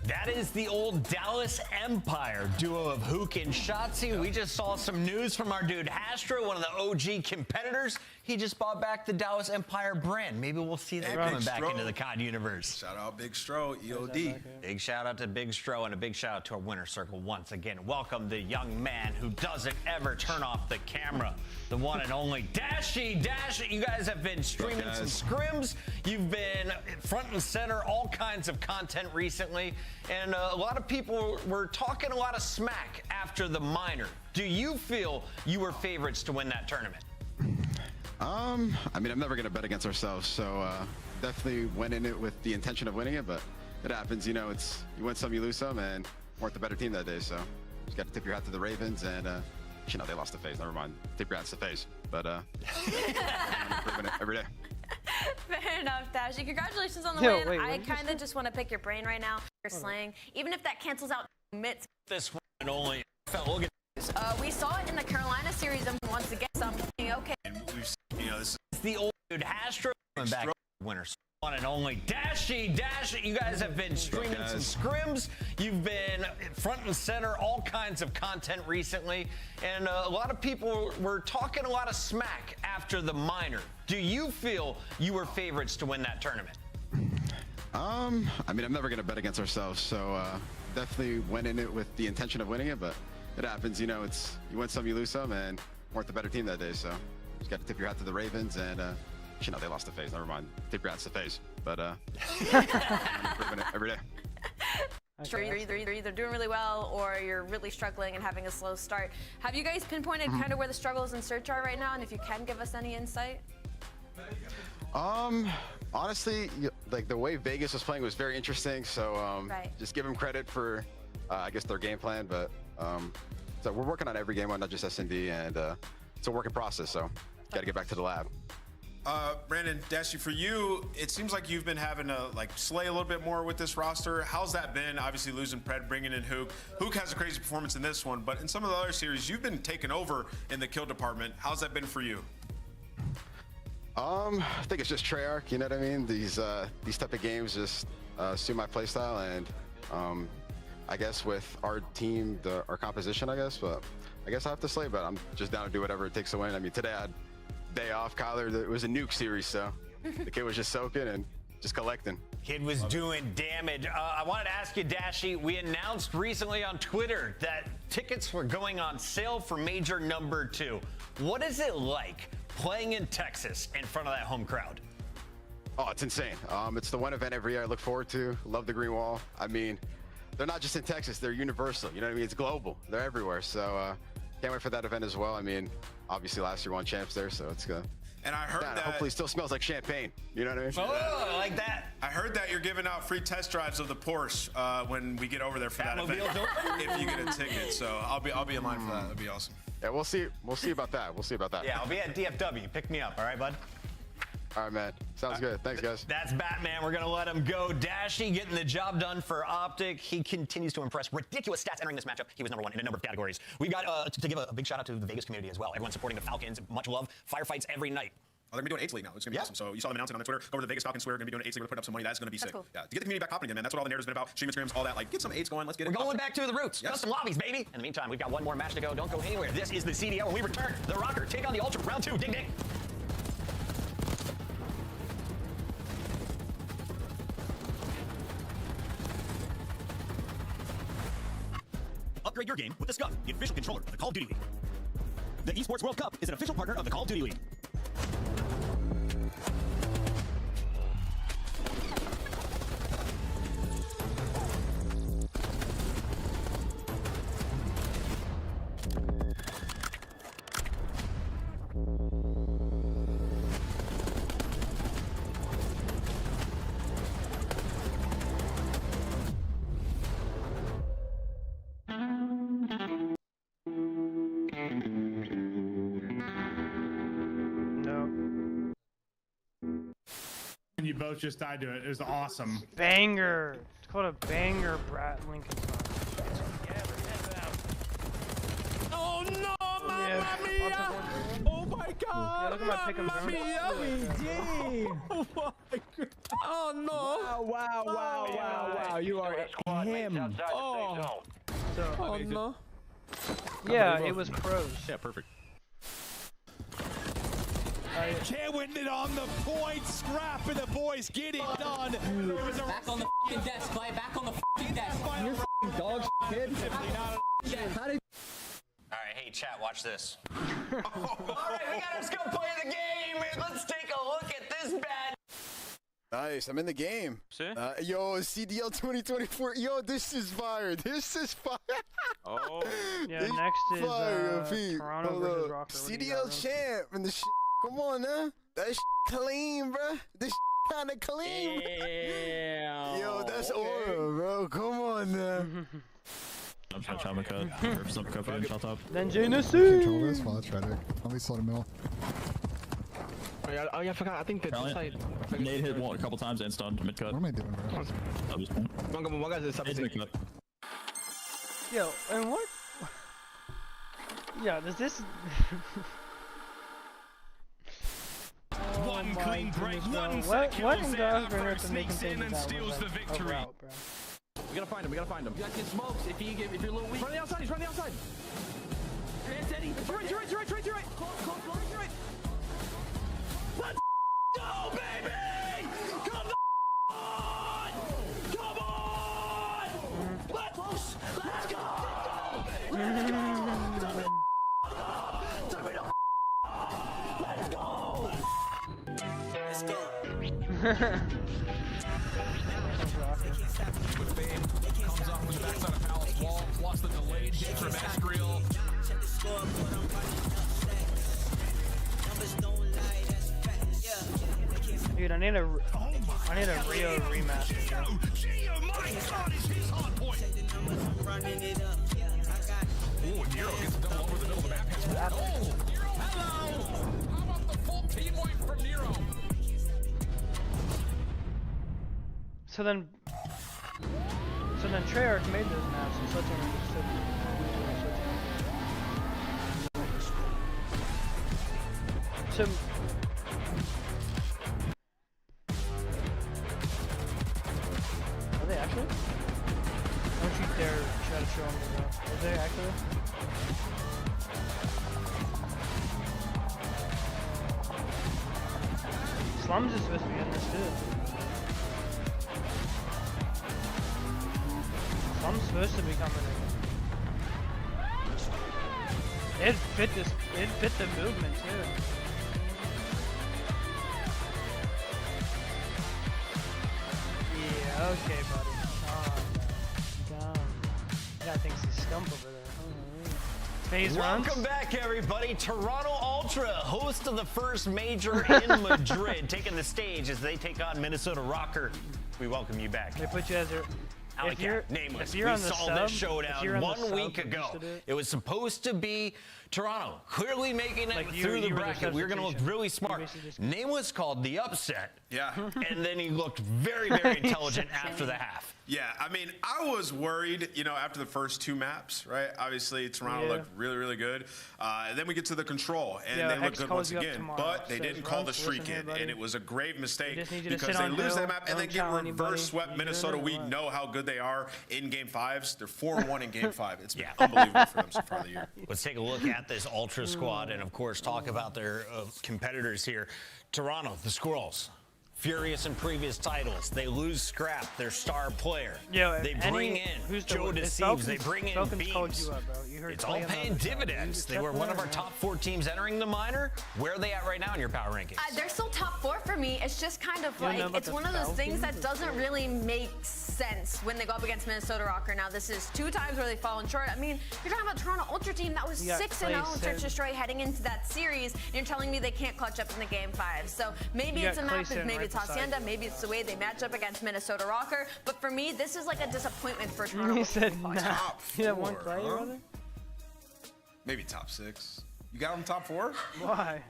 That is the old Dallas Empire duo of Hook and Shotzi. We just saw some news from our dude Hastro, one of the OG competitors. He just bought back the Dallas Empire brand. Maybe we'll see that coming back into the COD universe. Shout out Big Stro, EOD. Big shout out to Big Stro and a big shout out to our winner circle once again. Welcome the young man who doesn't ever turn off the camera, the one and only Dashy. You guys have been streaming some scrims. You've been front and center, all kinds of content recently. And a lot of people were talking a lot of smack after the minor. Do you feel you were favorites to win that tournament? I mean, I'm never going to bet against ourselves, so definitely went in it with the intention of winning it, but it happens, you know, it's you win some, you lose some, and weren't the better team that day, so just got to tip your hat to the Ravens, and you know, they lost the phase, never mind, tip your hat to the phase, but improving it every day. Fair enough, Dashy. Congratulations on the win. I kind of just want to pick your brain right now. You're slaying, even if that cancels out mitts. This one and only look at we saw it in the Carolina series, and once again, something okay. And we've seen, you know, this is the old dude Hastro coming back winners. One and only Dashy. You guys have been streaming some scrims. You've been front and center, all kinds of content recently, and a lot of people were talking a lot of smack after the minor. Do you feel you were favorites to win that tournament? I mean, I'm never going to bet against ourselves, so definitely went in it with the intention of winning it, but it happens, you know, it's you win some, you lose some, and weren't the better team that day, so just got to tip your hat to the Ravens, and you know, they lost the phase, never mind, tip your hat to the phase, but improving it every day. Sure, you're either doing really well or you're really struggling and having a slow start. Have you guys pinpointed kind of where the struggles in search are right now, and if you can give us any insight? Honestly, like the way Vegas was playing was very interesting, so just give them credit for I guess their game plan, but so we're working on every game one, not just S&D, and it's a working process, so got to get back to the lab. Brandon, Dashy, for you, it seems like you've been having to like slay a little bit more with this roster. How's that been? Obviously losing Pred, bringing in Hook. Hook has a crazy performance in this one, but in some of the other series, you've been taking over in the kill department. How's that been for you? I think it's just Treyarch, you know what I mean? These type of games just suit my playstyle, and I guess with our team, our composition, I guess, but I guess I have to slay, but I'm just down to do whatever it takes to win. I mean, today I had day off, Kyler. It was a nuke series, so the kid was just soaking and just collecting. Kid was doing damage. I wanted to ask you, Dashy, we announced recently on Twitter that tickets were going on sale for Major number 2. What is it like playing in Texas in front of that home crowd? Oh, it's insane. It's the one event every year I look forward to. Love the Green Wall. I mean, they're not just in Texas, they're universal. You know what I mean? It's global. They're everywhere. So can't wait for that event as well. I mean, obviously last year won champs there, so it's good. And I heard that hopefully it still smells like champagne. You know what I mean? Oh, I like that. I heard that you're giving out free test drives of the Porsche when we get over there for that event. If you get a ticket, so I'll be in line for that. That'd be awesome. Yeah, we'll see about that. We'll see about that. Yeah, I'll be at DFW. Pick me up, all right, bud? All right, man. Sounds good. Thanks, guys. That's Batman. We're going to let him go. Dashy getting the job done for Optic. He continues to impress. Ridiculous stats entering this matchup. He was number 1 in a number of categories. We got to give a big shout out to the Vegas community as well. Everyone supporting the Falcons. Much love. Firefights every night. they're gonna be doing 8s league now. It's gonna be awesome. So you saw them announcing on their Twitter. Go over to the Vegas Falcons Twitter. Gonna be doing 8s league. We're gonna put up some money. That's gonna be sick. Cool. Yeah, to get the community back popping again, man. That's what all the narrative's been about. Stream scrims, all that. Like, get some 8s going. Let's get it. We're going back to the roots. Yes. Custom lobbies, baby. In the meantime, we've got one more match to go. Don't go anywhere. This is the CDL. When we return, the Rocker take on the Ultra. Round 2. Ding ding. Upgrade your game with the Scuff, the official controller of the Call of Duty League. The Esports World Cup is an official partner of the Call of Duty League. You both just died to it. It was awesome. Banger. It's called a banger, Brat Lincoln song. Oh no, Yeah. Oh my god! Yeah, look at my pick 'em zone. Oh my god! Oh no! Wow. You are him. Oh. Oh no! Yeah, it was pros. Yeah, perfect. Can't win it on the point. Scrap and the boys get it done. Back on the f***ing desk, Clay. Back on the f***ing desk. You're f***ing dog shit, kid. How did All right, hey chat, watch this. All right, we gotta just go play the game. Let's take a look at this bad. Nice, I'm in the game. Yo, CDL 2024. Yo, this is fire. This is fire. Oh. Yeah, This next is fire, Pete. Toronto Hold versus up. Rocker. What do you CDL got, champ and the shit. Come on, now. That shit clean, bro. This kind of clean. Yeah. Yo, that's aura, bro. Come on, now. Then Genesee. Control this while it's ready. At least let him know. Oh yeah, I forgot. I think that side. Nate hit one a couple times and stunned mid cut. What am I doing, bro? One guy's Yo, and what? Yeah, does this? One clean break, one what set in kills God's there. green earth to make him Sneaks in think and that steals was the like a victory. route, bro? We gotta find him. You got his smokes. If you're a little weak. Run the outside. He's running the outside. It's Eddie. It's right. Close. Let's go, baby! Come on! Let's go! Let's go! With Babe, comes off with the backside of Palace wall, lost the delayed hit from Escriel. Dude, I need a Rio rematch. Gio, my God, is his hot point. Oh, Nero gets a double over the middle of the map. Has one. Oh, Nero, hello. How about the full team wipe from Nero? So then Treyarch made those maps and such and so are they actually? Don't you dare try to show them the Are they actually? Slums is supposed to be in this too. I'm supposed to be coming in. It fit the movement too. Yeah, okay, buddy. Calm down. Guy thinks he's scump over there. Phase runs. Welcome back, everybody. Toronto Ultra, host of the first major in Madrid, taking the stage as they take on Minnesota Rocker. We welcome you back. They put you as your. Nameless. We on the saw sub, this showdown 1 week ago. It was supposed to be Toronto clearly making it through the bracket. We were going to look really smart. Nameless called the upset. Yeah. And then he looked very, very intelligent after the half. Yeah, I mean, I was worried, you know, after the first 2 maps, right? Obviously, Toronto looked really, really good. And then we get to the control, and they look good once again. But they didn't call the streak in, and it was a grave mistake because they lose that map and then get reverse swept Minnesota. We know how good they are in Game 5s. They're 4-1 in Game 5. It's been unbelievable for them so far the year. Let's take a look at this Ultra squad and, of course, talk about their competitors here. Toronto, the Squirrels. Furious in previous titles. They lose Scrap, their star player. They bring in Joe Deceives. They bring in Beams. It's all paying dividends. They were one of our top 4 teams entering the minor. Where are they at right now in your power rankings? They're still top 4 for me. It's just kind of like, it's one of those things that doesn't really make sense when they go up against Minnesota Rocker. Now, this is 2 times where they've fallen short. I mean, you're talking about Toronto Ultra team that was 6-0 in Search and Destroy heading into that series, and you're telling me they can't clutch up in the Game 5. So maybe it's a map, maybe it's Hacienda, maybe it's the way they match up against Minnesota Rocker. But for me, this is like a disappointment for Toronto. He said nah. Top 4, You have one player, brother? Maybe top 6. You got them top 4? Why?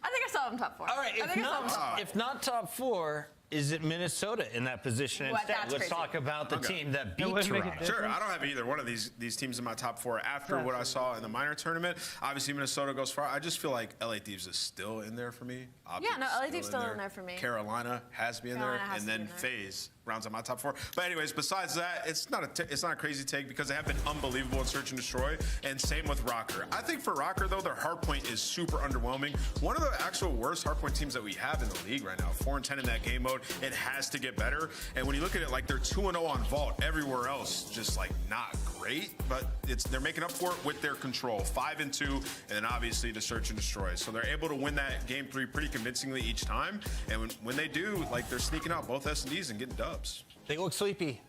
I think I saw them top 4. All right, if not top 4, is it Minnesota in that position instead? Let's talk about the team that beat Toronto. Sure, I don't have either one of these teams in my top 4 after what I saw in the minor tournament. Obviously, Minnesota goes far. I just feel like LA Thieves is still in there for me. Yeah, no, LA Thieves still in there for me. Carolina has to be in there, and then FaZe rounds out my top 4. But anyways, besides that, it's not a crazy take because they have been unbelievable in Search and Destroy, and same with Rocker. I think for Rocker though, their hardpoint is super underwhelming. One of the actual worst hardpoint teams that we have in the league right now. 4-10 in that game mode. It has to get better. And when you look at it, like they're 2-0 on Vault. Everywhere else, just like not great, but they're making up for it with their control. 5-2, and then obviously the Search and Destroy. So they're able to win that game 3 pretty convincingly each time. And when they do, like they're sneaking out both S&Ds and getting dubs. They look sleepy.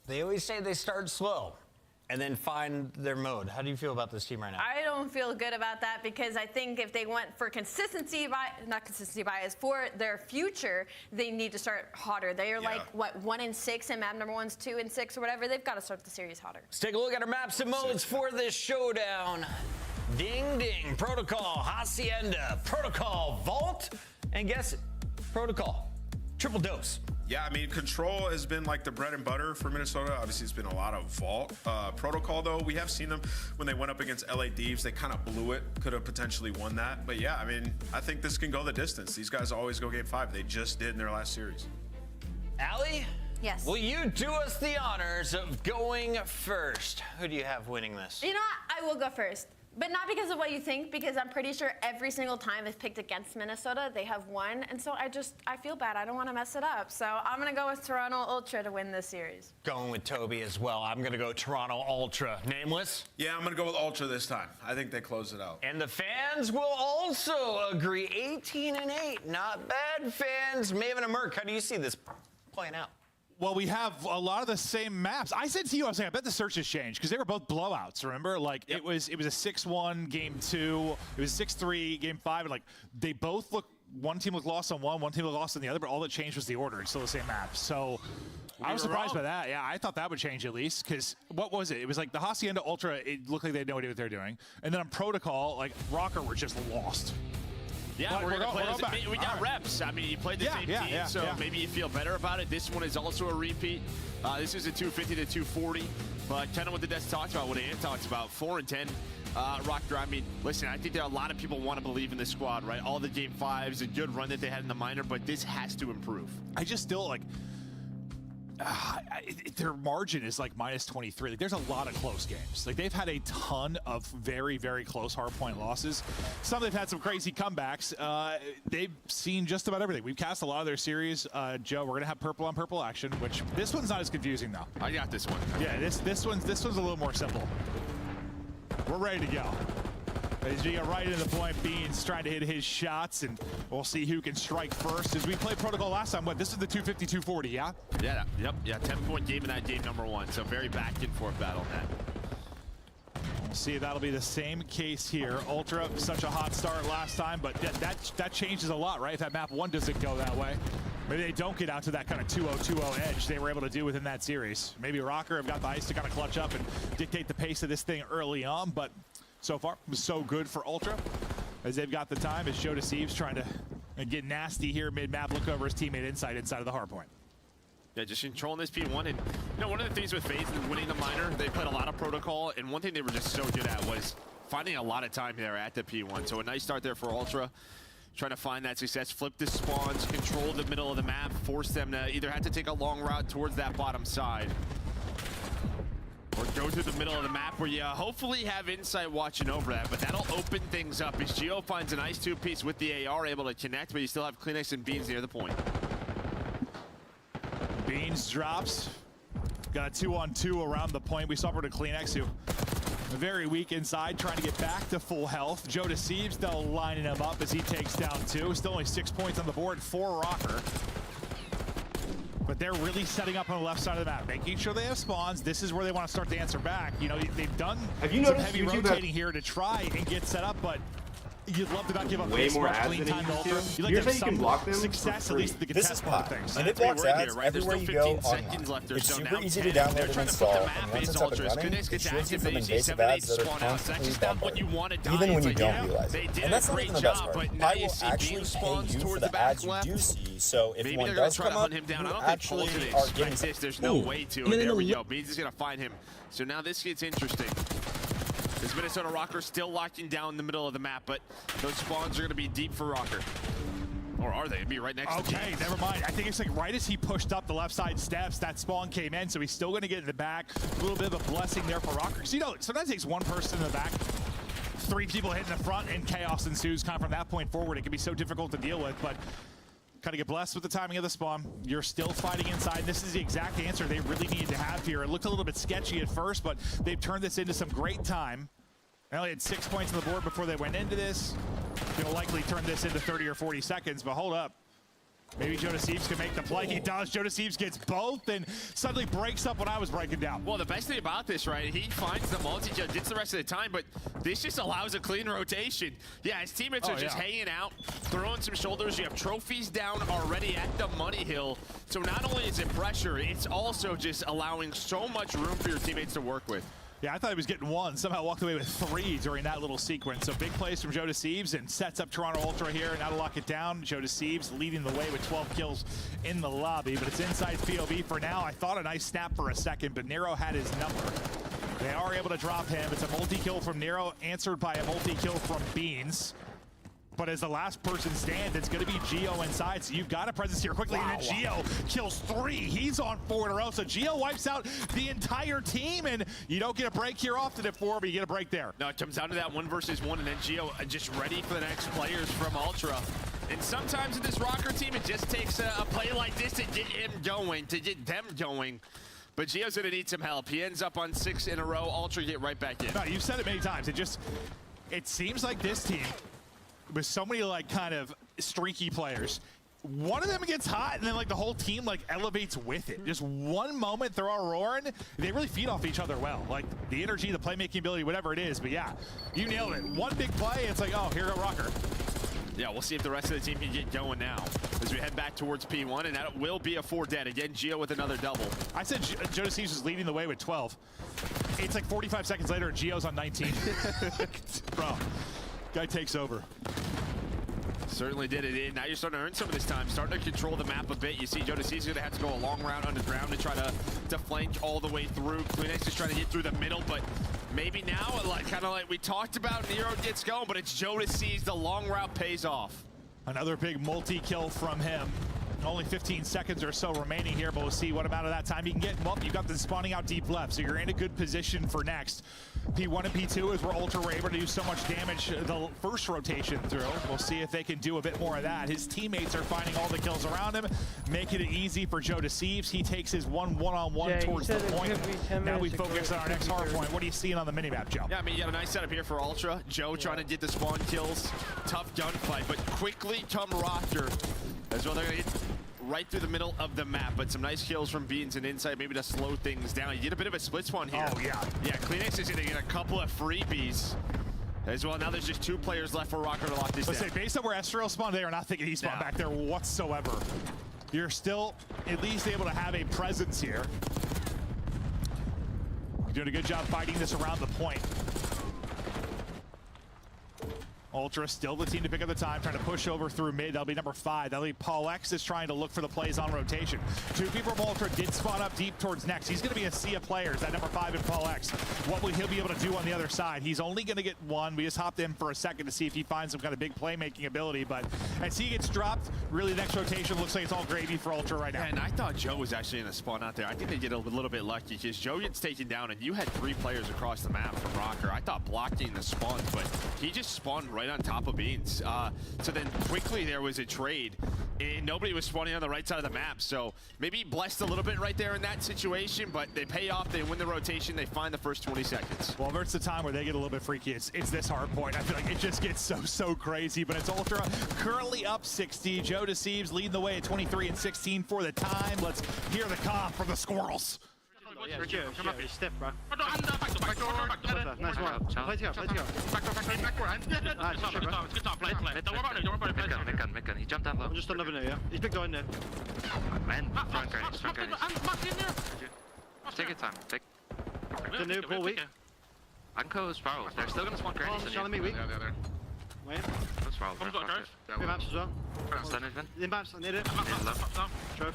They always say they start slow and then find their mode. How do you feel about this team right now? I don't feel good about that because I think if they went for consistency, not consistency bias, for their future, they need to start hotter. They are like, what, 1-6 and map number 1's 2-6 or whatever. They've got to start the series hotter. Let's take a look at our maps and modes for this showdown. Ding, ding, Protocol, Hacienda, Protocol, Vault, and guess it, Protocol, triple dose. Yeah, I mean, Control has been like the bread and butter for Minnesota. Obviously, it's been a lot of Vault. Protocol, though, we have seen them when they went up against LA Thieves. They kind of blew it. Could have potentially won that. But yeah, I mean, I think this can go the distance. These guys always go Game 5. They just did in their last series. Allie? Yes. Will you do us the honors of going first? Who do you have winning this? You know what? I will go first. But not because of what you think, because I'm pretty sure every single time they've picked against Minnesota, they have won. And so I feel bad. I don't want to mess it up. So I'm going to go with Toronto Ultra to win this series. Going with Toby as well. I'm going to go Toronto Ultra. Nameless? Yeah, I'm going to go with Ultra this time. I think they close it out. And the fans will also agree. 18-8. Not bad, fans. Maven and Merc, how do you see this playing out? Well, we have a lot of the same maps. I said to you, I was like, I bet the search has changed because they were both blowouts. Remember, like it was a 6-1 game 2, it was 6-3 game 5, and like they both look. One team looked lost on one team looked lost on the other, but all that changed was the order. It's still the same map. So I was surprised by that. Yeah, I thought that would change at least because what was it? It was like the Hacienda Ultra. It looked like they had no idea what they're doing, and then on Protocol, like Rocker were just lost. Yeah, we're gonna play back. We got reps. I mean, you played the same team, so maybe you feel better about it. This one is also a repeat. This is a 250 to 240, but kind of what the desk talks about, what Ant talks about, 4-10. Rocker, I mean, listen, I think that a lot of people want to believe in this squad, right? All the Game 5s, a good run that they had in the minor, but this has to improve. I just still like. Their margin is like -23. Like, there's a lot of close games. Like they've had a ton of very, very close hardpoint losses. Some they've had some crazy comebacks. They've seen just about everything. We've cast a lot of their series. Joe, we're gonna have purple on purple action, which this one's not as confusing though. I got this one. Yeah, this one's a little more simple. We're ready to go. As we get right into the point, Beans trying to hit his shots, and we'll see who can strike first. As we played Protocol last time, this is the 250, 240, yeah? Yeah, yep, 10-point game in that game number 1, so very back and forth battle in that. We'll see if that'll be the same case here. Ultra, such a hot start last time, but that changes a lot, right? If that map 1 doesn't go that way. Maybe they don't get out to that kind of 2-0-2-0 edge they were able to do within that series. Maybe Rocker have got the ice to kind of clutch up and dictate the pace of this thing early on, but so far, it was so good for Ultra as they've got the time. As Joe Deceives trying to get nasty here mid-map, look over his teammate inside of the hard point. Yeah, just controlling this P1. And, you know, one of the things with FaZe and winning the minor, they played a lot of protocol. And one thing they were just so good at was finding a lot of time there at the P1. So a nice start there for Ultra. Trying to find that success, flip the spawns, control the middle of the map, force them to either have to take a long route towards that bottom side, or go through the middle of the map where you hopefully have Insight watching over that, but that'll open things up as Geo finds a nice two-piece with the AR, able to connect, but you still have Kleenex and Beans near the point. Beans drops. Got a 2-on-2 around the point. We saw over to Kleenex, who very weak inside, trying to get back to full health. Joe Deceives, though, lining him up as he takes down 2. Still only 6 points on the board for Rocker. But they're really setting up on the left side of the map, making sure they have spawns. This is where they want to start to answer back. You know, they've done some heavy rotating here to try and get set up, but you'd love to not give up way more ads clean than time to you Ultra. do. You'd like Here's to how you can block them success, for at least free. the This contest is part of pop, things. and it blocks ads Here, right? There's everywhere you still go 15 seconds online. left or It's so. super Now easy to 10. download They're and trying to install, put the and map once is it's up and Ultras. running, Kleenex it gets shields you active, from they see invasive 7 ads that are spawn out. That's constantly just not what you bombarding. want to die. Even when It's you like, don't yeah, realize they it. did And that's a not great even the best job, part. but now I you will see actually Beam pay spawns you for towards the the back ads you left. do see. So if Maybe one they're going does to try to come up, hunt him down. I you don't think actually Ultra are getting expect this. There's no way to. And there we go. Beans is going to find him. So now this gets interesting. This Minnesota Rocker still locking down the middle of the map, but those spawns are going to be deep for Rocker. Or are they? It'd be right next to Okay, Beans. never mind. I think it's like right as he pushed up the left side steps, that spawn came in, so he's still going to get in the back. A little bit of a blessing there for Rocker. Because, you know, sometimes it takes one person in the back, 3 people hitting the front, and chaos ensues kind of from that point forward. It can be so difficult to deal with, but kind of get blessed with the timing of the spawn. You're still fighting inside. This is the exact answer they really needed to have here. It looked a little bit sketchy at first, but they've turned this into some great time. They only had 6 points on the board before they went into this. They'll likely turn this into 30 or 40 seconds, but hold up. Maybe Joe Deceives can make the play. He does. Joe Deceives gets both and suddenly breaks up when I was breaking down. Well, the best thing about this, right, he finds the multi-kill, gets the rest of the time, but this just allows a clean rotation. Yeah, his teammates are just hanging out, throwing some shoulders. You have trophies down already at the money hill. So not only is it pressure, it's also just allowing so much room for your teammates to work with. Yeah, I thought he was getting 1. Somehow walked away with 3 during that little sequence. So big plays from Joe Deceives and sets up Toronto Ultra here. Now to lock it down. Joe Deceives leading the way with 12 kills in the lobby. But it's inside POV for now. I thought a nice snap for a second, but Nero had his number. They are able to drop him. It's a multi-kill from Nero, answered by a multi-kill from Beans. But as the last person stands, it's going to be Geo inside. So you've got a presence here quickly. And then Geo kills 3. He's on 4 in a row. So Geo wipes out the entire team. And you don't get a break here often at 4, but you get a break there. No, it comes down to that 1 versus 1. And then Geo just ready for the next players from Ultra. And sometimes in this Rocker team, it just takes a play like this to get him going, to get them going. But Geo's going to need some help. He ends up on 6 in a row. Ultra get right back in. No, you've said it many times. It seems like this team, with so many like kind of streaky players, one of them gets hot and then like the whole team like elevates with it. Just one moment they're all roaring, they really feed off each other well. Like the energy, the playmaking ability, whatever it is. But yeah, you nailed it. One big play, it's like, oh, here go Rocker. Yeah, we'll see if the rest of the team can get going now as we head back towards P1, and that will be a 4 dead. Again, Geo with another double. I said Joe Deceives was leading the way with 12. It's like 45 seconds later, and Geo's on 19. Bro, guy takes over. Certainly did it. Now you're starting to earn some of this time, starting to control the map a bit. You see Joe Deceives going to have to go a long round underground to try to flank all the way through. Kleenex is trying to hit through the middle, but maybe now, like kind of like we talked about, Nero gets going, but it's Joe Deceives. The long route pays off. Another big multi-kill from him. Only 15 seconds or so remaining here, but we'll see what amount of that time you can get. Well, you've got them spawning out deep left, so you're in a good position for next. P1 and P2 is where Ultra were able to do so much damage the first rotation through. We'll see if they can do a bit more of that. His teammates are finding all the kills around him, making it easy for Joe Deceives. He takes his one-on-one towards the point. Now we focus on our next hard point. What are you seeing on the minimap, Joe? Yeah, I mean, you got a nice setup here for Ultra. Joe trying to get the spawn kills. Tough gunfight, but quickly come Rocker as well. They're going to get right through the middle of the map, but some nice kills from Beans and Inside, maybe to slow things down. You get a bit of a split spawn here. Oh, yeah. Yeah, Kleenex is going to get a couple of freebies as well. Now there's just 2 players left for Rocker to lock this down. Let's say, based on where Estrel spawned, they are not thinking he spawned back there whatsoever. You're still at least able to have a presence here. You're doing a good job fighting this around the point. Ultra still the team to pick up the time, trying to push over through mid. That'll be number 5. That'll be Paul X is trying to look for the plays on rotation. 2 people from Ultra did spawn up deep towards next. He's going to be a sea of players, that number 5 in Paul X. What will he be able to do on the other side? He's only going to get 1. We just hopped in for a second to see if he finds some kind of big playmaking ability, but as he gets dropped, really the next rotation looks like it's all gravy for Ultra right now. And I thought Joe was actually in the spawn out there. I think they get a little bit lucky because Joe gets taken down, and you had 3 players across the map from Rocker. I thought blocking the spawns, but he just spawned right on top of Beans. So then quickly there was a trade, and nobody was spawning on the right side of the map. So maybe blessed a little bit right there in that situation, but they pay off. They win the rotation. They find the first 20 seconds. Well, there's the time where they get a little bit freaky. It's this hard point. I feel like it just gets so crazy, but it's Ultra currently up 60. Joe Deceives leading the way at 23 and 16 for the time. Let's hear the comp from the Squirrels. Yeah, come up, stiff, bro. Back door. Nice one. Play together. Good time. Play. Don't worry about it. Mid gun. He jumped down low. I'm just on over here. He's big door in there. Man, front grenades. Take your time. Take. The new ball weak. I can go spiral. They're still gonna spawn grenades. Shall me weak. Wait. Go spiral. We maps as well. In maps, I need it. Trove.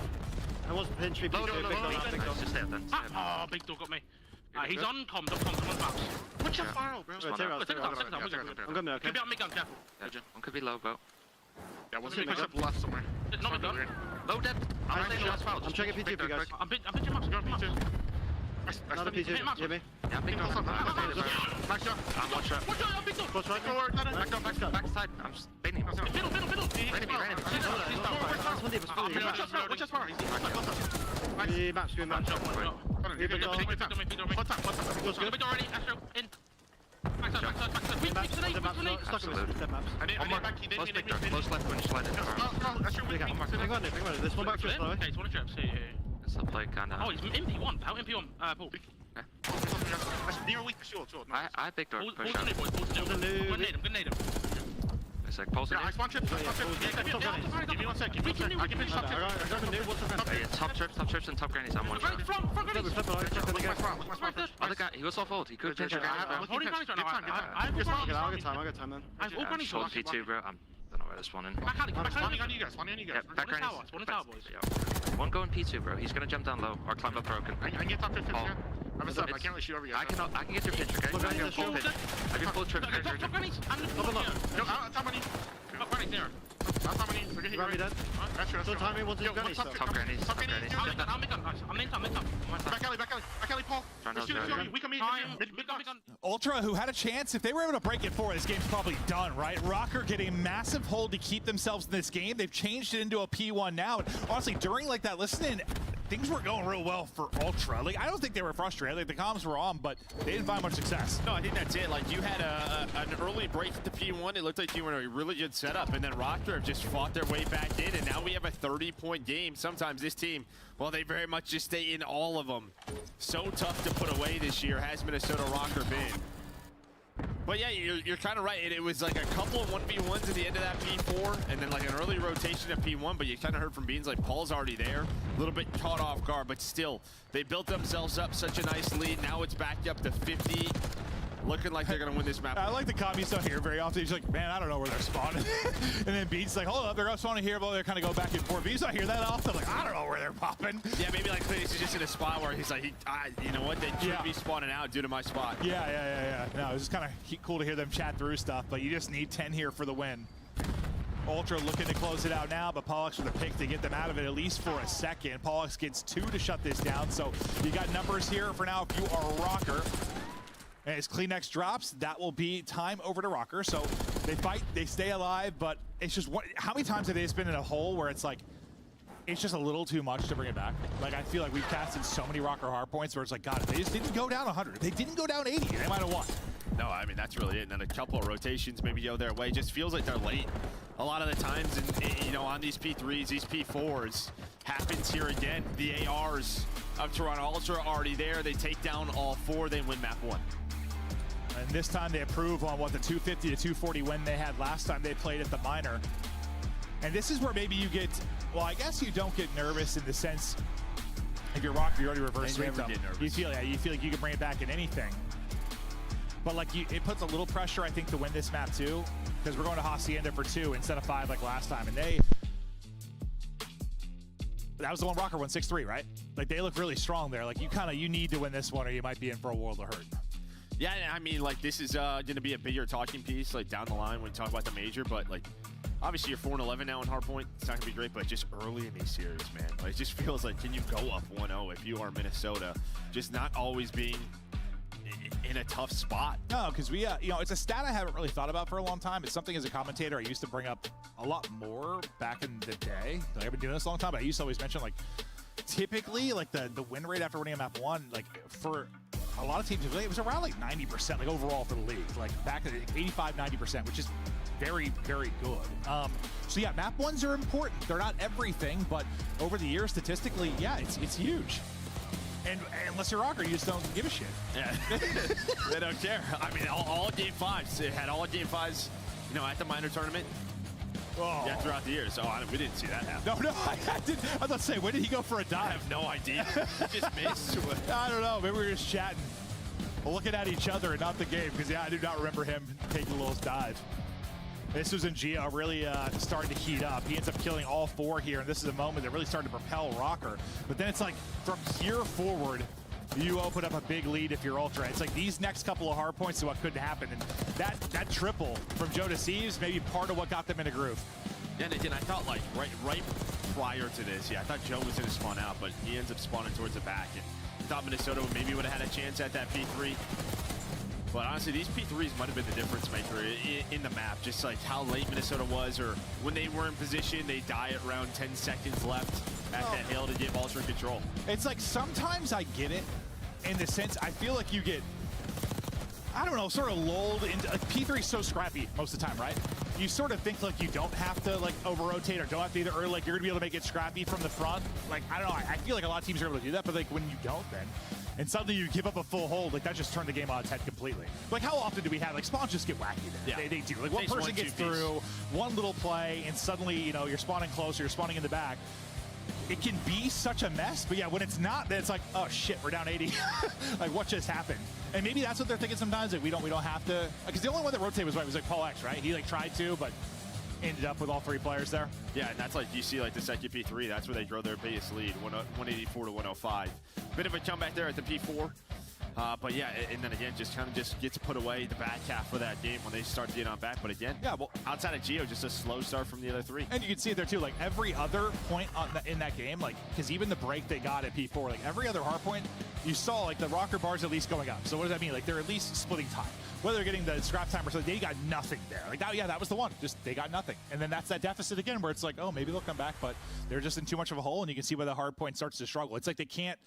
I was pinch. Big door. Just stay up then. Oh, big door got me. He's on comms. On the maps. What's your spiral, bro? I'm going there, okay? Could be on mid gun, careful. One could be low, bro. Yeah, one's gonna push up left somewhere. Not mid gun. Low dead. I'm checking P2 for you guys. I'm pinching maps. Go P2. Another P2. You hear me? Yeah, I'm big door. Max shot. I'm one shot. Watch out, I'm big door. Close right. Backside. I'm spinning. Middle. What's your spiral? He maps. Big door already. Astro, in. Backside. Close left when you slide it. Hang on, there's one back first, though. Okay, it's one of trips. It's a play kind of. Oh, he's MP1. Pal, MP1. Paul. Near weak, sure. I big door. Push out. Good nade him. It's like pulsing. Yeah, I spawn trip. Give me 1 sec. I can finish top trip. Top trips and top grannies. I'm one shot. Other guy, he was off ult. He could pinch your grannies, bro. I'll get time then. I have all grannies. Short P2, bro. I don't know where they're spawning. Back on you guys. One in tower, boys. One going P2, bro. He's gonna jump down low or climb up broken. I can get top trip. I'm a sub. I can't really shoot over you. I can get your pinch, okay? I can full pinch. I can full trip. Top grannies. I'm top money. Top grannies there. Top money. Forget you. Dead. So timing what's your grannies? Top grannies. I'm mid gun. Back alley, Paul. We come mid gun. Ultra, who had a chance, if they were able to break it forward, this game's probably done, right? Rocker getting a massive hold to keep themselves in this game. They've changed it into a P1 now. And honestly, during like that listening, things were going real well for Ultra. Like, I don't think they were frustrated. Like, the comms were on, but they didn't find much success. No, I think that's it. Like, you had an early break at the P1. It looked like you were in a really good setup, and then Rocker just fought their way back in, and now we have a 30-point game. Sometimes this team, well, they very much just stay in all of them. So tough to put away this year has Minnesota Rocker been. But yeah, you're kind of right. It was like a couple of 1v1s at the end of that P4, and then like an early rotation at P1, but you kind of heard from Beans like Paul's already there. A little bit caught off guard, but still, they built themselves up such a nice lead. Now it's back up to 50. Looking like they're going to win this map. I like the comment you don't hear very often. He's like, man, I don't know where they're spawning. And then Beats like, hold up, they're spawning here, but they're kind of go back and forth. Beats don't hear that often. Like, I don't know where they're popping. Yeah, maybe like Clay's just in a spot where he's like, you know what, they should be spawning out due to my spot. Yeah. No, it's just kind of cool to hear them chat through stuff, but you just need 10 here for the win. Ultra looking to close it out now, but Pollux with a pick to get them out of it at least for a second. Pollux gets 2 to shut this down, so you got numbers here for now if you are a Rocker. And as Kleenex drops, that will be time over to Rocker. So they fight, they stay alive, but it's just how many times have they just been in a hole where it's like, it's just a little too much to bring it back? Like, I feel like we've casted so many Rocker hard points where it's like, God, if they just didn't go down 100. If they didn't go down 80, they might have won. No, I mean, that's really it. And then a couple of rotations maybe go their way. Just feels like they're late a lot of the times. And, you know, on these P3s, these P4s, happens here again. The ARs of Toronto Ultra are already there. They take down all 4. They win map 1. And this time they improve on what the 250 to 240 win they had last time they played at the minor. And this is where maybe you get, well, I guess you don't get nervous in the sense, if you're Rocker, you already reverse sweep them. You feel like you can bring it back in anything. But like, it puts a little pressure, I think, to win this map too. because we're going to Hacienda for 2 instead of 5 like last time. And that was the one Rocker won 6-3, right? Like, they look really strong there. Like, you need to win this one or you might be in for a world of hurt. Yeah, I mean, like, this is going to be a bigger talking piece, like, down the line when we talk about the major. But, like, obviously you're 4-11 now in hardpoint. It's not going to be great, but just early in these series, man. Like, it just feels like, can you go up 1-0 if you are Minnesota? Just not always being in a tough spot. No, because we, it's a stat I haven't really thought about for a long time. It's something as a commentator I used to bring up a lot more back in the day. Like, I've been doing this a long time, but I used to always mention, like, typically, like, the win rate after winning a map 1, like, for a lot of teams, it was around, like, 90%, like, overall for the league. Like, back at 85, 90%, which is very, very good. So, yeah, map 1s are important. They're not everything, but over the years, statistically, yeah, it's huge. And unless you're Rocker, you just don't give a shit. Yeah, they don't care. I mean, all game 5s. It had all game 5s, at the minor tournament. Oh. Yeah, throughout the year. So we didn't see that happen. No, I didn't. I was about to say, when did he go for a dive? I have no idea. He just missed. I don't know. Maybe we were just chatting, looking at each other and not the game. Because, yeah, I do not remember him taking a little dive. This was in Geo really starting to heat up. He ends up killing all 4 here, and this is a moment that really started to propel Rocker. But then it's like, from here forward, you open up a big lead if you're Ultra. It's like these next couple of hard points to what couldn't happen. And that triple from Joe Deceives may be part of what got them in a groove. Yeah, and again, I thought, like, right prior to this, I thought Joe was going to spawn out, but he ends up spawning towards the back. And I thought Minnesota maybe would have had a chance at that P3. But honestly, these P3s might have been the difference maker in the map. Just like how late Minnesota was, or when they were in position, they die at around 10 seconds left at that hill to give Ultra control. It's like sometimes I get it in the sense I feel like you get, I don't know, sort of lulled into, like, P3 is so scrappy most of the time, right? You sort of think like you don't have to like over-rotate or don't have to either, or like you're gonna be able to make it scrappy from the front. Like, I don't know, I feel like a lot of teams are able to do that, but like when you don't then, and suddenly you give up a full hold, like that just turned the game on its head completely. Like, how often do we have, like, spawns just get wacky there? Yeah. They do. Like, one person gets through, one little play, and suddenly, you're spawning closer, you're spawning in the back. It can be such a mess, but yeah, when it's not, then it's like, oh shit, we're down 80. Like, what just happened? And maybe that's what they're thinking sometimes, like we don't have to, because the only one that rotated was like Paul X, right? He like tried to, but ended up with all 3 players there. Yeah, and that's like, you see like the second P3, that's where they grow their biggest lead, 184 to 105. Bit of a comeback there at the P4. But yeah, and then again, just gets put away the back half of that game when they start to get on back. But again, yeah, well, outside of Geo, just a slow start from the other 3. And you can see it there too, like every other point in that game, like, because even the break they got at P4, like every other hard point, you saw like the Rocker bars at least going up. So what does that mean? Like, they're at least splitting time. Whether they're getting the scrap time or something, they got nothing there. Like, that was the one. Just, they got nothing. And then that's that deficit again where it's like, oh, maybe they'll come back, but they're just in too much of a hole, and you can see where the hard point starts to struggle. It's like they can't,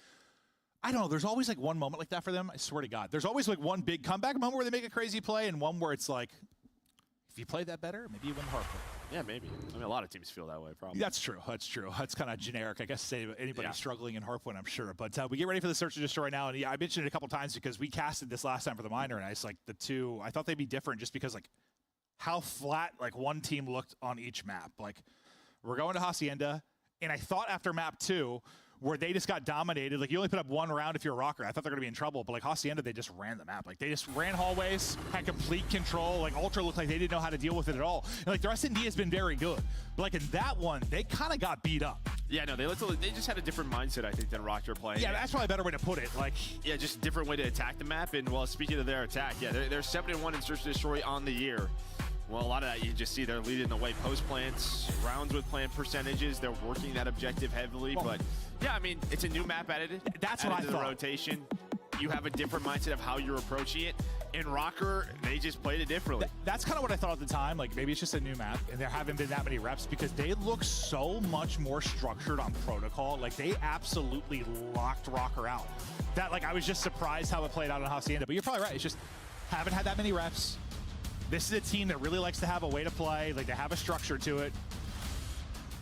I don't know, there's always like one moment like that for them. I swear to God. There's always like one big comeback moment where they make a crazy play, and one where it's like, if you play that better, maybe you win the hard point. Yeah, maybe. I mean, a lot of teams feel that way, probably. That's true. That's kind of generic, I guess, to say anybody struggling in hardpoint, I'm sure. But we get ready for the Search and Destroy now. And yeah, I mentioned it a couple times because we casted this last time for the minor, and I just like the 2, I thought they'd be different just because like how flat like one team looked on each map. Like, we're going to Hacienda, and I thought after map 2, where they just got dominated. Like, you only put up 1 round if you're a Rocker. I thought they're going to be in trouble. But, like, Hacienda, they just ran the map. Like, they just ran hallways, had complete control. Like, Ultra looked like they didn't know how to deal with it at all. And, like, the rest of D has been very good. But, like, in that one, they kind of got beat up. Yeah, no, they just had a different mindset, I think, than Rocker playing. Yeah, that's probably a better way to put it. Like, yeah, just a different way to attack the map. And, well, speaking of their attack, yeah, they're 7-1 in Search and Destroy on the year. Well, a lot of that you just see they're leading the way post plants, rounds with plant percentages. They're working that objective heavily, but yeah, I mean, it's a new map added. That's what I thought. The rotation, you have a different mindset of how you're approaching it. In Rocker, they just played it differently. That's kind of what I thought at the time. Like, maybe it's just a new map, and there haven't been that many reps because they look so much more structured on protocol. Like, they absolutely locked Rocker out. That, like, I was just surprised how it played out on Hacienda. But you're probably right. It's just haven't had that many reps. This is a team that really likes to have a way to play, like they have a structure to it.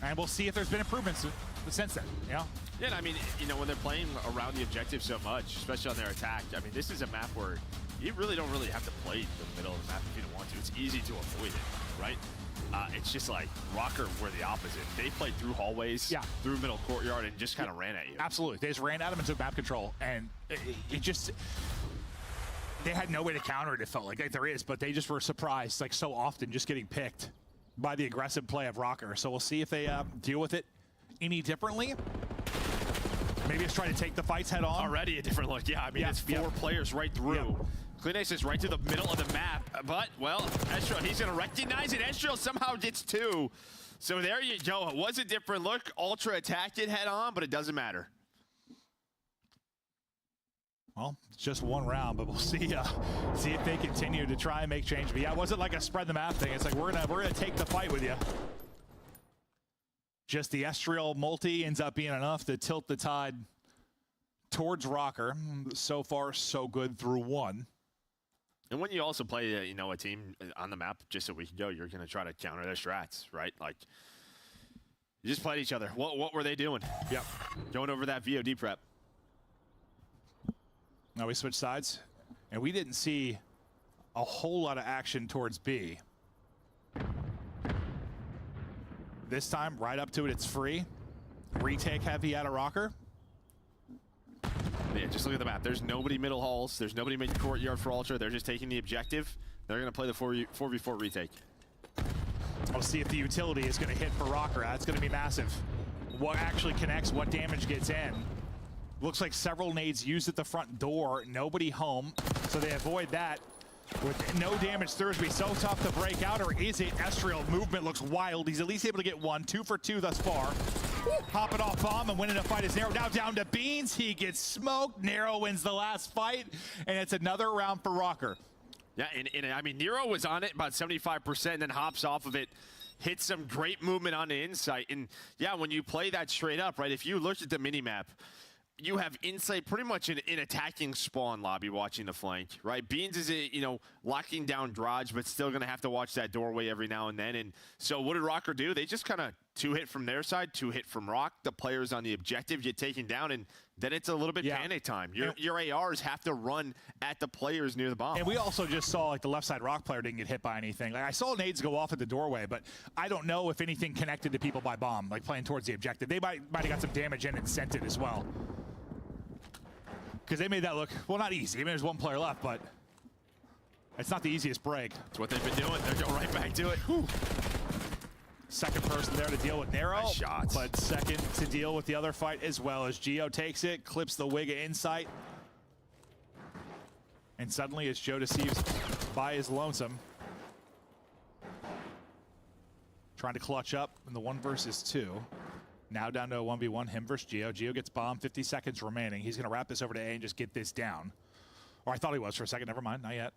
And we'll see if there's been improvements since then, you know? Yeah, and I mean, when they're playing around the objective so much, especially on their attack, I mean, this is a map where you really don't have to play the middle of the map if you don't want to. It's easy to avoid it, right? It's just like Rocker were the opposite. They played through hallways, through middle courtyard, and just kind of ran at you. Absolutely. They just ran at them and took map control. And it just... they had no way to counter it, it felt like there is, but they just were surprised, like so often, just getting picked by the aggressive play of Rocker. So we'll see if they deal with it any differently. Maybe it's trying to take the fights head on. Already a different look. Yeah, I mean, it's 4 players right through. CleanX is right to the middle of the map, but, well, Estrel, he's going to recognize it. Estrel somehow gets 2. So there you go. It was a different look. Ultra attacked it head on, but it doesn't matter. Well, it's just 1 round, but we'll see if they continue to try and make change. But yeah, it wasn't like a spread the map thing. It's like we're gonna take the fight with you. Just the Estriel multi ends up being enough to tilt the tide towards Rocker. So far, so good through 1. And when you also play, a team on the map just a week ago, you're going to try to counter their strats, right? Like, you just played each other. What were they doing? Yep. Going over that VOD prep. Now we switch sides, and we didn't see a whole lot of action towards B. This time, right up to it, it's free. Retake heavy out of Rocker. Yeah, just look at the map. There's nobody middle halls. There's nobody mid courtyard for Ultra. They're just taking the objective. They're going to play the 4v4 retake. I'll see if the utility is going to hit for Rocker. That's going to be massive. What actually connects, what damage gets in. Looks like several nades used at the front door. Nobody home, so they avoid that. With no damage through, it's going to be so tough to break out, or is it? Estriel movement looks wild. He's at least able to get 1. 2 for 2 thus far. Hopping off bomb and winning a fight is Nero. Now down to Beans. He gets smoked. Nero wins the last fight, and it's another round for Rocker. Yeah, and I mean, Nero was on it about 75%, and then hops off of it. Hits some great movement on the insight. And yeah, when you play that straight up, right, if you look at the minimap, you have insight pretty much in attacking spawn lobby watching the flank, right? Beans is, locking down Drodge, but still going to have to watch that doorway every now and then. And so what did Rocker do? They just kind of 2-hit from their side, 2-hit from Rock. The players on the objective get taken down, and then it's a little bit panic time. Your ARs have to run at the players near the bomb. And we also just saw, like, the left side Rock player didn't get hit by anything. Like, I saw nades go off at the doorway, but I don't know if anything connected to people by bomb, like playing towards the objective. They might have got some damage in and sent it as well. Because they made that look, well, not easy. I mean, there's 1 player left, but it's not the easiest break. That's what they've been doing. They're going right back to it. Whew. Second person there to deal with Nero. Nice shots. But second to deal with the other fight as well, as Geo takes it, clips the Wig of Insight. And suddenly it's Joe Deceives by his lonesome. Trying to clutch up in the 1 versus 2. Now down to a 1v1, him versus Geo. Geo gets bombed, 50 seconds remaining. He's going to wrap this over to A and just get this down. Or I thought he was for a second. Never mind, not yet.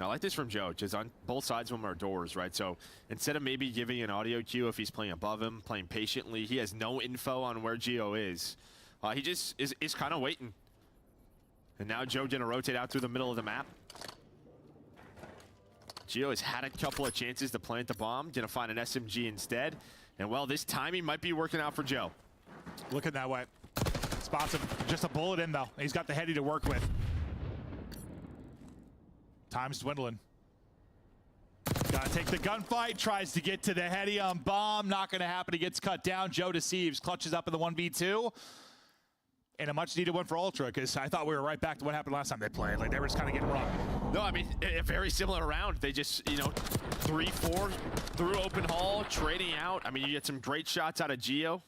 I like this from Joe, just on both sides of him are doors, right? So instead of maybe giving an audio cue if he's playing above him, playing patiently, he has no info on where Geo is. He just is kind of waiting. And now Joe going to rotate out through the middle of the map. Geo has had a couple of chances to plant the bomb, going to find an SMG instead. And, well, this timing might be working out for Joe. Looking that way. Spots him. Just a bullet in, though. He's got the heady to work with. Time's dwindling. Gotta take the gunfight. Tries to get to the heady on bomb. Not going to happen. He gets cut down. Joe Deceives. Clutches up in the 1v2. And a much-needed one for Ultra, because I thought we were right back to what happened last time they played. Like, they were just kind of getting run. No, I mean, a very similar round. They just, 3-4 through open hall, trading out. I mean, you get some great shots out of Geo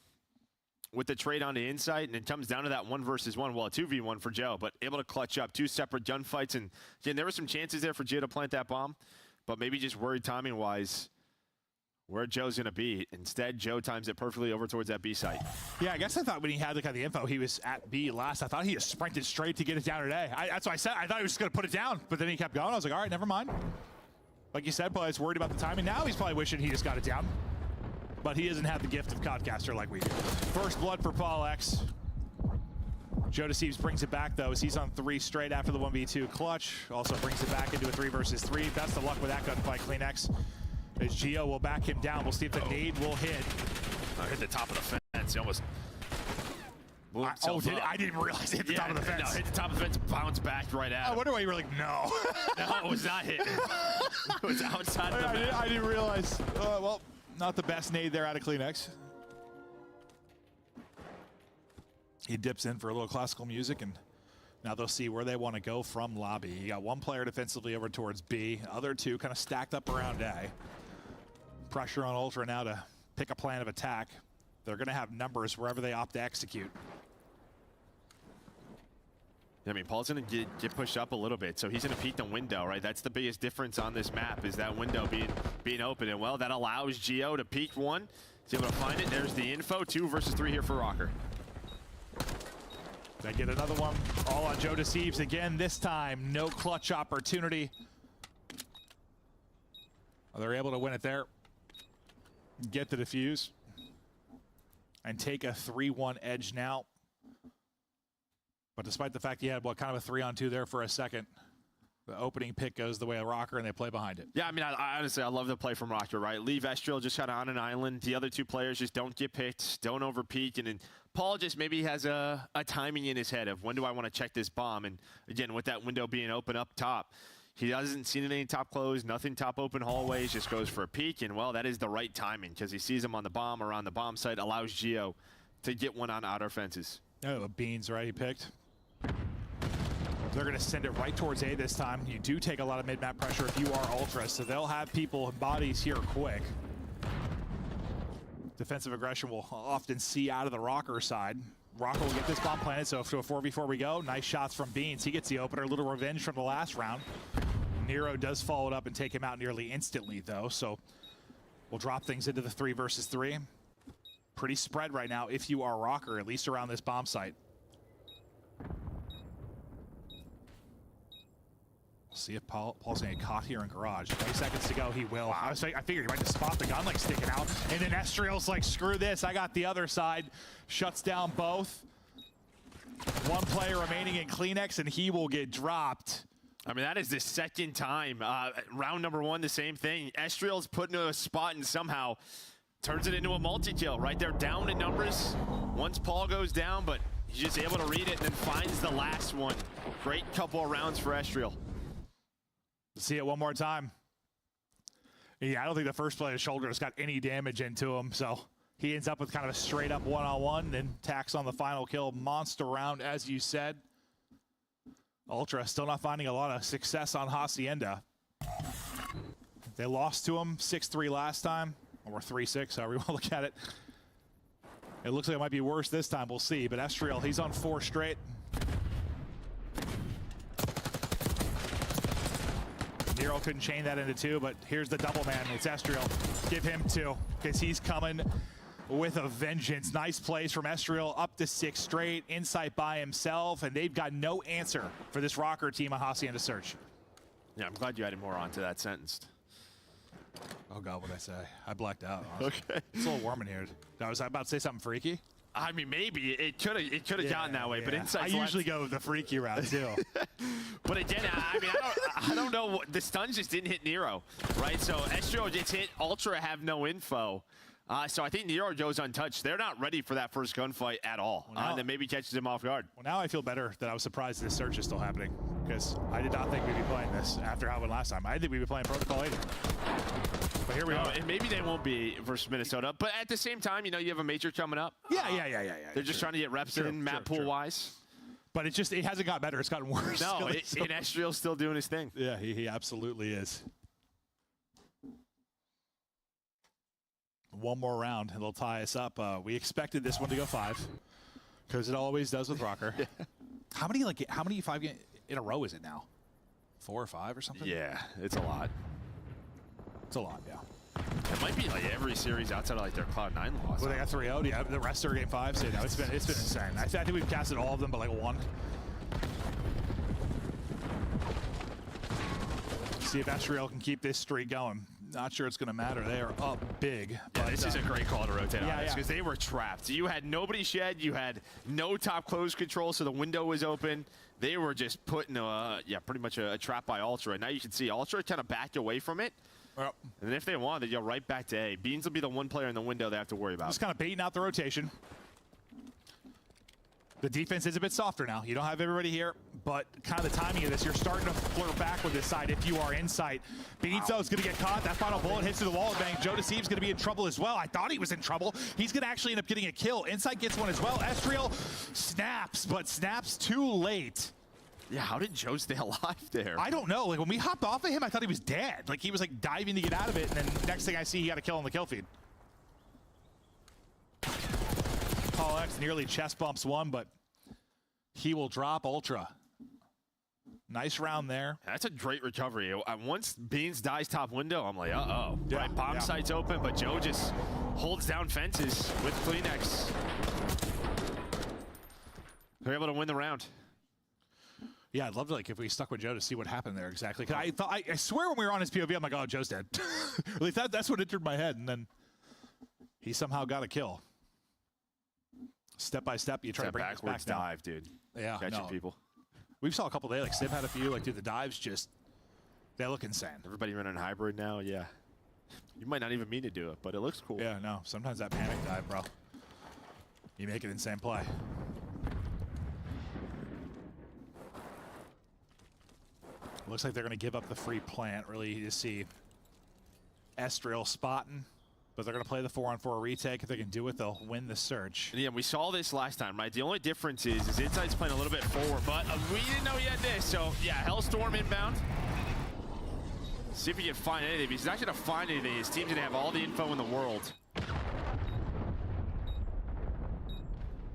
with the trade on the insight, and it comes down to that 1 versus 1. Well, a 2v1 for Joe, but able to clutch up 2 separate gunfights. And, again, there were some chances there for Geo to plant that bomb, but maybe just worried timing-wise where Joe's going to be. Instead, Joe times it perfectly over towards that B site. Yeah, I guess I thought when he had the info, he was at B last. I thought he just sprinted straight to get it down today. That's what I said. I thought he was just going to put it down, but then he kept going. I was like, all right, never mind. Like you said, probably was worried about the timing. Now he's probably wishing he just got it down. But he doesn't have the gift of Codcaster like we do. First blood for Paul X. Joe Deceives brings it back, though, as he's on 3 straight after the 1v2 clutch. Also brings it back into a 3 versus 3. Best of luck with that gunfight, CleanX. As Geo will back him down. We'll see if the nade will hit. Hit the top of the fence. He almost I didn't realize it hit the top of the fence. No, hit the top of the fence, bounce back right at him. I wonder why you were like, no. No, it was not hit. It was outside of the map. I didn't realize. Well, not the best nade there out of CleanX. He dips in for a little classical music, and Now they'll see where they want to go from lobby. You got one player defensively over towards B, other two kind of stacked up around A. Pressure on Ultra now to pick a plan of attack. They're going to have numbers wherever they opt to execute. I mean, Paul's going to get pushed up a little bit, so he's going to peek the window, right? That's the biggest difference on this map, is that window being open. And, well, that allows Geo to peek one. He's able to find it. There's the info. 2 versus 3 here for Rocker. They get another one. All on Joe Deceives again. This time, no clutch opportunity. They're able to win it there. Get the defuse. And take a 3-1 edge now. But despite the fact he had, kind of a 3-on-2 there for a second, the opening pick goes the way of Rocker, and they play behind it. Yeah, I mean, I honestly, I love the play from Rocker, right? Leave Estriel just kind of on an island. The other two players just don't get picked, don't over-peek, and then Paul just maybe has a timing in his head of when do I want to check this bomb. And again, with that window being open up top, he hasn't seen any top close, nothing top open hallways, just goes for a peek. And, well, that is the right timing because he sees him on the bomb around the bomb site, allows Geo to get one on outer fences. Oh, Beans, right? He picked. They're going to send it right towards A this time. You do take a lot of mid-map pressure if you are Ultra, so they'll have people and bodies here quick. Defensive aggression will often see out of the Rocker side. Rocker will get this bomb planted, so to a 4v4 we go. Nice shots from Beans. He gets the opener. A little revenge from the last round. Nero does follow it up and take him out nearly instantly, though, so we'll drop things into the 3 versus 3. Pretty spread right now if you are Rocker, at least around this bomb site. See if Paul's going to get caught here in garage. 20 seconds to go, he will. I figured he might just spot the gun like sticking out. And then Estriel's like, screw this, I got the other side. Shuts down both. One player remaining in Kleenex, and he will get dropped. I mean, that is the second time. Round number 1, the same thing. Estriel's put into a spot and somehow turns it into a multi-kill. Right there, down in numbers. Once Paul goes down, but he's just able to read it and then finds the last one. Great couple of rounds for Estriel. See it one more time. Yeah, I don't think the first player's shoulder has got any damage into him, so he ends up with kind of a straight-up one-on-one, then tacks on the final kill. Monster round, as you said. Ultra still not finding a lot of success on Hacienda. They lost to him 6-3 last time, or 3-6, however you want to look at it. It looks like it might be worse this time. We'll see, but Estriel, he's on 4 straight. Nero couldn't chain that into 2, but here's the double man. It's Estriel. Give him 2, because he's coming with a vengeance. Nice plays from Estriel, up to 6 straight, insight by himself, and they've got no answer for this Rocker team on Hacienda Search. Yeah, I'm glad you added more onto that sentence. Oh God, what'd I say? I blacked out. Okay. It's a little warm in here. Was I about to say something freaky? I mean, maybe it could have gotten that way, but insight. I usually go the freaky route too. But again, I mean, I don't know. The stun just didn't hit Nero, right? So Estriel gets hit. Ultra have no info. So I think Nero goes untouched. They're not ready for that first gunfight at all. And then maybe catches him off guard. Well, now I feel better that I was surprised this search is still happening, because I did not think we'd be playing this after how it went last time. I think we'd be playing Protocol 80. But here we are. And maybe they won't be versus Minnesota. But at the same time, you know, you have a major coming up. Yeah. They're just trying to get reps in map pool-wise. But it hasn't got better. It's gotten worse. No, and Estriel's still doing his thing. Yeah, he absolutely is. One more round, and they'll tie us up. We expected this one to go 5, because it always does with Rocker. Yeah. How many 5 games in a row is it now? 4 or 5 or something? Yeah, it's a lot. It's a lot, yeah. It might be like every series outside of like their Cloud9 loss. Well, they got 3-0. Yeah, the rest are game 5. So no, it's been insane. I think we've casted all of them, but like 1. See if Estriel can keep this streak going. Not sure it's going to matter. They are up big. Yeah, this is a great call to rotate on this, because yeah. they were trapped. You had nobody shed. You had no top close control, so the window was open. They were just put in pretty much a trap by Ultra. And now you can see Ultra kind of back away from it. Yep. And then if they want, they go right back to A. Beans will be the one player in the window they have to worry about. Just kind of baiting out the rotation. The defense is a bit softer now. You don't have everybody here, but kind of the timing of this, you're starting to flirt back with this side if you are in sight. Beans, though, is going to get caught. That final bullet hits through the wall and bang. Joe Deceives going to be in trouble as well. I thought he was in trouble. He's going to actually end up getting a kill. Insight gets one as well. Estriel snaps, but snaps too late. Yeah, how did Joe stay alive there? I don't know. Like, when we hopped off of him, I thought he was dead. Like, he was, like, diving to get out of it, and then next thing I see, he got a kill on the kill feed. Paul X nearly chest bumps one, but he will drop Ultra. Nice round there. That's a great recovery. Once Beans dies top window, I'm like, uh-oh. Yeah, right, bomb site's open, but Joe just holds down fences with Kleenex. They're able to win the round. Yeah, I'd love to, like, if we stuck with Joe to see what happened there exactly. 'Cause I swear when we were on his POV, I'm like, oh, Joe's dead. At least that's what entered my head, and then he somehow got a kill. Step by step, you try to bring this back down. Dive, dude. Yeah, catching people. We've saw a couple today, like Sim had a few, like, dude, the dives just, they look insane. Everybody running hybrid now, yeah. You might not even mean to do it, but it looks cool. Yeah, no, sometimes that panic dive, bro. You make an insane play. Looks like they're going to give up the free plant. Really, you see Estriel spotting, but they're going to play the 4-on-4 retake. If they can do it, they'll win the search. Yeah, we saw this last time, right? The only difference is Inside's playing a little bit forward, but we didn't know he had this. So, yeah, Hellstorm inbound. See if he can find anything. If he's not going to find anything, his team's going to have all the info in the world.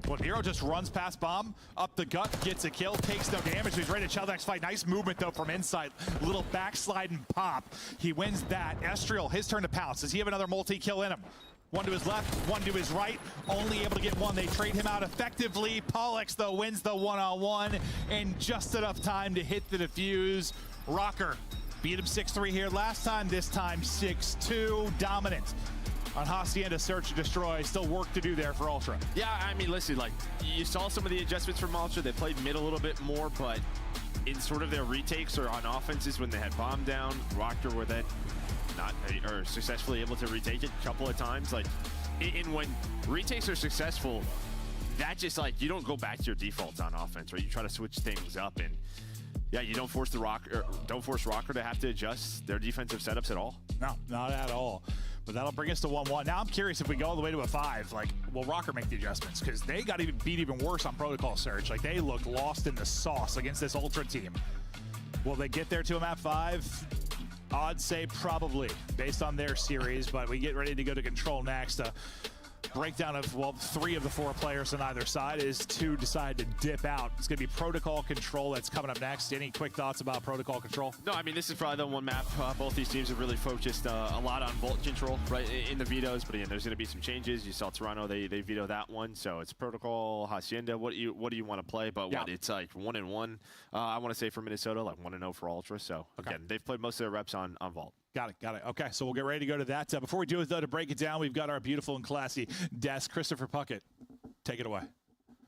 Well, Nero just runs past bomb, up the gut, gets a kill, takes no damage. He's ready to challenge next fight. Nice movement, though, from inside. Little backslide and pop. He wins that. Estriel, his turn to pounce. Does he have another multi-kill in him? One to his left, one to his right. Only able to get one. They trade him out effectively. Pollux, though, wins the one-on-one in just enough time to hit the defuse. Rocker beat him 6-3 here last time. This time 6-2. Dominant on Hacienda Search and Destroy. Still work to do there for Ultra. Yeah, I mean, listen, like, you saw some of the adjustments from Ultra. They played mid a little bit more, but in sort of their retakes or on offenses when they had bomb down, Rocker were then not or successfully able to retake it a couple of times. Like, when retakes are successful, that just, like, you don't go back to your defaults on offense, right? You try to switch things up, and yeah, you don't force Rocker to have to adjust their defensive setups at all. No, not at all. But that'll bring us to 1-1. Now I'm curious if we go all the way to a 5, like, will Rocker make the adjustments? Because they got even beat even worse on Protocol Search. Like, they look lost in the sauce against this Ultra team. Will they get there to a map 5? I'd say probably, based on their series. But we get ready to go to Control next. Breakdown of, well, 3 of the 4 players on either side is 2 decide to dip out. It's going to be Protocol Control that's coming up next. Any quick thoughts about Protocol Control? No, I mean, this is probably the one map. Both these teams have really focused a lot on Vault Control, right, in the vetoes. But again, there's going to be some changes. You saw Toronto, they veto that one. So it's Protocol, Hacienda. What do you want to play? But what, it's like 1-1. I want to say for Minnesota, like 1-0 for Ultra. So again, they've played most of their reps on Vault. Got it. Okay, so we'll get ready to go to that. Before we do it, though, to break it down, we've got our beautiful and classy desk. Christopher Puckett, take it away.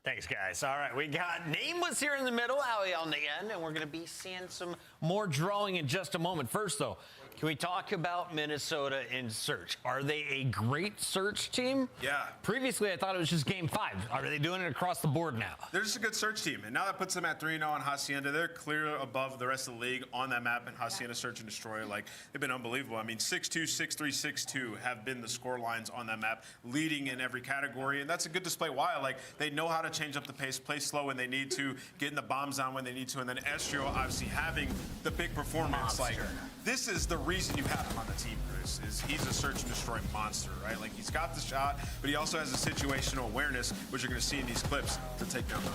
Thanks, guys. All right, we got Nameless here in the middle, Ali on the end, and we're going to be seeing some more drawing in just a moment. First, though, can we talk about Minnesota in search? Are they a great search team? Yeah. Previously, I thought it was just game 5. Are they doing it across the board now? They're just a good search team, and now that puts them at 3-0 on Hacienda. They're clear above the rest of the league on that map, and Hacienda Search and Destroy, like, they've been unbelievable. I mean, 6-2, 6-3, 6-2 have been the score lines on that map, leading in every category, and that's a good display. Why? Like, they know how to change up the pace, play slow when they need to, getting the bombs down when they need to, and then Estriel obviously having the big performance. Like, this is the reason you have him on the team, Chris, is he's a search and destroy monster, right? Like, he's got the shot, but he also has a situational awareness, which you're going to see in these clips, to take down the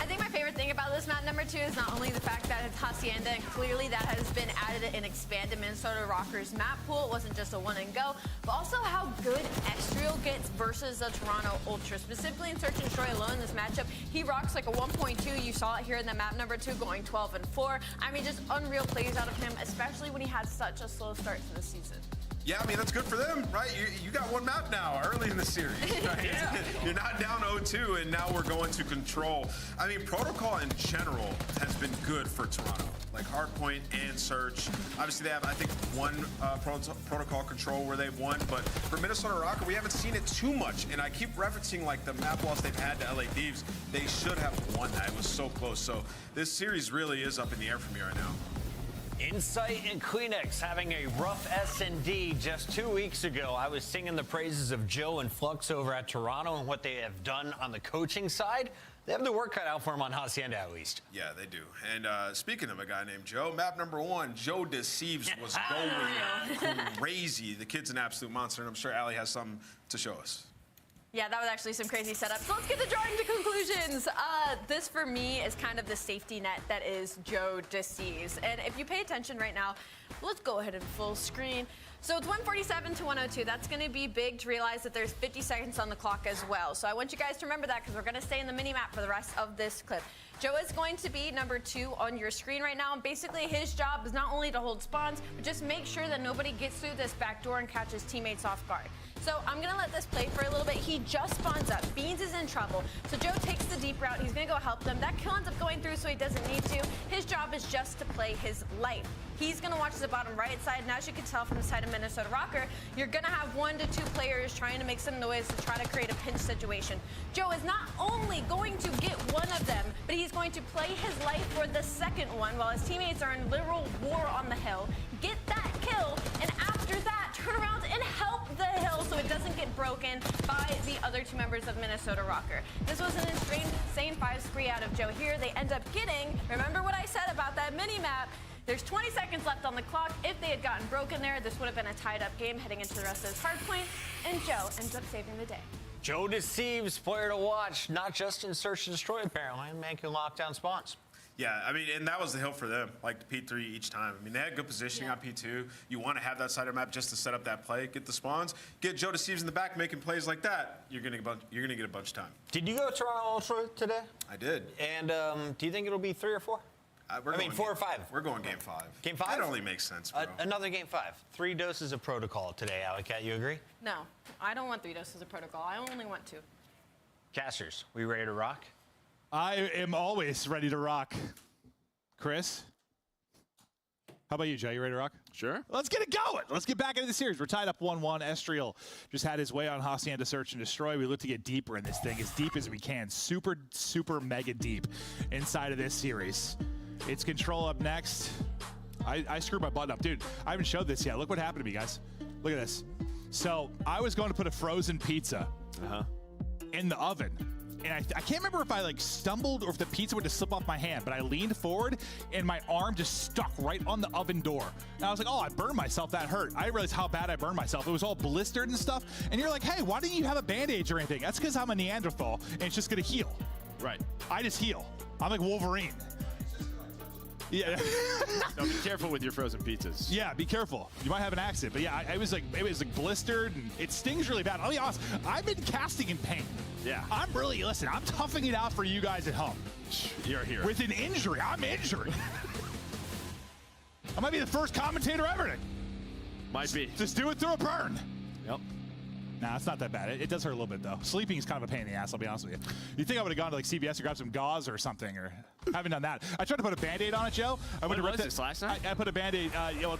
I think my favorite thing about this map number 2 is not only the fact that it's Hacienda, and clearly that has been added and expanded Minnesota Rockers map pool. It wasn't just a one and go, but also how good Estriel gets versus the Toronto Ultra. Specifically in Search and Destroy alone in this matchup, he rocks like a 1.2. You saw it here in the map number 2, going 12-4. I mean, just unreal plays out of him, especially when he had such a slow start to the season. Yeah, I mean, that's good for them, right? You got one map now early in the series, right? Yeah. You're not down 0-2, and now we're going to Control. I mean, Protocol in general has been good for Toronto, like Hardpoint and Search. Obviously, they have, I think, one Protocol Control where they've won, but for Minnesota Rocker, we haven't seen it too much, and I keep referencing, like, the map loss they've had to LA Thieves. They should have won that. It was so close. So this series really is up in the air for me right now. Insight and Kleenex having a rough S&D just 2 weeks ago. I was singing the praises of Joe and Flux over at Toronto and what they have done on the coaching side. They have the work cut out for them on Hacienda, at least. Yeah, they do. And speaking of a guy named Joe, map number 1, Joe Deceives was going crazy. The kid's an absolute monster, and I'm sure Allie has something to show us. Yeah, that was actually some crazy setup. So let's get the drawing to conclusions. This, for me, is kind of the safety net that is Joe Deceives. And if you pay attention right now, let's go ahead and full screen. So it's 147 to 102. That's going to be big to realize that there's 50 seconds on the clock as well. So I want you guys to remember that because we're going to stay in the mini-map for the rest of this clip. Joe is going to be number 2 on your screen right now. And basically, his job is not only to hold spawns, but just make sure that nobody gets through this back door and catches teammates off guard. So I'm going to let this play for a little bit. He just spawns up. Beans is in trouble. So Joe takes the deep route. He's going to go help them. That kill ends up going through, so he doesn't need to. His job is just to play his life. He's going to watch the bottom right side. And as you can tell from the side of Minnesota Rocker, you're going to have 1 to 2 players trying to make some noise to try to create a pinch situation. Joe is not only going to get one of them, but he's going to play his life for the second one while his teammates are in literal war on the hill. Get that kill, and after that, turn around and help the hill so it doesn't get broken by the other 2 members of Minnesota Rocker. This was an insane 5 spree out of Joe here. They end up getting, remember what I said about that mini-map, there's 20 seconds left on the clock. If they had gotten broken there, this would have been a tied-up game heading into the rest of this hard point, and Joe ends up saving the day. Joe Deceives, player to watch, not just in Search and Destroy, apparently, and making lockdown spawns. Yeah, I mean, and that was the hill for them, like the P3 each time. I mean, they had good positioning on P2. You want to have that side of map just to set up that play, get the spawns, get Joe Deceives in the back making plays like that. You're gonna get a bunch of time. Did you go to Toronto Ultra today? I did. And do you think it'll be 3 or 4? I mean, 4 or 5. We're going game 5. Game 5? That only makes sense, bro. Another game 5. 3 doses of protocol today, Alley-Cat. You agree? No, I don't want 3 doses of protocol. I only want 2. Casters, we ready to rock? I am always ready to rock. Chris? How about you, Joe? You ready to rock? Sure. Let's get it going. Let's get back into the series. We're tied up 1-1. Estriel just had his way on Hacienda Search and Destroy. We look to get deeper in this thing, as deep as we can. Super, super mega deep inside of this series. It's Control up next. I screwed my button up. Dude, I haven't showed this yet. Look what happened to me, guys. Look at this. So I was going to put a frozen pizza in the oven. And I can't remember if I like stumbled or if the pizza would just slip off my hand, but I leaned forward and my arm just stuck right on the oven door. And I was like, oh, I burned myself. That hurt. I didn't realize how bad I burned myself. It was all blistered and stuff. And you're like, hey, why didn't you have a bandage or anything? That's because I'm a Neanderthal and it's just going to heal. Right. I just heal. I'm like Wolverine. Yeah. No, be careful with your frozen pizzas. Yeah, be careful. You might have an accident. But yeah, it was like blistered and it stings really bad. I'll be honest, I've been casting in pain. Yeah. I'm toughing it out for you guys at home. You're here. With an injury. I'm injured. I might be the first commentator ever to Might be. just do it through a burn. Yep. Nah, it's not that bad. It does hurt a little bit, though. Sleeping is kind of a pain in the ass, I'll be honest with you. You think I would have gone to like CVS to grab some gauze or something, or haven't done that. I tried to put a Band-Aid on it, Joe. When was this, last night? I put a Band-Aid,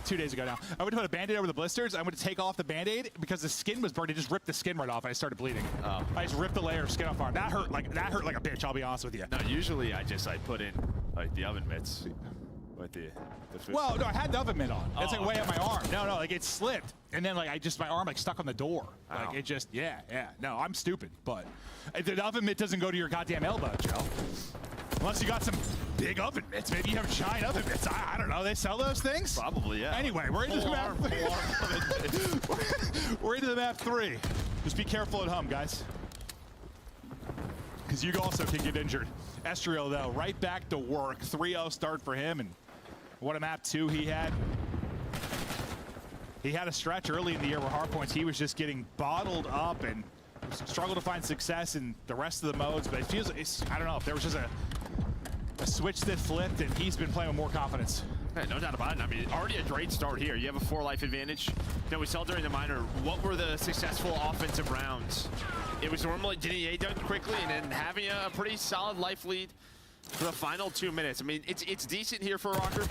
2 days ago now. I went to put a Band-Aid over the blisters. I went to take off the Band-Aid because the skin was burned. It just ripped the skin right off. I started bleeding. Oh. I just ripped the layer of skin off my arm. That hurt like a bitch, I'll be honest with you. No, usually I put in like the oven mitts with the food. Well, no, I had the oven mitt on. It's like way up my arm. No, like it slipped. And then like my arm like stuck on the door. Like it just, yeah. No, I'm stupid, but the oven mitt doesn't go to your goddamn elbow, Joe. Unless you got some big oven mitts. Maybe you have giant oven mitts. I don't know. They sell those things? Probably, yeah. Anyway, we're into the map. We're into the map 3. Just be careful at home, guys. Because you also can get injured. Estriel, though, right back to work. 3-0 start for him, and what a map 2 he had. He had a stretch early in the year where hardpoints, he was just getting bottled up and struggled to find success in the rest of the modes, but it feels, I don't know, if there was just a switch that flipped and he's been playing with more confidence. Yeah, no doubt about it. I mean, already a great start here. You have a 4 life advantage. Now, we saw during the minor, what were the successful offensive rounds? It was normally getting A done quickly and then having a pretty solid life lead for the final 2 minutes. I mean, it's decent here for Rocker.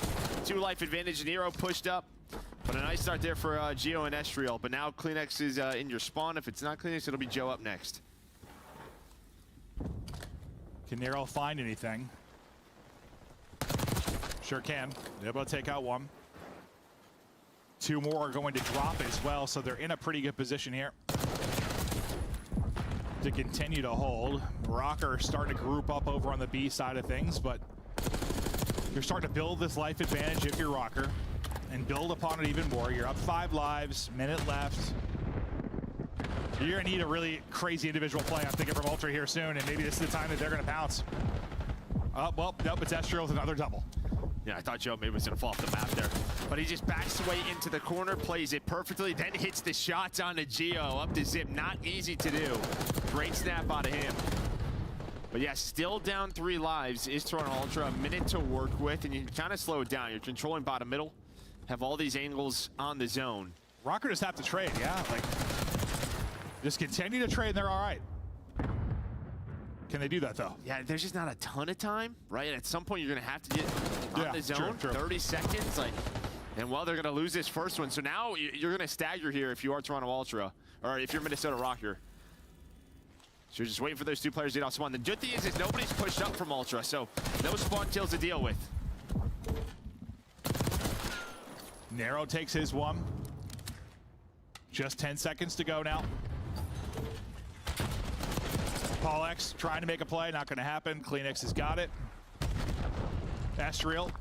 2 life advantage. Nero pushed up. But a nice start there for Gio and Estriel. But now Kleenex is in your spawn. If it's not Kleenex, it'll be Joe up next. Can Nero find anything? Sure can. They're able to take out one. 2 more are going to drop as well, so they're in a pretty good position here to continue to hold. Rocker starting to group up over on the B side of things, but you're starting to build this life advantage if you're Rocker and build upon it even more. You're up 5 lives, minute left. You're going to need a really crazy individual play, I'm thinking, from Ultra here soon, and maybe this is the time that they're going to pounce. Oh, well, nope, it's Estriel with another double. Yeah, I thought Joe maybe was going to fall off the map there. But he just backs away into the corner, plays it perfectly, then hits the shots on the Geo up to Zip. Not easy to do. Great snap out of him. But yeah, still down 3 lives. Is Toronto Ultra a minute to work with, and you kind of slow it down. You're controlling bottom middle, have all these angles on the zone. Rocker just have to trade, yeah. Like, just continue to trade, and they're all right. Can they do that, though? Yeah, there's just not a ton of time, right? At some point, you're going to have to get on the zone. True. 30 seconds, and well, they're going to lose this first one. So now you're going to stagger here if you are Toronto Ultra, or if you're Minnesota Rocker. So you're just waiting for those 2 players to get off spawn. The good thing is nobody's pushed up from Ultra, so no spawn kills to deal with. Narrow takes his one. Just 10 seconds to go now. Paul X trying to make a play, not going to happen. Kleenex has got it. Estriel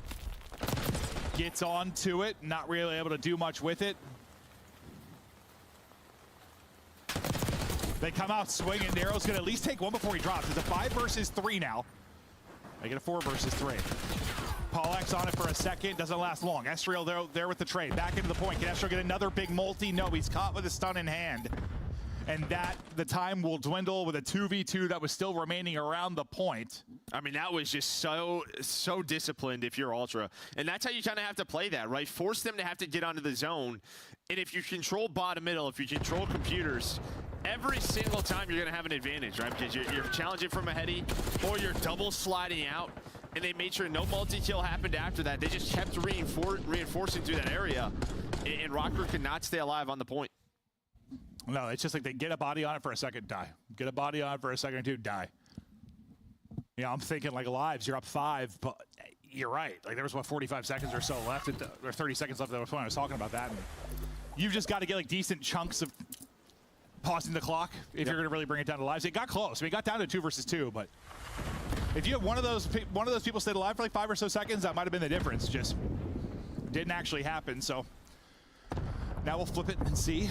gets on to it, not really able to do much with it. They come out swinging. Narrow's going to at least take one before he drops. It's a 5 versus 3 now. They get a 4 versus 3. Paul X on it for a second. Doesn't last long. Estriel there with the trade. Back into the point. Can Estriel get another big multi? No, he's caught with a stun in hand. And the time will dwindle with a 2v2 that was still remaining around the point. I mean, that was just so disciplined if you're Ultra. And that's how you kind of have to play that, right? Force them to have to get onto the zone. And if you control bottom middle, if you control computers, every single time you're going to have an advantage, right? Because you're challenging from a heady, or you're double sliding out. And they made sure no multi-kill happened after that. They just kept reinforcing through that area. And Rocker could not stay alive on the point. No, it's just like they get a body on it for a second, die. Get a body on it for a second or 2, die. You know, I'm thinking like lives, you're up 5, but you're right. Like there was, what, 45 seconds or so left, or 30 seconds left. That was when I was talking about that. And you've just got to get like decent chunks of pausing the clock if you're going to really bring it down to lives. It got close. I mean, it got down to 2 versus 2, but if you have one of those people stayed alive for like 5 or so seconds, that might have been the difference. Just didn't actually happen. So now we'll flip it and see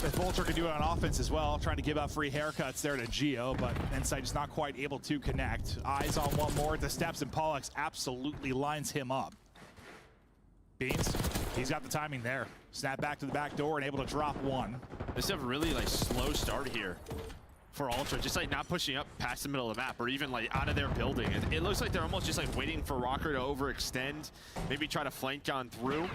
if Vulture can do it on offense as well, trying to give out free haircuts there to Geo, but Insight is not quite able to connect. Eyes on one more at the steps, and Pollux absolutely lines him up. Beans, he's got the timing there. Snap back to the back door and able to drop one. This is a really slow start here for Ultra, just not pushing up past the middle of the map or even out of their building. It looks like they're almost just waiting for Rocker to overextend, maybe try to flank on through.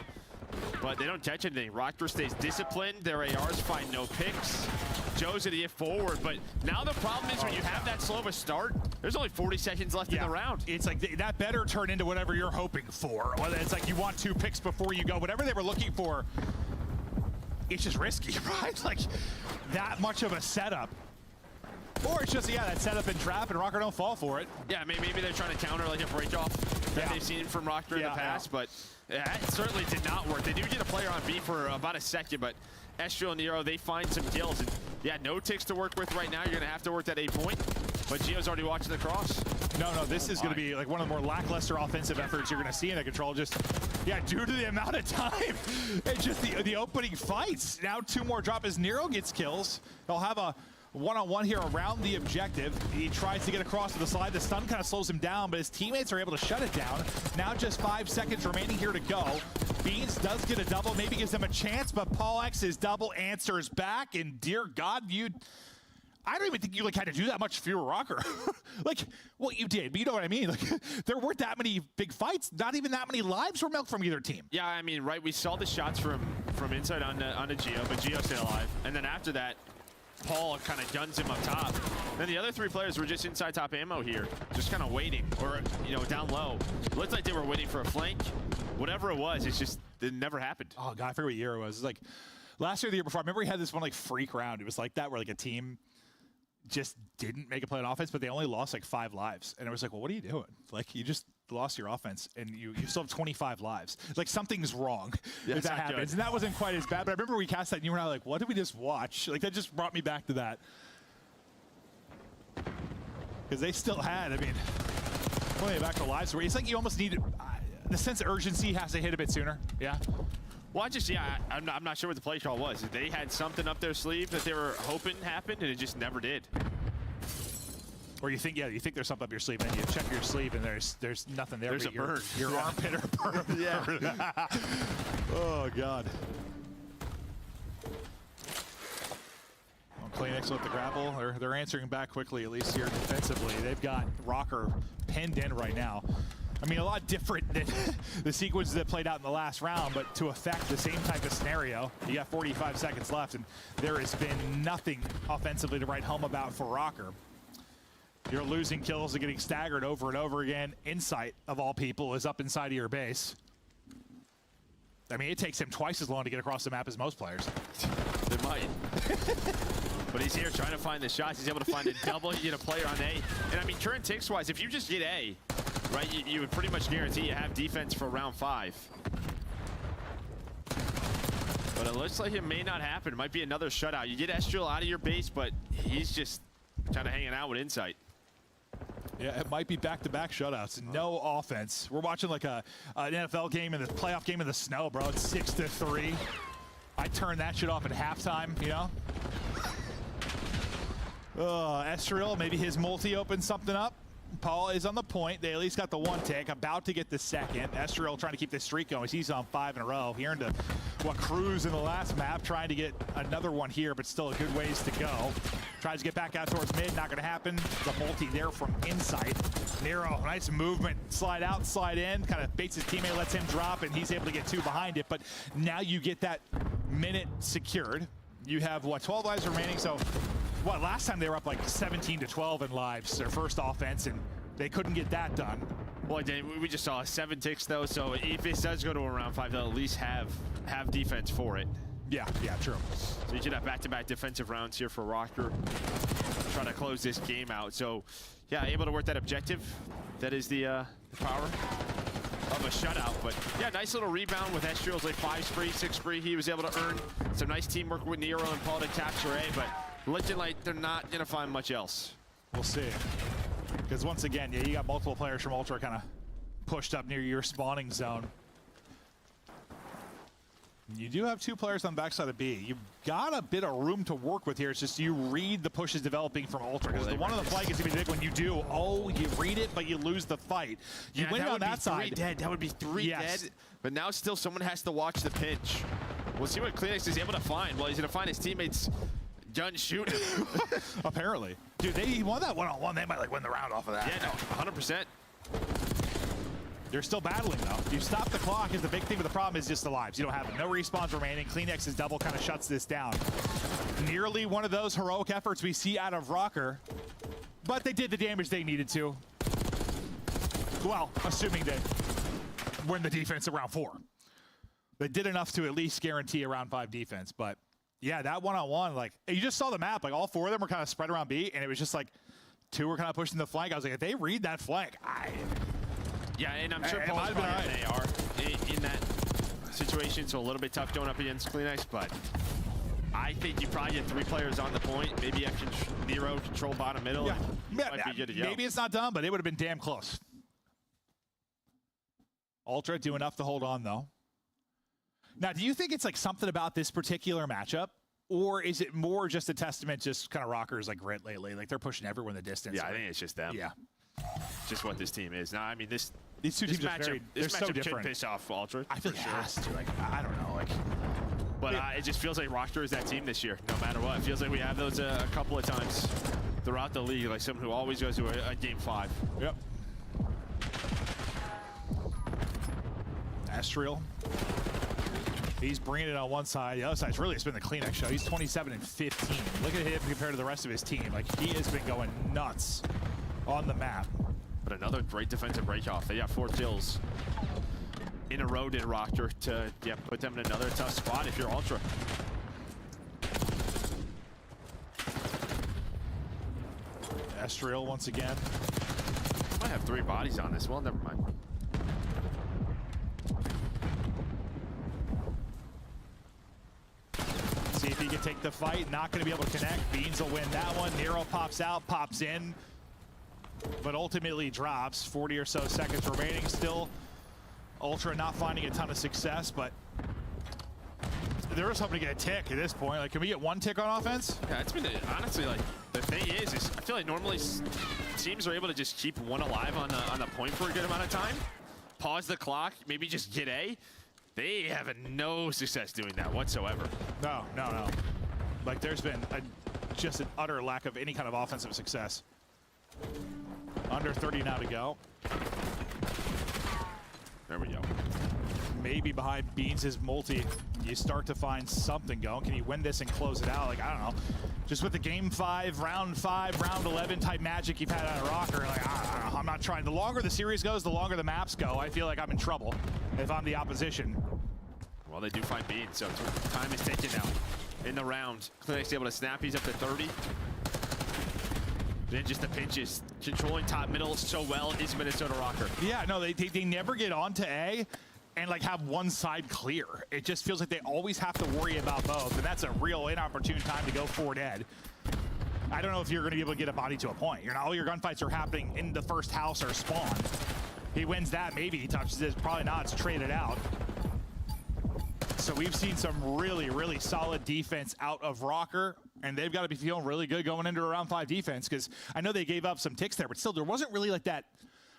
But they don't catch anything. Rocker stays disciplined. Their ARs find no picks. Joe's gonna get forward, but now the problem is when you have that slow of a start, there's only 40 seconds left in the round. It's like that better turn into whatever you're hoping for. Whether it's like you want 2 picks before you go, whatever they were looking for, it's just risky, right? Like that much of a setup. Or it's just, that setup and trap, and Rocker don't fall for it. Yeah, maybe they're trying to counter a break-off that they've seen from Rocker in the past, but that certainly did not work. They do get a player on B for about a second, but Estriel and Nero, they find some kills. And no ticks to work with right now. You're going to have to work that 8 point, but Gio's already watching the cross. No, this is going to be one of the more lackluster offensive efforts you're going to see in the control. Just, due to the amount of time and just the opening fights. Now 2 more drop as Nero gets kills. They'll have a one-on-one here around the objective. He tries to get across to the slide. The stun kind of slows him down, but his teammates are able to shut it down. Now just 5 seconds remaining here to go. Beans does get a double, maybe gives them a chance, but Paul X's double answers back, and dear God, I don't even think you had to do that much for your Rocker. Well, you did, but you know what I mean. There weren't that many big fights. Not even that many lives were milked from either team. Yeah, I mean, right, we saw the shots from inside on the Geo, but Geo stayed alive. And then after that, Paul kind of guns him up top. Then the other 3 players were just inside top ammo here, just kind of waiting, or down low. It looked like they were waiting for a flank. Whatever it was, it never happened. Oh God, I forget what year it was. It was last year, the year before. I remember we had this one freak round. It was like that, where a team just didn't make a play on offense, but they only lost 5 lives, and it was well, what are you doing? You just lost your offense and you still have 25 lives. Like something's wrong Yeah, if that not happens. good. And that wasn't quite as bad, but I remember we cast that and you were not like, what did we just watch? Like that just brought me back to that. Because they still had, I mean, plenty back to lives where it's like you almost need the sense of urgency has to hit a bit sooner. Yeah. Well, I'm not sure what the play call was. They had something up their sleeve that they were hoping happened, and it just never did. Or you think there's something up your sleeve, and you check your sleeve, and there's nothing there. There's a burn. Your armpit or burn. Yeah. Oh God. Kleenex with the grapple. They're answering back quickly, at least here defensively. They've got Rocker pinned in right now. I mean, a lot different than the sequences that played out in the last round, but to affect the same type of scenario, you got 45 seconds left, and there has been nothing offensively to write home about for Rocker. You're losing kills and getting staggered over and over again. Insight, of all people, is up inside of your base. I mean, it takes him twice as long to get across the map as most players. They might. But he's here trying to find the shots. He's able to find a double. You get a player on A. And I mean, current ticks-wise, if you just get A, right, you would pretty much guarantee you have defense for round 5. But it looks like it may not happen. It might be another shutout. You get Estriel out of your base, but he's just kind of hanging out with Insight. Yeah, it might be back-to-back shutouts. No offense. We're watching like an NFL game and the playoff game in the snow, bro. It's 6-3. I turn that shit off at halftime, you know? Estriel, maybe his multi opens something up. Paul is on the point. They at least got the one tick, about to get the second. Estriel trying to keep this streak going. He's on 5 in a row. Here into what Cruz in the last map, trying to get another one here, but still a good ways to go. Tries to get back out towards mid, not gonna happen. The multi there from Insight. Nero, nice movement. Slide out, slide in, kind of baits his teammate, lets him drop, and he's able to get 2 behind it. But now you get that minute secured. You have, what, 12 lives remaining, so what, last time they were up like 17-12 in lives, their first offense, and they couldn't get that done. Well, we just saw 7 ticks though, so if this does go to a round 5, they'll at least have defense for it. Yeah, true. So you should have back-to-back defensive rounds here for Rocker, trying to close this game out. So yeah, able to work that objective. That is the power of a shutout. But yeah, nice little rebound with Estriel's like 5 spree, 6 spree. He was able to earn some nice teamwork with Nero and Paul to capture A, but looking like they're not gonna find much else. We'll see. Because once again, yeah, you got multiple players from Ultra kind of pushed up near your spawning zone. You do have 2 players on the backside of B. You've got a bit of room to work with here. It's just you read the pushes developing from Ultra. Because the one on the flank is going to be big when you do. Oh, you read it, but you lose the fight. You win it on that side. 3 dead. That would be 3 dead. But now still someone has to watch the pinch. We'll see what Kleenex is able to find. Well, he's going to find his teammates done shooting. Apparently. Dude, he won that one-on-one. They might like win the round off of that. Yeah, no, 100%. They're still battling, though. You stop the clock is the big thing, but the problem is just the lives. You don't have them. No respawns remaining. Kleenex's double kind of shuts this down. Nearly one of those heroic efforts we see out of Rocker, but they did the damage they needed to. Well, assuming they win the defense at round 4. They did enough to at least guarantee a round 5 defense, but yeah, that one-on-one, like, you just saw the map. Like, all 4 of them were kind of spread around B, and it was just like 2 were kind of pushing the flank. I was like, if they read that flank, yeah, and I'm sure Paul's probably they are in that situation, so a little bit tough going up against Kleenex, but I think you probably get 3 players on the point. Maybe after Nero control bottom middle. Yeah. Might be good to go. Maybe it's not done, but it would have been damn close. Ultra do enough to hold on, though. Now, do you think it's like something about this particular matchup, or is it more just a testament just kind of Rockers like grit lately? Like they're pushing everyone the distance. Yeah, I think it's just them. Yeah. Just what this team is. Now, I mean, these 2 teams are very, they're so different. Could piss off Ultra. I feel like it has to. Like, I don't know. Like, but it just feels like Rocker is that team this year, no matter what. It feels like we have those a couple of times throughout the league, like someone who always goes to a game 5. Yep. Estriel. He's bringing it on one side. The other side's really it's been the Kleenex show. He's 27 and 15. Look at him compared to the rest of his team. Like, he has been going nuts on the map. But another great defensive breakoff. They got 4 kills in a row, did Rocker, to put them in another tough spot if you're Ultra. Estriel once again. Might have 3 bodies on this. Well, never mind. See if he can take the fight. Not going to be able to connect. Beans will win that one. Nero pops out, pops in, but ultimately drops. 40 or so seconds remaining still. Ultra not finding a ton of success, but there is hoping to get a tick at this point. Like, can we get 1 tick on offense? Yeah, it's been honestly, like, the thing is I feel like normally teams are able to just keep one alive on the point for a good amount of time, pause the clock, maybe just get A. They have no success doing that whatsoever. No. Like, there's been just an utter lack of any kind of offensive success. Under 30 now to go. There we go. Maybe behind Beans' multi, you start to find something going. Can he win this and close it out? Like, I don't know. Just with the game 5, round 11 type magic you've had out of Rocker, like, I don't know. I'm not trying. The longer the series goes, the longer the maps go, I feel like I'm in trouble if I'm the opposition. Well, they do find Beans, so time is taken now in the round. Clinic's able to snap. He's up to 30. Then just the pinches. Controlling top middle so well is Minnesota Rocker. Yeah, no, they never get onto A and like have one side clear. It just feels like they always have to worry about both, and that's a real inopportune time to go for dead. I don't know if you're going to be able to get a body to a point. All your gunfights are happening in the first house or spawn. He wins that, maybe he touches it, probably not, it's traded out. So we've seen some really, really solid defense out of Rocker, and they've got to be feeling really good going into a round 5 defense, because I know they gave up some ticks there, but still, there wasn't really like that.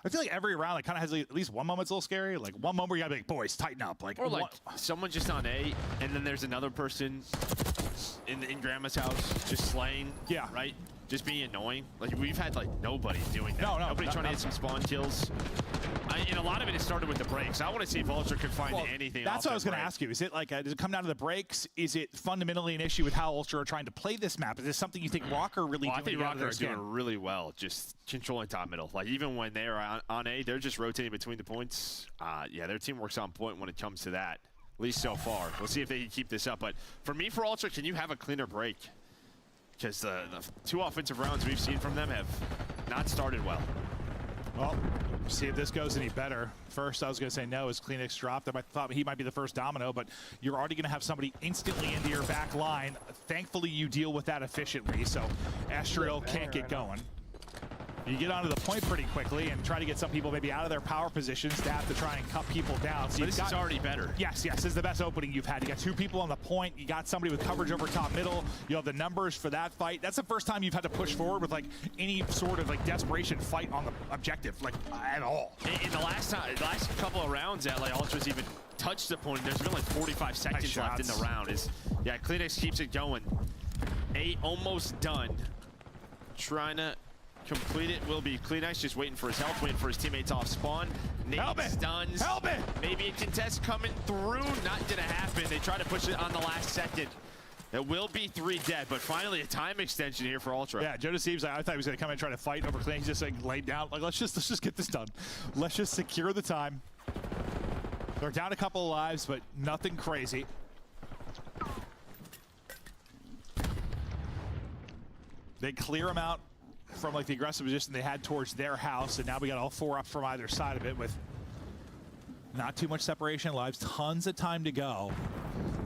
I feel like every round, like, kind of has at least one moment that's a little scary. Like, one moment where you got to be like, boys, tighten up. Like, or like someone just on A, and then there's another person in Grandma's house just slaying. Yeah. Right? Just being annoying. Like, we've had, like, nobody doing that. Nobody trying to hit some spawn kills. And a lot of it has started with the breaks. I want to see if Ultra could find anything. That's what I was going to ask you. Is it like, does it come down to the breaks? Is it fundamentally an issue with how Ultra are trying to play this map? Is this something you think Rocker really doing? I think Rocker is doing really well, just controlling top middle. Like, even when they're on A, they're just rotating between the points. Yeah, their team works on point when it comes to that, at least so far. We'll see if they can keep this up. But for me, for Ultra, can you have a cleaner break? Because the 2 offensive rounds we've seen from them have not started well. Well, see if this goes any better. First, I was going to say no as Kleenex dropped. I thought he might be the first domino, but you're already going to have somebody instantly into your back line. Thankfully, you deal with that efficiently, so Astriel can't get going. You get onto the point pretty quickly and try to get some people maybe out of their power positions to have to try and cut people down. So this is already better. Yes, this is the best opening you've had. You got 2 people on the point. You got somebody with coverage over top middle. You have the numbers for that fight. That's the first time you've had to push forward with like any sort of like desperation fight on the objective, like at all. In the last couple of rounds that like Ultra's even touched the point, there's been like 45 seconds left in the round. Yeah, Kleenex keeps it going. 8 almost done. Trying to complete it will be Kleenex, just waiting for his health, waiting for his teammates off spawn. Nate stuns. Help it! Maybe a contest coming through. Not gonna happen. They try to push it on the last second. It will be 3 dead, but finally a time extension here for Ultra. Yeah, Joe Deceivs, I thought he was gonna come in and try to fight over Kleenex. He just like laid down. Like, let's just get this done. Let's just secure the time. They're down a couple of lives, but nothing crazy. They clear them out from like the aggressive position they had towards their house, and now we got all 4 up from either side of it with not too much separation of lives, tons of time to go.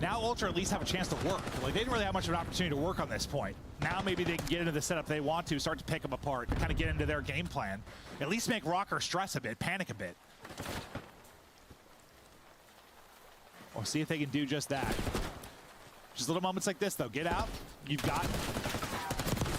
Now Ultra at least have a chance to work. Like, they didn't really have much of an opportunity to work on this point. Now maybe they can get into the setup they want to, start to pick them apart, kind of get into their game plan. At least make Rocker stress a bit, panic a bit. We'll see if they can do just that. Just little moments like this though. Get out. You've got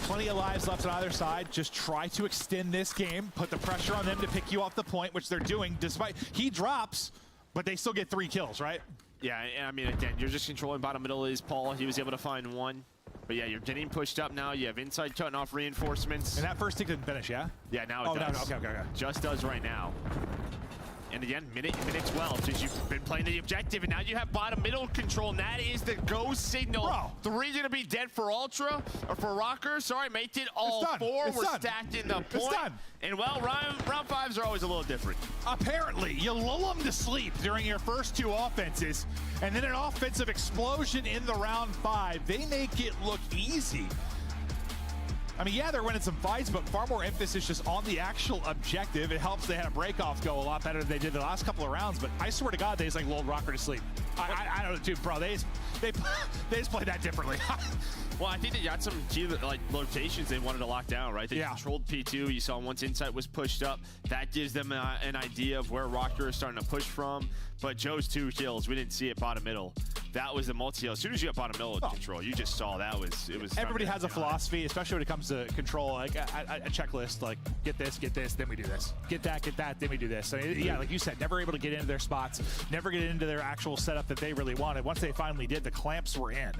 plenty of lives left on either side. Just try to extend this game. Put the pressure on them to pick you off the point, which they're doing despite he drops, but they still get 3 kills, right? Yeah, I mean, again, you're just controlling bottom middle is Paul. He was able to find 1. But yeah, you're getting pushed up now. You have inside cutting off reinforcements. And that first tick didn't finish, yeah? Yeah, now it does. No, okay. Just does right now. And again, minute 12, because you've been playing the objective, and now you have bottom middle control, and that is the go signal. Bro. 3 gonna be dead for Ultra, or for Rocker. Sorry, mate, did all 4. We're stacked in the point. It's done. And well, round 5s are always a little different. Apparently, you lull them to sleep during your first 2 offenses, and then an offensive explosion in the round 5. They make it look easy. I mean, yeah, they're winning some fights, but far more emphasis just on the actual objective. It helps they had a break-off go a lot better than they did the last couple of rounds, but I swear to God, they just like lulled Rocker to sleep. I don't know, dude, bro, they just played that differently. Well, I think they got some key locations they wanted to lock down, right? They controlled P2. You saw once Insight was pushed up. That gives them an idea of where Rocker is starting to push from. But Joe's 2 kills, we didn't see it bottom middle. That was the multi-kill. As soon as you got bottom middle control, you just saw it was. Everybody has a philosophy, especially when it comes to control, like a checklist, like get this, then we do this. Get that, then we do this. So, yeah, like you said, never able to get into their spots, never get into their actual setup that they really wanted. Once they finally did, the clamps were in.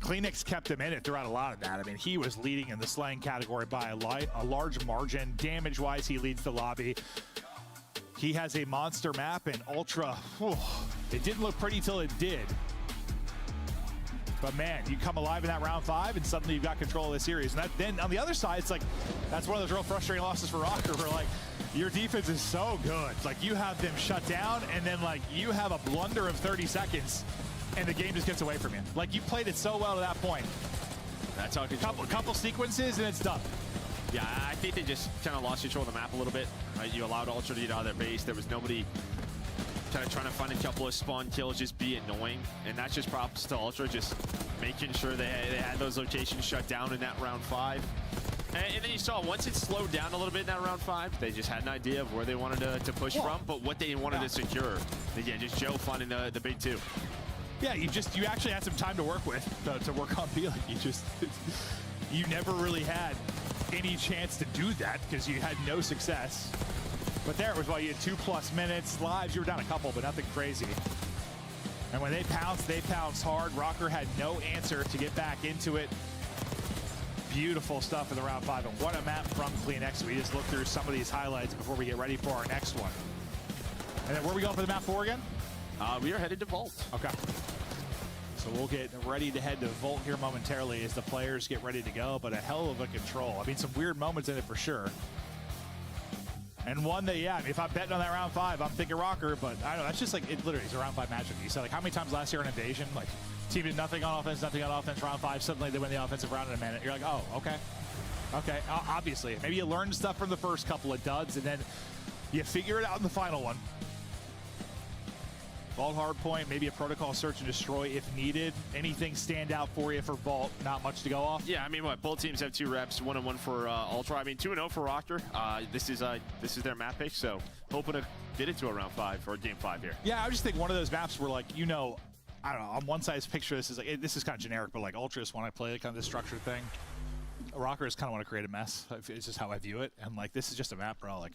Kleenex kept him in it throughout a lot of that. I mean, he was leading in the slaying category by a large margin. Damage-wise, he leads the lobby. He has a monster map, and Ultra, it didn't look pretty till it did. But man, you come alive in that round 5 and suddenly you've got control of the series. And then on the other side, it's like, that's one of those real frustrating losses for Rocker where like, your defense is so good. Like you have them shut down and then like you have a blunder of 30 seconds and the game just gets away from you. Like you played it so well to that point. That's how couple sequences and it's done. Yeah, I think they just kind of lost control of the map a little bit. Right? You allowed Ultra to get out of their base. There was nobody kind of trying to find a couple of spawn kills, just be annoying. And that's just props to Ultra, just making sure they had those locations shut down in that round 5. And then you saw once it slowed down a little bit in that round 5, they just had an idea of where they wanted to push from, but what they wanted to secure. Again, just Joe finding the big 2. Yeah, you actually had some time to work with, to work on B. Like you never really had any chance to do that because you had no success. But there it was, you had 2+ minutes. Lives, you were down a couple, but nothing crazy. And when they pounced hard. Rocker had no answer to get back into it. Beautiful stuff in the round 5. And what a map from Kleenex. We just look through some of these highlights before we get ready for our next one. And then where are we going for the map 4 again? We are headed to Vault. Okay. So we'll get ready to head to Vault here momentarily as the players get ready to go, but a hell of a control. I mean, some weird moments in it for sure. And one that, yeah, I mean, if I'm betting on that round 5, I'm thinking Rocker, but I don't know, that's just like, it literally is a round 5 matchup. You said, like, how many times last year in Invasion, like, team did nothing on offense, round 5, suddenly they win the offensive round in a minute. You're like, oh, okay. Okay, obviously. Maybe you learned stuff from the first couple of duds, and then you figure it out in the final one. Vault hardpoint, maybe a protocol search and destroy if needed. Anything stand out for you for Vault? Not much to go off? Yeah, I mean, both teams have 2 reps, 1-1 for Ultra. I mean, 2-0 for Rocker. This is their map pick, so hoping to get it to a round 5 or game 5 here. Yeah, I just think one of those maps where, like, I don't know, on one side, picture this is like, this is kind of generic, but like Ultra just want to play kind of this structured thing. Rockers kind of want to create a mess. It's just how I view it. And like, this is just a map, bro. Like,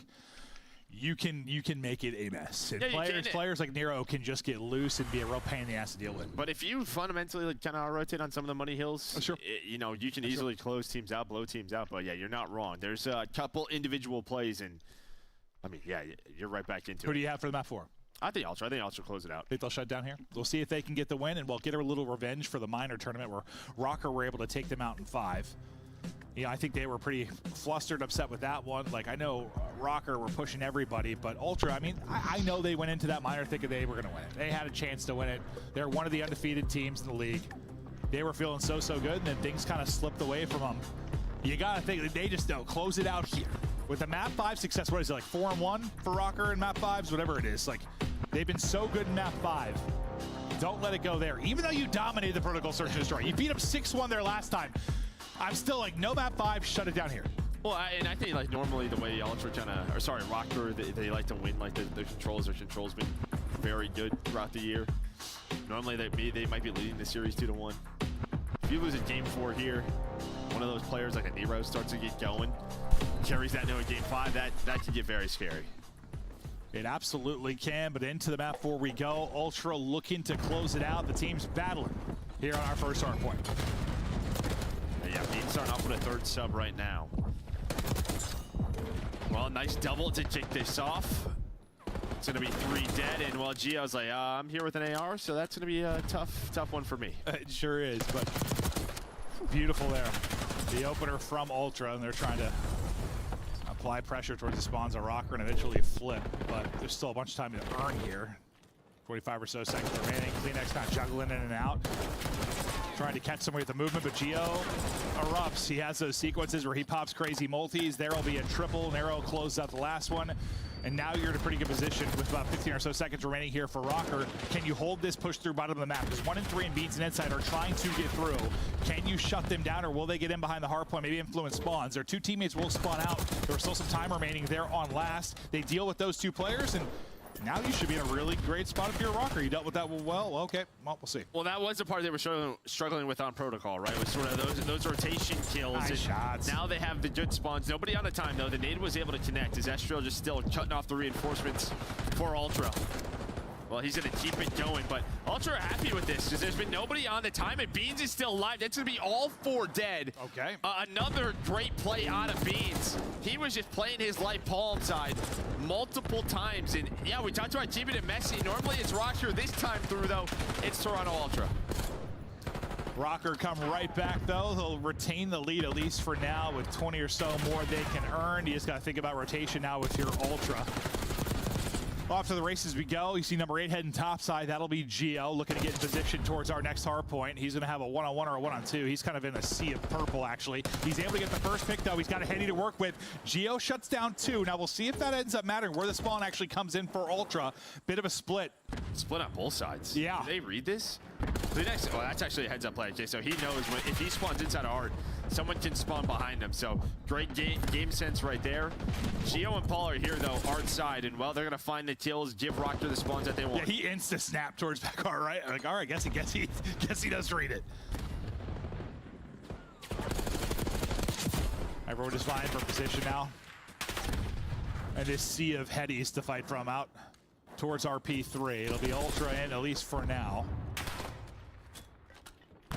you can make it a mess. And players like Nero can just get loose and be a real pain in the ass to deal with. But if you fundamentally kind of rotate on some of the money hills, sure. You can easily close teams out, blow teams out. But yeah, you're not wrong. There's a couple individual plays, and I mean, yeah, you're right back into it. Who do you have for the map 4? I think Ultra close it out. Think they'll shut down here? We'll see if they can get the win, and we'll get a little revenge for the minor tournament where Rocker were able to take them out in 5. Yeah, I think they were pretty flustered, upset with that one. Like, I know Rocker were pushing everybody, but Ultra, I mean, I know they went into that minor thinking they were going to win it. They had a chance to win it. They're one of the undefeated teams in the league. They were feeling so good, and then things kind of slipped away from them. You got to think that they just don't close it out here. With the map 5 success, what is it, like 4-1 for Rocker in map 5s? Whatever it is. Like, they've been so good in map 5. Don't let it go there. Even though you dominated the Protocol Search and Destroy. You beat them 6-1 there last time. I'm still like, no map 5, shut it down here. Well, and I think like normally the way Ultra Rocker, they like to win like their controls. Their controls been very good throughout the year. Normally they might be leading the series 2-1. If you lose a game 4 here, one of those players like a Nero starts to get going, carries that into a game 5, that can get very scary. It absolutely can, but into the map 4 we go. Ultra looking to close it out. The team's battling here on our first hard point. Yeah, Bean starting off with a 3rd sub right now. Well, nice double to kick this off. It's going to be 3 dead, and well, Gio's like, I'm here with an AR, so that's going to be a tough one for me. It sure is, but beautiful there. The opener from Ultra, and they're trying to apply pressure towards the spawns of Rocker and eventually flip, but there's still a bunch of time to earn here. 25 or so seconds remaining. Kleenex not juggling in and out. Trying to catch somebody with the movement, but Gio erupts. He has those sequences where he pops crazy multis. There will be a triple. Nero closes out the last one. And now you're in a pretty good position with about 15 or so seconds remaining here for Rocker. Can you hold this push through bottom of the map? Because 1 and 3 and Beans and Inside are trying to get through. Can you shut them down, or will they get in behind the hard point, maybe influence spawns? Their 2 teammates will spawn out. There's still some time remaining there on last. They deal with those 2 players, and now you should be in a really great spot if you're a Rocker. You dealt with that well. Okay, well, we'll see. Well, that was the part they were struggling with on Protocol, right? Was sort of those rotation kills. Nice shots. Now they have the good spawns. Nobody on the time, though. The nade was able to connect as Estriel just still cutting off the reinforcements for Ultra. Well, he's going to keep it going, but Ultra are happy with this because there's been nobody on the time, and Beans is still alive. That's going to be all 4 dead. Okay. Another great play out of Beans. He was just playing his life palm side multiple times, and yeah, we talked about keeping it messy. Normally it's Rocker. This time through, though, it's Toronto Ultra. Rocker come right back, though. They'll retain the lead, at least for now, with 20 or so more they can earn. You just got to think about rotation now with your Ultra. Off to the races we go. You see number 8 heading topside. That'll be Gio looking to get in position towards our next hard point. He's going to have a 1-on-1 or a 1-on-2. He's kind of in a sea of purple, actually. He's able to get the first pick, though. He's got a Henny to work with. Gio shuts down 2. Now we'll see if that ends up mattering where the spawn actually comes in for Ultra. Bit of a split. Split on both sides. Yeah. Do they read this? The next, oh, that's actually a heads-up play. Okay, so he knows if he spawns inside of Art, someone can spawn behind him. So great game sense right there. Gio and Paul are here, though, Art's side, and well, they're gonna find the kills, give Rocker the spawns that they want. Yeah, he insta snap towards back Art, right? Like, all right, guess he does read it. Everyone just vying for position now. And this sea of headies to fight from out towards RP3. It'll be Ultra in, at least for now.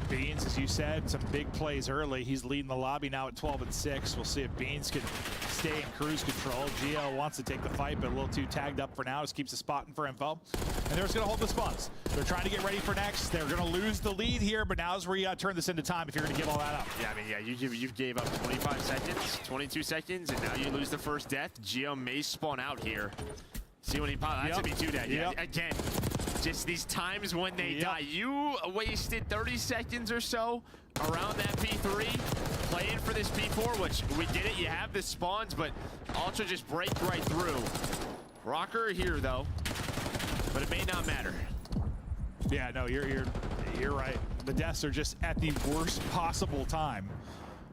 Beans, as you said, some big plays early. He's leading the lobby now at 12 and 6. We'll see if Beans can stay in cruise control. Gio wants to take the fight, but a little too tagged up for now. Just keeps the spotting for info. And they're just going to hold the spawns. They're trying to get ready for next. They're going to lose the lead here, but now is where you got to turn this into time if you're going to give all that up. Yeah, I mean, yeah, you gave up 25 seconds, 22 seconds, and now you lose the first death. Gio may spawn out here. See when he pops. That's going to be 2 dead. Yeah, again. Just these times when they die. You wasted 30 seconds or so around that P3, playing for this P4, which we get it, you have the spawns, but Ultra just break right through. Rocker here, though, but it may not matter. Yeah, no, you're right. The deaths are just at the worst possible time.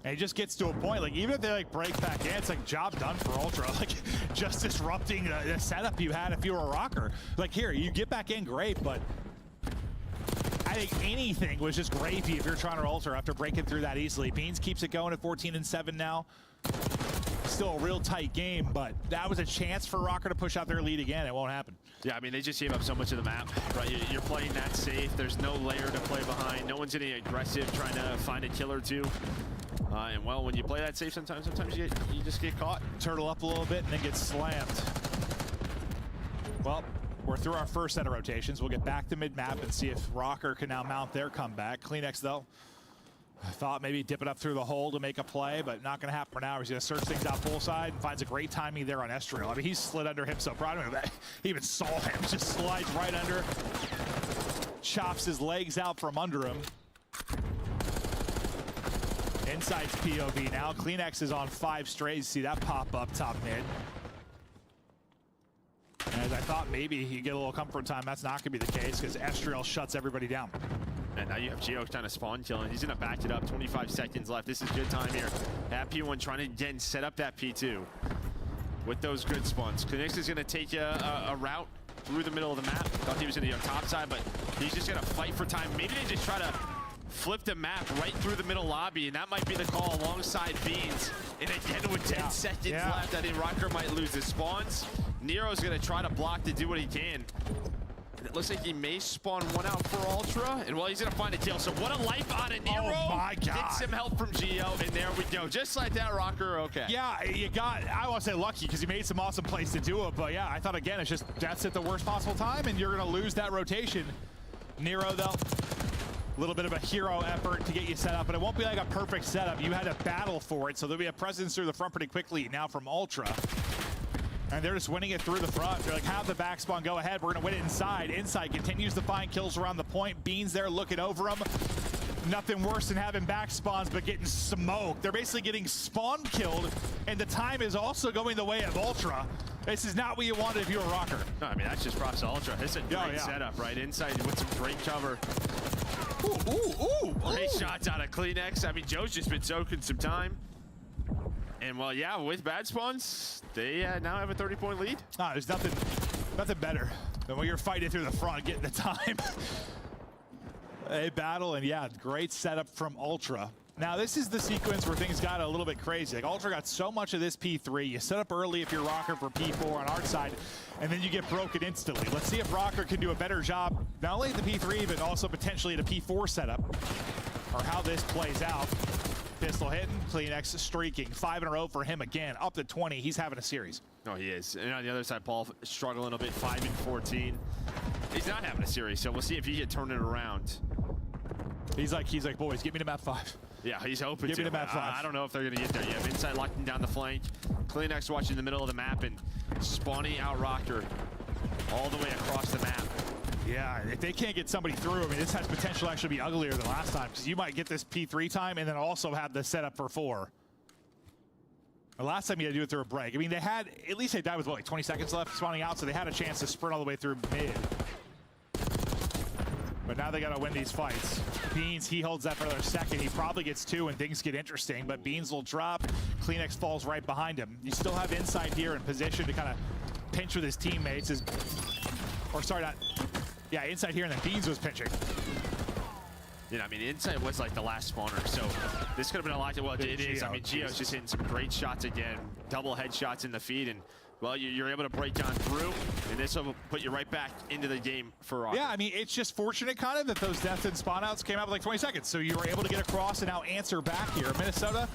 And it just gets to a point, like, even if they, like, break back in, it's like, job done for Ultra. Like, just disrupting the setup you had if you were a Rocker. Like, here, you get back in, great, but I think anything was just gravy if you're trying to Ultra after breaking through that easily. Beans keeps it going at 14 and 7 now. Still a real tight game, but that was a chance for Rocker to push out their lead again. It won't happen. Yeah, I mean, they just gave up so much of the map, right? You're playing that safe. There's no layer to play behind. No one's getting aggressive, trying to find a kill or two. And well, when you play that safe, sometimes you just get caught. Turtle up a little bit and then get slammed. Well, we're through our first set of rotations. We'll get back to mid-map and see if Rocker can now mount their comeback. Kleenex, though, I thought maybe dip it up through the hole to make a play, but not going to happen for now. He's going to search things out full side and finds a great timing there on Estriel. I mean, he slid under him, so proud of him. He even saw him, just slides right under, chops his legs out from under him. Inside's POV now. Kleenex is on 5 straight. See that pop up top mid. And as I thought maybe he'd get a little comfort time, that's not going to be the case because Estriel shuts everybody down. And now you have Gio trying to spawn killing. He's going to back it up. 25 seconds left. This is good time here. At P1 trying to, again, set up that P2 with those good spawns. Kleenex is going to take a route through the middle of the map. Thought he was going to be on top side, but he's just going to fight for time. Maybe they just try to flip the map right through the middle lobby, and that might be the call alongside Beans. And again, with 10 seconds left, I think Rocker might lose his spawns. Nero's going to try to block to do what he can. And it looks like he may spawn one out for Ultra, and well, he's going to find a kill. So what a life on a Nero. Oh my God. Get some help from Gio, and there we go. Just like that, Rocker, okay. Yeah, you got, I won't say lucky because he made some awesome plays to do it, but yeah, I thought again, it's just, that's at the worst possible time, and you're going to lose that rotation. Nero, though, a little bit of a hero effort to get you set up, but it won't be like a perfect setup. You had to battle for it, so there'll be a presence through the front pretty quickly now from Ultra. And they're just winning it through the front. They're like, have the back spawn go ahead. We're going to win it inside. Inside continues to find kills around the point. Beans there looking over them. Nothing worse than having back spawns, but getting smoked. They're basically getting spawn killed, and the time is also going the way of Ultra. This is not what you wanted if you were Rocker. No, I mean, that's just props to Ultra. It's a great setup, right? Inside with some great cover. Ooh. Great shots out of Kleenex. I mean, Joe's just been soaking some time. And, well, yeah, with bad spawns, they now have a 30-point lead. No, there's nothing better than when you're fighting through the front, getting the time. A battle, and yeah, great setup from Ultra. Now, this is the sequence where things got a little bit crazy. Like, Ultra got so much of this P3. You set up early if you're Rocker for P4 on our side, and then you get broken instantly. Let's see if Rocker can do a better job, not only at the P3, but also potentially at a P4 setup, or how this plays out. Pistol hitting, Kleenex streaking. 5 in a row for him again, up to 20. He's having a series. No, he is. And on the other side, Paul struggling a bit, 5 and 14. He's not having a series, so we'll see if he can turn it around. He's like, boys, get me to map 5. Yeah, he's hoping Give me to map 5. I don't know if they're going to get there yet. Inside locking down the flank. Kleenex watching the middle of the map and spawning out Rocker all the way across the map. Yeah, if they can't get somebody through, I mean, this has potential to actually be uglier than last time, because you might get this P3 time and then also have the setup for 4. The last time you had to do it through a break. I mean, they had, at least they died with, what, like 20 seconds left spawning out, so they had a chance to sprint all the way through mid. But now they got to win these fights. Beans, he holds that for another second. He probably gets 2 and things get interesting, but Beans will drop. Kleenex falls right behind him. You still have Inside here in position to kind of pinch with his teammates. Inside here, and then Beans was pinching. You know, I mean, Inside was like the last spawner, so this could have been a lot. Well, it is. I mean, Gio's just hitting some great shots again. Double headshots in the feed, and well, you're able to break down through, and this will put you right back into the game for Rocker. Yeah, I mean, it's just fortunate kind of that those deaths and spawn outs came out with like 20 seconds, so you were able to get across and now answer back here. Minnesota,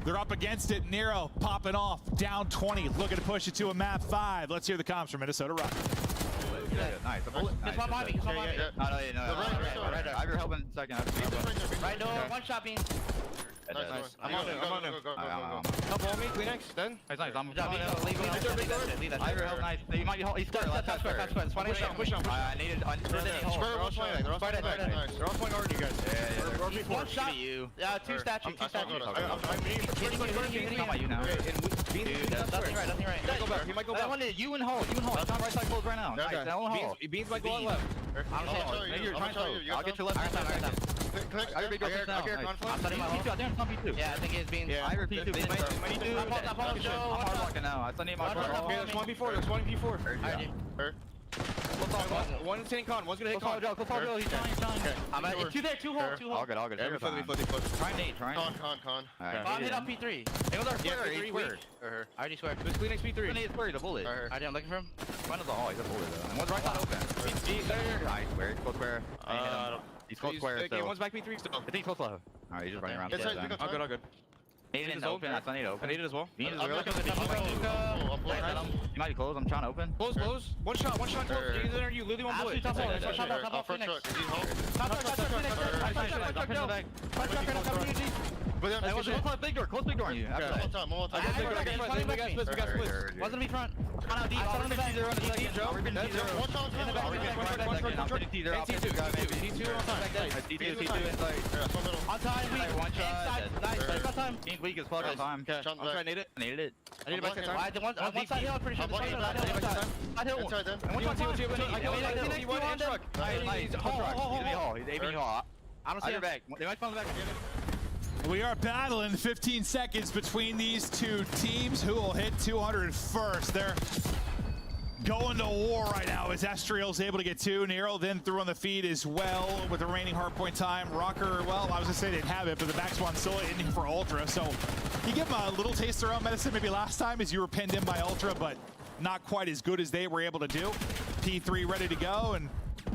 they're up against it. Nero popping off, down 20, looking to push it to a map 5. Let's hear the comms from Minnesota Rocker. Nice. He's on behind me. He's on behind me. No, right there. I have your help in a second. Right door, one shot beam. Nice. I'm on him. Help on me, Kleenex, then. Nice. I'm Leave that. I have your help, nice. He might be he's square. Top square. Push him. I needed square one point. They're on point. They're on point already, guys. Yeah. One shot. Yeah, 2 statue. I'm at you now. Nothing right. He might go back. I wanted you and Hall. It's on right side close right now. Nice. Beans might go left. I'll get your left. I got big now. Yeah, I think it's being. Yeah, I repeat. I'm hard locking now. I still need my car. There's 1v4. One standing con. One's gonna hit con. Go follow Joe. He's trying. 2 there, 2 hold. All good. Try nade. Con. Bomb hit on P3. It was our square. He's squared. I already squared. Who's Kleenex P3? He's squared. A bullet. I didn't looking for him. One of the hall. He's a bullet though. And one's right side open. Nice. Square. Close square. He's close square still. One's back P3 still. I think he's close low. Alright, he's just running around. All good. Need it open. I need it open. I need it as well. He might be closed. I'm trying to open. Close. One shot close. He's in there. You literally one bullet. Top Close big door on you. One time. We got splits. Wasn't be front. On time, one shot. Inside. Time. Being weak as fuck on time. I'm trying to need it. I needed it. I need it back in time. One side hill, I'm pretty sure. I hit one. Inside them. He's AV Hall. I don't see him. Back. They might fall back. We are battling 15 seconds between these two teams. Who will hit 200 first? They're going to war right now as Estriel's able to get 2. Nero then threw on the feed as well with the remaining hardpoint time. Rocker, well, I was going to say they didn't have it, but the back spawn still ending for Ultra. So you give them a little taste of their own medicine maybe last time as you were pinned in by Ultra, but not quite as good as they were able to do. P3 ready to go, and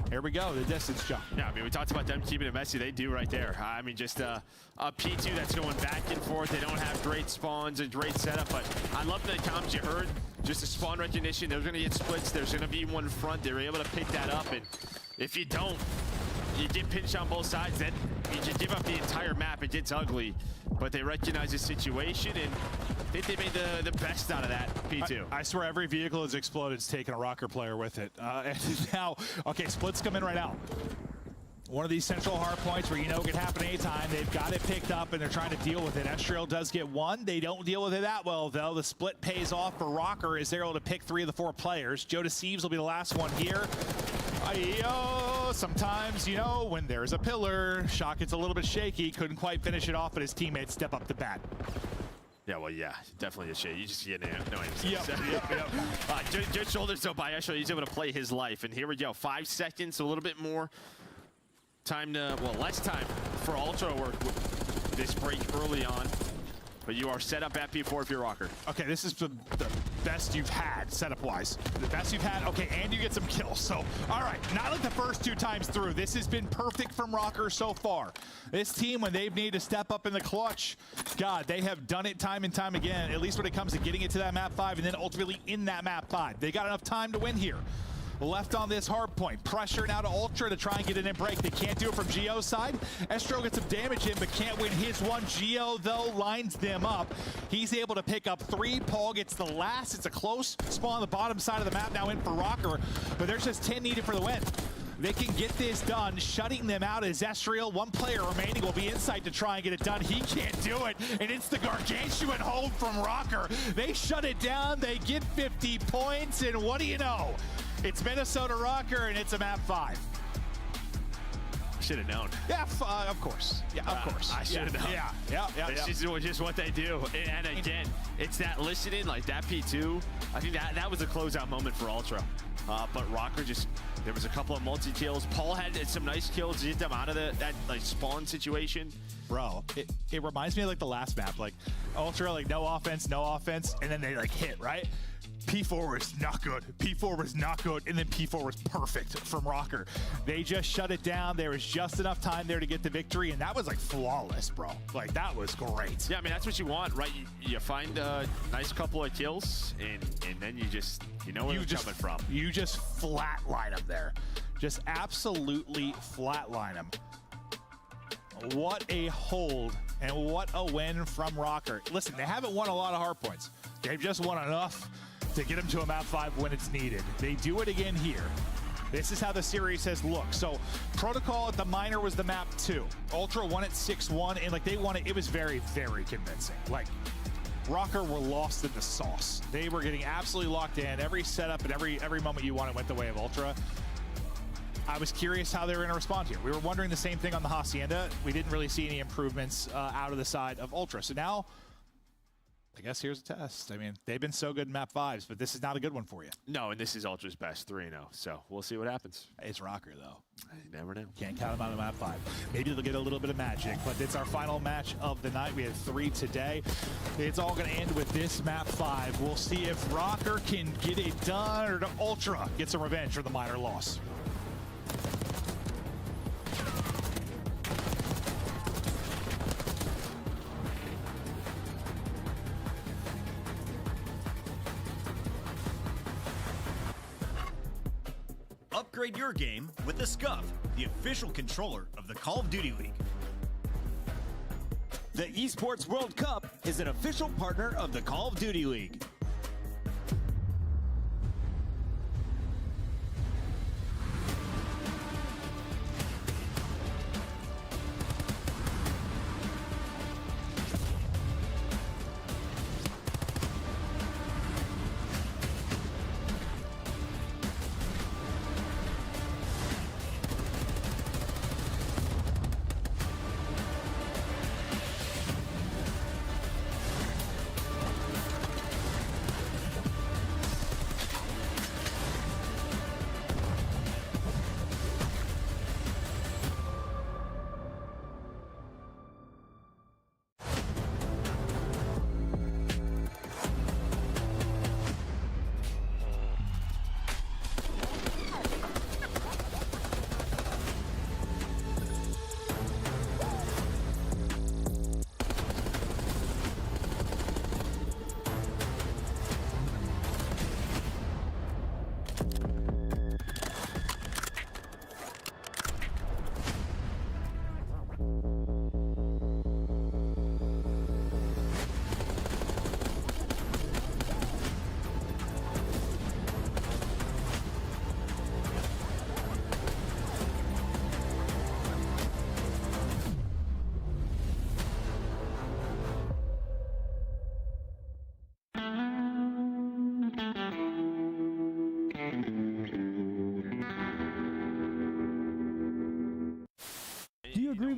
here we go, the distance jump. Yeah, I mean, we talked about them keeping it messy. They do right there. I mean, just a P2 that's going back and forth. They don't have great spawns and great setup, but I love the comms you heard. Just a spawn recognition. They're going to get splits. There's going to be one front. They're able to pick that up, and if you don't, you get pinched on both sides. Then you just give up the entire map. It gets ugly, but they recognize the situation, and I think they made the best out of that P2. I swear every vehicle that's exploded is taking a Rocker player with it. And now, okay, splits come in right now. One of these central hard points where you know it can happen anytime. They've got it picked up and they're trying to deal with it. Estriel does get one. They don't deal with it that well, though. The split pays off for Rocker as they're able to pick 3 of the 4 players. Joe Deceives will be the last one here. Sometimes, you know, when there's a pillar, Shock gets a little bit shaky. Couldn't quite finish it off, but his teammates step up the bat. Yeah, well, yeah, definitely a shit. You just get no Yep. Good shoulders though by Estriel. He's able to play his life, and here we go. 5 seconds, a little bit more time to, well, less time for Ultra work with this break early on. But you are set up at P4 if you're Rocker. Okay, this is the best you've had setup-wise. The best you've had. Okay, and you get some kills. So, all right, not like the first 2 times through. This has been perfect from Rocker so far. This team, when they've needed to step up in the clutch, God, they have done it time and time again, at least when it comes to getting it to that map 5 and then ultimately in that map 5. They got enough time to win here. Left on this hard point. Pressure now to Ultra to try and get it in break. They can't do it from Geo's side. Estriel gets some damage in, but can't win his one. Geo, though, lines them up. He's able to pick up 3. Paul gets the last. It's a close spawn on the bottom side of the map now in for Rocker, but there's just 10 needed for the win. They can get this done, shutting them out as Estriel. 1 player remaining will be inside to try and get it done. He can't do it, and it's the gargantuan hold from Rocker. They shut it down. They get 50 points, and what do you know? It's Minnesota Rocker, and it's a map 5. Should have known. Yeah, of course. Yeah, of course. I should have known. Yeah. It's just what they do. And again, it's that listening, like that P2. I think that was a closeout moment for Ultra. But Rocker just, there was a couple of multi-kills. Paul had some nice kills to get them out of that like spawn situation. Bro, it reminds me of like the last map. Like Ultra, like no offense, and then they like hit, right? P4 was not good. P4 was not good, and then P4 was perfect from Rocker. They just shut it down. There was just enough time there to get the victory, and that was like flawless, bro. Like that was great. Yeah, I mean that's what you want, right? You find a nice couple of kills, and then you know where they're coming from. You just flatline them there. Just absolutely flatline them. What a hold and what a win from Rocker. Listen, they haven't won a lot of hard points. They've just won enough to get them to a map 5 when it's needed. They do it again here. This is how the series has looked. So Protocol at the minor was the map 2. Ultra won it 6-1, and like they won it, it was very, very convincing. Like Rocker were lost in the sauce. They were getting absolutely locked in. Every setup and every moment you wanted went the way of Ultra. I was curious how they were going to respond here. We were wondering the same thing on the Hacienda. We didn't really see any improvements out of the side of Ultra. So now, I guess here's a test. I mean, they've been so good in map 5s, but this is not a good one for you. No, and this is Ultra's best 3-0. So we'll see what happens. It's Rocker, though. You never know. Can't count them out of map 5. Maybe they'll get a little bit of magic, but it's our final match of the night. We had 3 today. It's all going to end with this map 5. We'll see if Rocker can get it done or the Ultra gets some revenge for the minor loss. Upgrade your game with the Scuff, the official controller of the Call of Duty League. The Esports World Cup is an official partner of the Call of Duty League.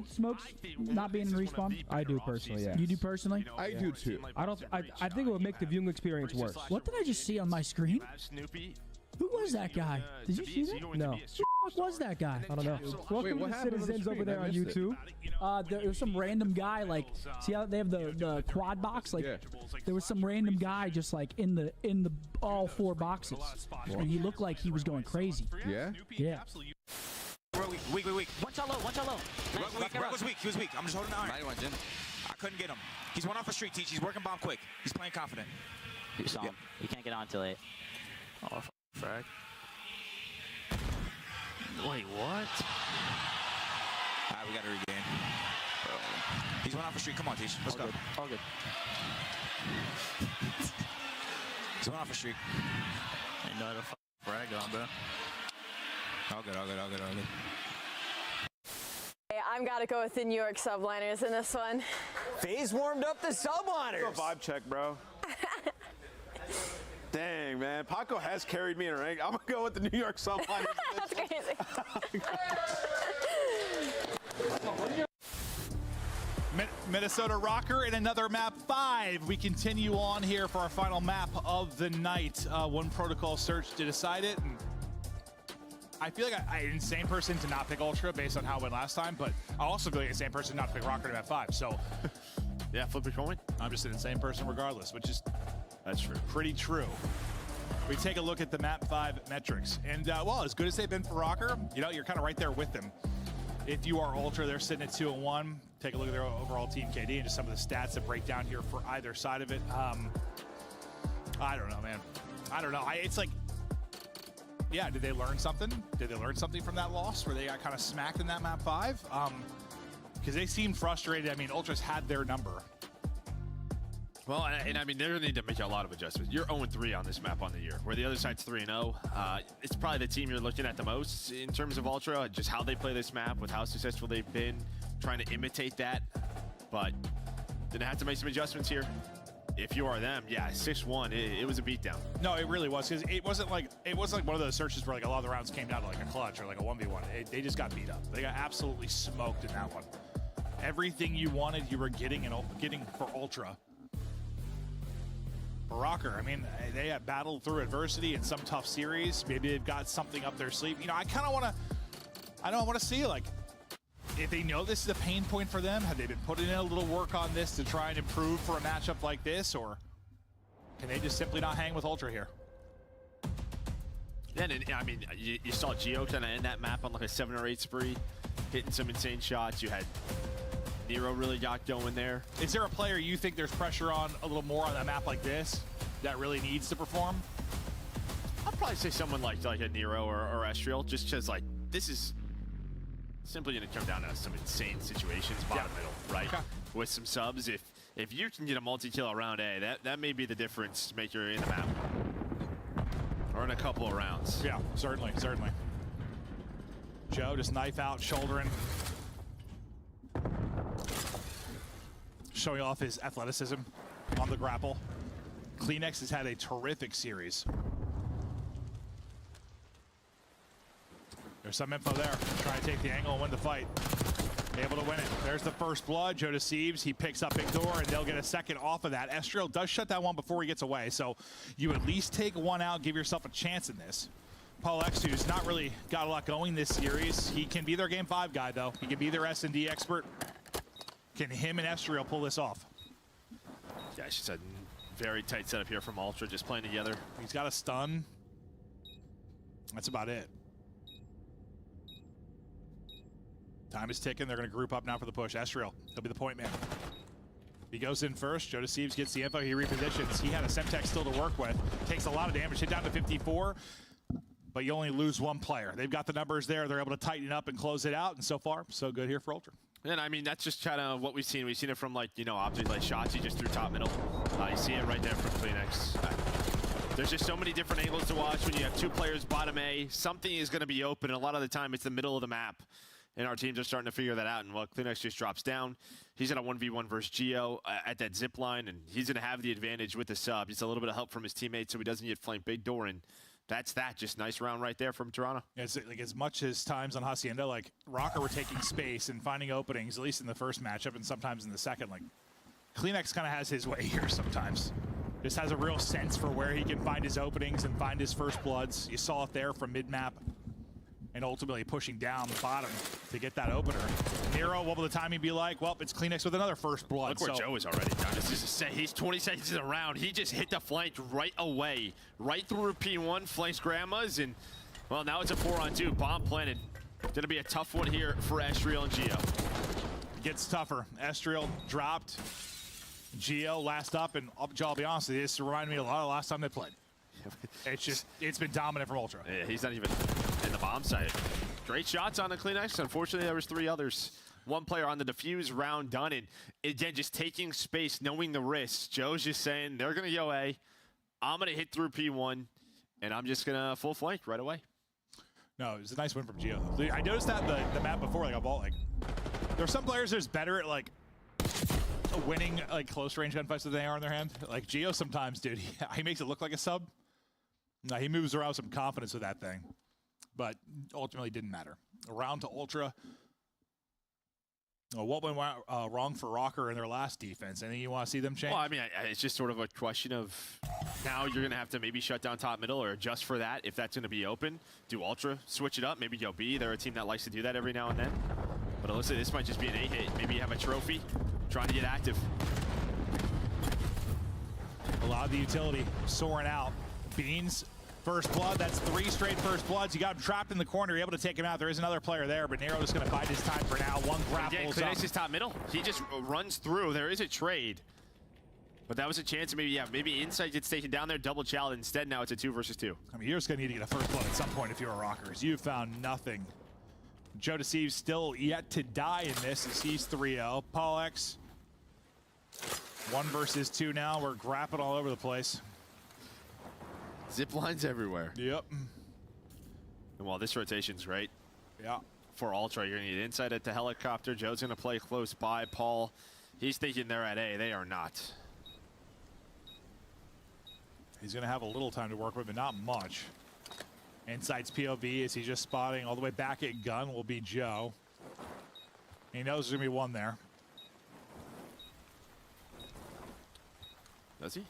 hate smokes not being in respawn? I do personally, yeah. You do personally? I do too. I think it would make the viewing experience worse. What did I just see on my screen? Who was that guy? Did you see that? No. Who the fuck was that guy? I don't know. Welcome to the citizens over there on YouTube. There was some random guy, like, see how they have the quad box? Like, there was some random guy just like in the all 4 boxes, and he looked like he was going crazy. Yeah. Yeah. Weak. One shot low. Rug was weak. He was weak. I'm just holding the iron. I couldn't get him. He's one off a streak, Teach. He's working bomb quick. He's playing confident. You saw him. You can't get on till 8. Oh, frag. Wait, what? All right, we got to regain. Bro. He's one off a streak. Come on, Teach. Let's go. All good. He's one off a streak. Ain't no other frag on, bro. All good. Hey, I've got to go with the New York subliners in this one. FaZe warmed up the subliners. Vibe check, bro. Dang, man. Paco has carried me in a rank. I'm going to go with the New York subliners. That's crazy. Minnesota Rocker in another map 5. We continue on here for our final map of the night. One protocol search to decide it. And I feel like I'm an insane person to not pick Ultra based on how it went last time, but I also feel like an insane person not to pick Rocker to map 5. So, yeah, flip a coin. I'm just an insane person regardless, which is that's true. Pretty true. We take a look at the map 5 metrics. And, well, as good as they've been for Rocker, you're kind of right there with them. If you are Ultra, they're sitting at 2-1. Take a look at their overall team KD and just some of the stats that break down here for either side of it. I don't know, man. I don't know. It's like, yeah, did they learn something? Did they learn something from that loss where they got kind of smacked in that map 5? Because they seemed frustrated. I mean, Ultras had their number. Well, and I mean, they're going to need to make a lot of adjustments. You're 0-3 on this map on the year, where the other side's 3-0. It's probably the team you're looking at the most in terms of Ultra, just how they play this map, with how successful they've been, trying to imitate that. But gonna have to make some adjustments here. If you are them, yeah, 6-1, it was a beatdown. No, it really was, because it wasn't like one of those searches where like a lot of the rounds came down to like a clutch or like a 1v1. They just got beat up. They got absolutely smoked in that one. Everything you wanted, you were getting for Ultra. Rocker, I mean, they have battled through adversity in some tough series. Maybe they've got something up their sleeve. I kind of want to see, like, if they know this is a pain point for them, have they been putting in a little work on this to try and improve for a matchup like this, or can they just simply not hang with Ultra here? Yeah, and I mean, you saw Geo kind of end that map on like a 7 or 8 spree, hitting some insane shots. You had Nero really got going there. Is there a player you think there's pressure on a little more on a map like this that really needs to perform? I'd probably say someone like a Nero or Estriel, just because like this is simply going to come down to some insane situations, bottom middle, right? Okay. With some subs, if you can get a multi-kill around A, that may be the difference maker in the map, or in a couple of rounds. Yeah, certainly. Joe just knife out, shouldering. Showing off his athleticism on the grapple. Kleenex has had a terrific series. There's some info there. Trying to take the angle and win the fight. Able to win it. There's the first blood. Joe Deceives, he picks up Big Door, and they'll get a second off of that. Estriel does shut that one before he gets away, so you at least take one out, give yourself a chance in this. Paul X, who's not really got a lot going this series, he can be their Game 5 guy, though. He can be their S&D expert. Can him and Estriel pull this off? Yeah, it's just a very tight setup here from Ultra, just playing together. He's got a stun. That's about it. Time is ticking. They're going to group up now for the push. Estriel, he'll be the point man. He goes in first. Joe Deceives gets the info. He repositions. He had a Semtex still to work with. Takes a lot of damage. Hit down to 54. But you only lose one player. They've got the numbers there. They're able to tighten up and close it out. And so far, so good here for Ultra. And I mean, that's just kind of what we've seen. We've seen it from, like, objects like shots. He just threw top middle. You see it right there from Kleenex. There's just so many different angles to watch when you have 2 players bottom A. Something is going to be open. And a lot of the time, it's the middle of the map. And our teams are starting to figure that out. And, well, Kleenex just drops down. He's in a 1v1 versus Geo at that zip line. And he's going to have the advantage with the sub. He's a little bit of help from his teammates so he doesn't get flanked. Big Door, and that's that. Just nice round right there from Toronto. It's like as much as times on Hacienda, like Rocker were taking space and finding openings, at least in the first matchup and sometimes in the second. Like Kleenex kind of has his way here sometimes. Just has a real sense for where he can find his openings and find his first bloods. You saw it there from mid-map. And ultimately pushing down the bottom to get that opener. Nero, what will the timing be like? Well, it's Kleenex with another first blood. Look where Joe is already done. This is a set. He's 20 seconds in the round. He just hit the flank right away. Right through P1, flanks Grandma's, and, well, now it's a 4-on-2. Bomb planted. Gonna be a tough one here for Estriel and Geo. Gets tougher. Estriel dropped. Geo last up, and I'll be honest with you, this reminded me a lot of the last time they played. It's been dominant from Ultra. Yeah, he's not even in the bomb site. Great shots on the Kleenex. Unfortunately, there was 3 others. 1 player on the defuse round done. And again, just taking space, knowing the risks. Joe's just saying, they're going to go A. I'm going to hit through P1, and I'm just going to full flank right away. No, it was a nice win from Geo. I noticed that the map before, like, there are some players who's better at, like, winning, like, close range gunfights than they are in their hand. Like, Geo sometimes, dude, he makes it look like a sub. No, he moves around with some confidence with that thing, but ultimately didn't matter. Around to Ultra. What went wrong for Rocker in their last defense? Anything you want to see them change? Well, I mean, it's just sort of a question of now you're going to have to maybe shut down top middle or adjust for that if that's going to be open. Do Ultra, switch it up, maybe go B. They're a team that likes to do that every now and then. But it looks like this might just be an A hit. Maybe you have a trophy, trying to get active. A lot of the utility soaring out. Beans, first blood. That's 3 straight first bloods. You got him trapped in the corner. You're able to take him out. There is another player there, but Nero is going to bide his time for now. 1 grapples up. Kleenex is top middle. He just runs through. There is a trade. But that was a chance. Maybe Insight gets taken down there, double challenge. Instead, now it's a 2 versus 2. I mean, you're just going to need to get a first blood at some point if you're a Rockers. You found nothing. Joe Deceives still yet to die in this as he's 3-0. Paul X, 1 versus 2 now. We're grappling all over the place. Zip lines everywhere. Yep. And while this rotation's great. Yeah. For Ultra, you're going to need Insight at the helicopter. Joe's going to play close by. Paul, he's thinking they're at A. They are not. He's going to have a little time to work with, but not much. Insight's POV as he's just spotting all the way back at gun will be Joe. He knows there's going to be 1 there. Does he?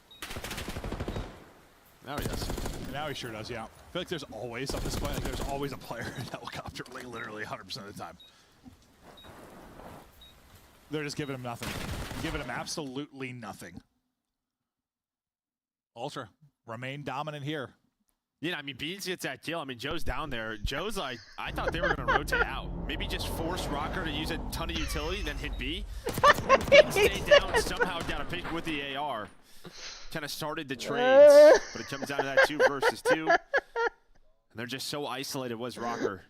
Now he does. Now he sure does, yeah. I feel like there's always, on this play, like there's always a player in helicopter, like literally 100% of the time. They're just giving him nothing. Giving him absolutely nothing. Ultra, remain dominant here. Yeah, I mean, Beans gets that kill. I mean, Joe's down there. Joe's like, I thought they were going to rotate out. Maybe just force Rocker to use a ton of utility, then hit B. Stay down, somehow got a pick with the AR. Kind of started the trades, but it comes down to that 2 versus 2. And they're just so isolated, was Rocker.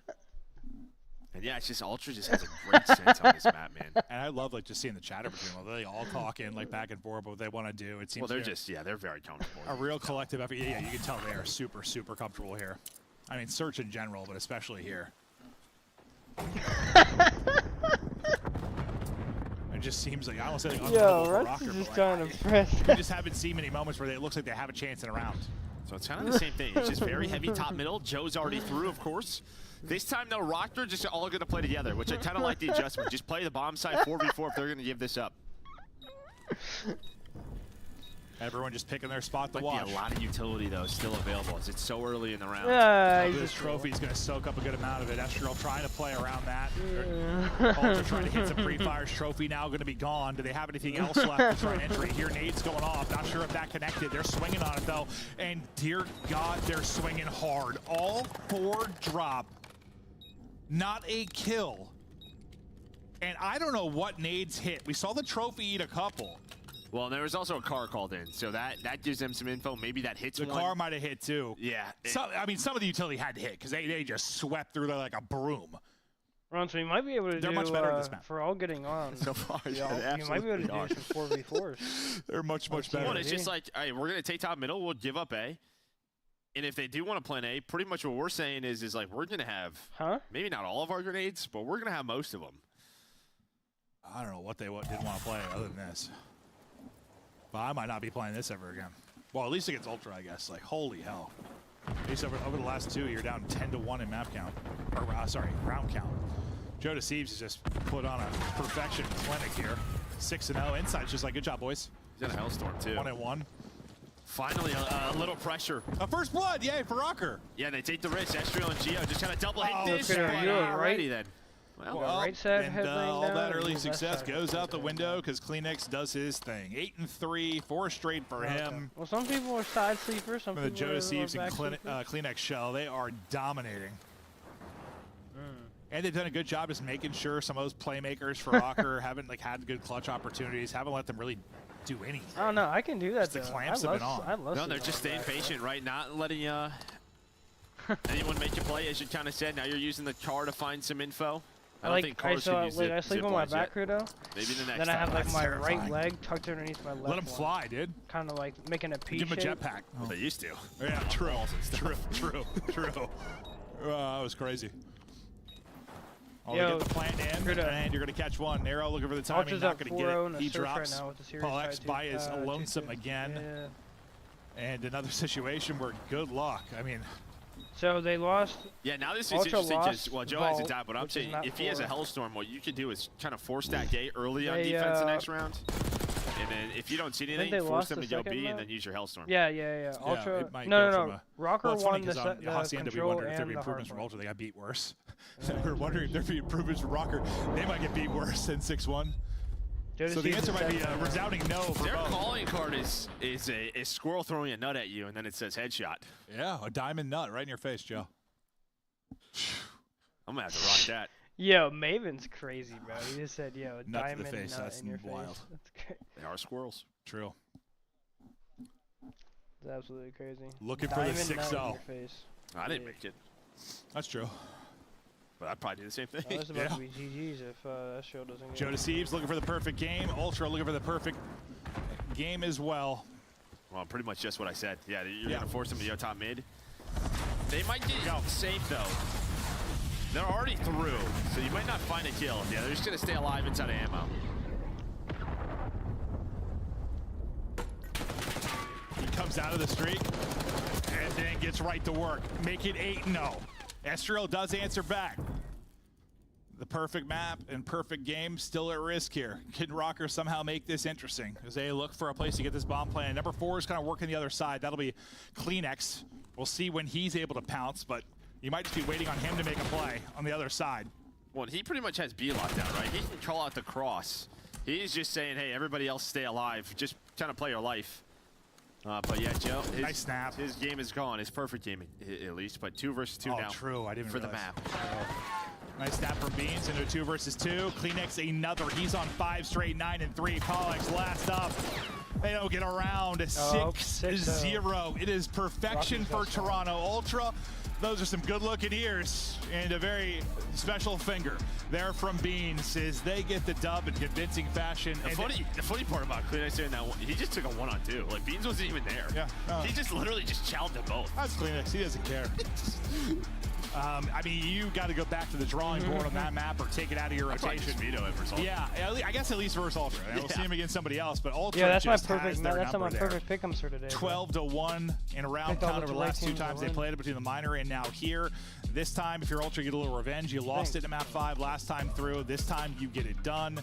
And yeah, it's just Ultra just has a great sense on this map, man. And I love like just seeing the chatter between them. They all talking like back and forth, but what they want to do. It seems. Well, they're just they're very comfortable. A real collective effort. Yeah, you can tell they are super, super comfortable here. I mean, Search in general, but especially here. It just seems like I don't say like yo, Russ is just kind of impressed. We just haven't seen many moments where it looks like they have a chance in a round. So it's kind of the same thing. It's just very heavy top middle. Joe's already through, of course. This time, though, Rocker just all going to play together, which I kind of like the adjustment. Just play the bomb side 4v4 if they're going to give this up. Everyone just picking their spot to watch. Be a lot of utility, though, still available as it's so early in the round. This trophy's going to soak up a good amount of it. Estriel trying to play around that. Ultra trying to hit some pre-fires. Trophy now going to be gone. Do they have anything else left to try and entry? Here, nades going off. Not sure if that connected. They're swinging on it, though. And dear God, they're swinging hard. All 4 drop. Not a kill. And I don't know what nades hit. We saw the trophy eat a couple. Well, there was also a car called in, so that gives them some info. Maybe that hits the one. car might have hit too. Yeah. I mean, some of the utility had to hit because they just swept through there like a broom. Ron, so you might be able to They're do, much better in this map. for all getting on. So far, you might be able to do some 4v4s. They're much better. Well, it's just like, all right, we're going to take top middle. We'll give up A. And if they do want to plan A, pretty much what we're saying is like we're going to have maybe not all of our grenades, but we're going to have most of them. I don't know what they didn't want to play other than this. But I might not be playing this ever again. Well, at least against Ultra, I guess. Like, holy hell. At least over the last two, you're down 10-1 in map count. Or, round count. Joe DeSeeves has just put on a perfection clinic here. 6-0. Inside's just like, good job, boys. He's in a hellstorm, too. 1-1. Finally, a little pressure. A first blood, yay, for Rocker. Yeah, they take the risk. Estriel and Gio just kind of double hit this. Peter, But, you're alrighty right. then. Well, right side and headbang all down, that and early left success side goes out the headbang window because Kleenex does his thing. 8-3, 4 straight for him. Well, some people are side sleepers. Some The people Joe are DeSeeves and back sleepers. Kleenex shell, they are dominating. And they've done a good job just making sure some of those playmakers for Rocker haven't had good clutch opportunities, haven't let them really do anything. I don't know. I can do that. The clamps have been on. I love no, they're just staying patient, right? Not letting anyone make you play, as you kind of said. Now you're using the car to find some info. I don't think cars can use I sleep on my back here though. Maybe the next Then I have time. like my right leg tucked underneath my left. Let them fly, dude. Kind of like making a P Give them a shape. jetpack. Well, they used to. Yeah, true. True. That was crazy. Oh, Yo, they get the plant in, and you're going to catch one. Arrow looking for the timing, Ultra's not up going to get 4-0 it. in He the search right drops. now with the series Paul X side by is 2-2. lonesome again. Yeah. And another situation where good luck. I mean, so they lost. Yeah, now this is Ultra interesting. lost Just, well, Joe has a Vault, die, but I'm which is saying not if he has a 4. Hellstorm, what you can do is kind of force that gate early on They, defense the next round. And then if you don't see Think anything, they force lost them the to go second B map? and then use your Hellstorm. Yeah. Ultra. it might No. go from a- Rocker well, it's funny won the, 'cause on Hacienda, we control wondered if there'd be and the improvements from hardpoint. Ultra. They got beat worse. we were wondering if there'd be improvements from Rocker. They might get beat worse than 6-1. So the answer might be a resounding no for Their both. calling card is a squirrel throwing a nut at you, and then it says headshot. Yeah, a diamond nut right in your face, Joe. I'm gonna have to rock that. Yo, Maven's crazy, bro. He just said, yo, a Nut to the diamond face, nut that's in your wild. face. That's great. They are squirrels. True. It's absolutely crazy. Looking for the Diamond nut in 6-0. your face. I didn't make it, That's true. but I'd probably do the same thing. Oh, it's about Yeah. to be GG's if that show doesn't get Joe DeSeeves looking for the perfect game. Ultra looking for the perfect game as well. Well, pretty much just what I said. Yeah, you're Yeah. gonna force them to go top mid. They might get safe though. They're already through, so you might not find a kill. Yeah, they're just gonna stay alive inside of ammo. He comes out of the streak and then gets right to work. Make it 8-0. Estriel does answer back. The perfect map and perfect game still at risk here. Can Rocker somehow make this interesting as they look for a place to get this bomb plan? Number 4 is kind of working the other side. That'll be Kleenex. We'll see when he's able to pounce, but you might just be waiting on him to make a play on the other side. Well, he pretty much has B locked down, right? He can call out the cross. He's just saying, hey, everybody else stay alive. Just kind of play your life. But yeah, Joe, Nice snap. His game is gone. His perfect game, at least. But 2 versus 2 now. True. I didn't for realize. the map. Nice snap from Beans into a 2 versus 2. Kleenex another. He's on 5 straight, 9-3. Pollux last up. They don't get around. 6-0. It is perfection for Toronto Ultra. Those are some good-looking ears and a very special finger there from Beans as they get the dub in convincing fashion. The funny part about Kleenex saying that, he just took a 1-on-2. Like, Beans wasn't even there. Yeah. He just literally just chowed them both. That's Kleenex. He doesn't care. I mean, you got to go back to the drawing board on that map or take it out of your rotation. Veto it versus Ultra. Yeah, I guess at least versus Ultra. We'll see him against somebody else, but Ultra Yeah, that's my just has perfect. their That's my number there. perfect pick'ems for today. 12-1 in a round Picked all count the over the last 2 teams to times they win. played it between the minor and now here. This time, if you're Ultra, you get a little revenge. You lost it in map 5 last time through. This time, you get it done.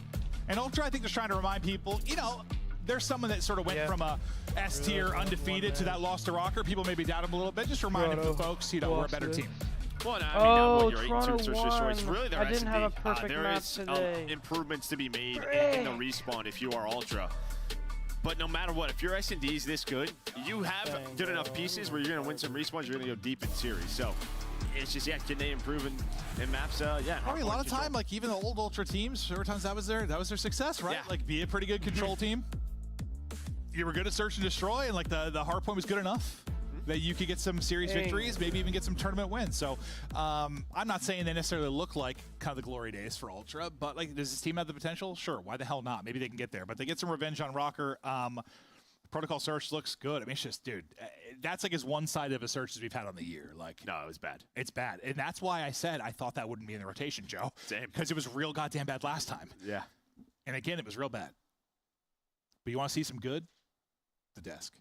And Ultra, I think, is trying to remind people, you know, there's someone that sort of went from a S tier undefeated to that loss to Rocker. People maybe doubt him a little bit. Just remind the folks, you know, we're a better team. Well, no, I mean, not what you're 8-2 Toronto versus choice. won. Really, there I has didn't to have be. a perfect There map is today. improvements to be made in the respawn if you are Ultra. But no matter what, if your S&D is this good, you have good enough pieces where you're going to win some respawns, you're going to go deep in series. So it's just, can they improve in maps? Yeah. Probably a lot of time, like even the old Ultra teams, every time that was their success, right? Yeah. Like be a pretty good control team. You were good at search and destroy, and like the hard point was good enough that you could get some series victories, maybe even get some tournament wins. So I'm not saying they necessarily look like kind of the glory days for Ultra, but like, does this team have the potential? Sure, why the hell not? Maybe they can get there, but they get some revenge on Rocker. Protocol search looks good. I mean, it's just, dude, that's like as one side of a search as we've had on the year. Like, no, it was bad. It's bad, and that's why I said I thought that wouldn't be in the rotation, Joe. Same. Because it was real goddamn bad last time. Yeah. And again, it was real bad. But you want to see some good? The desk.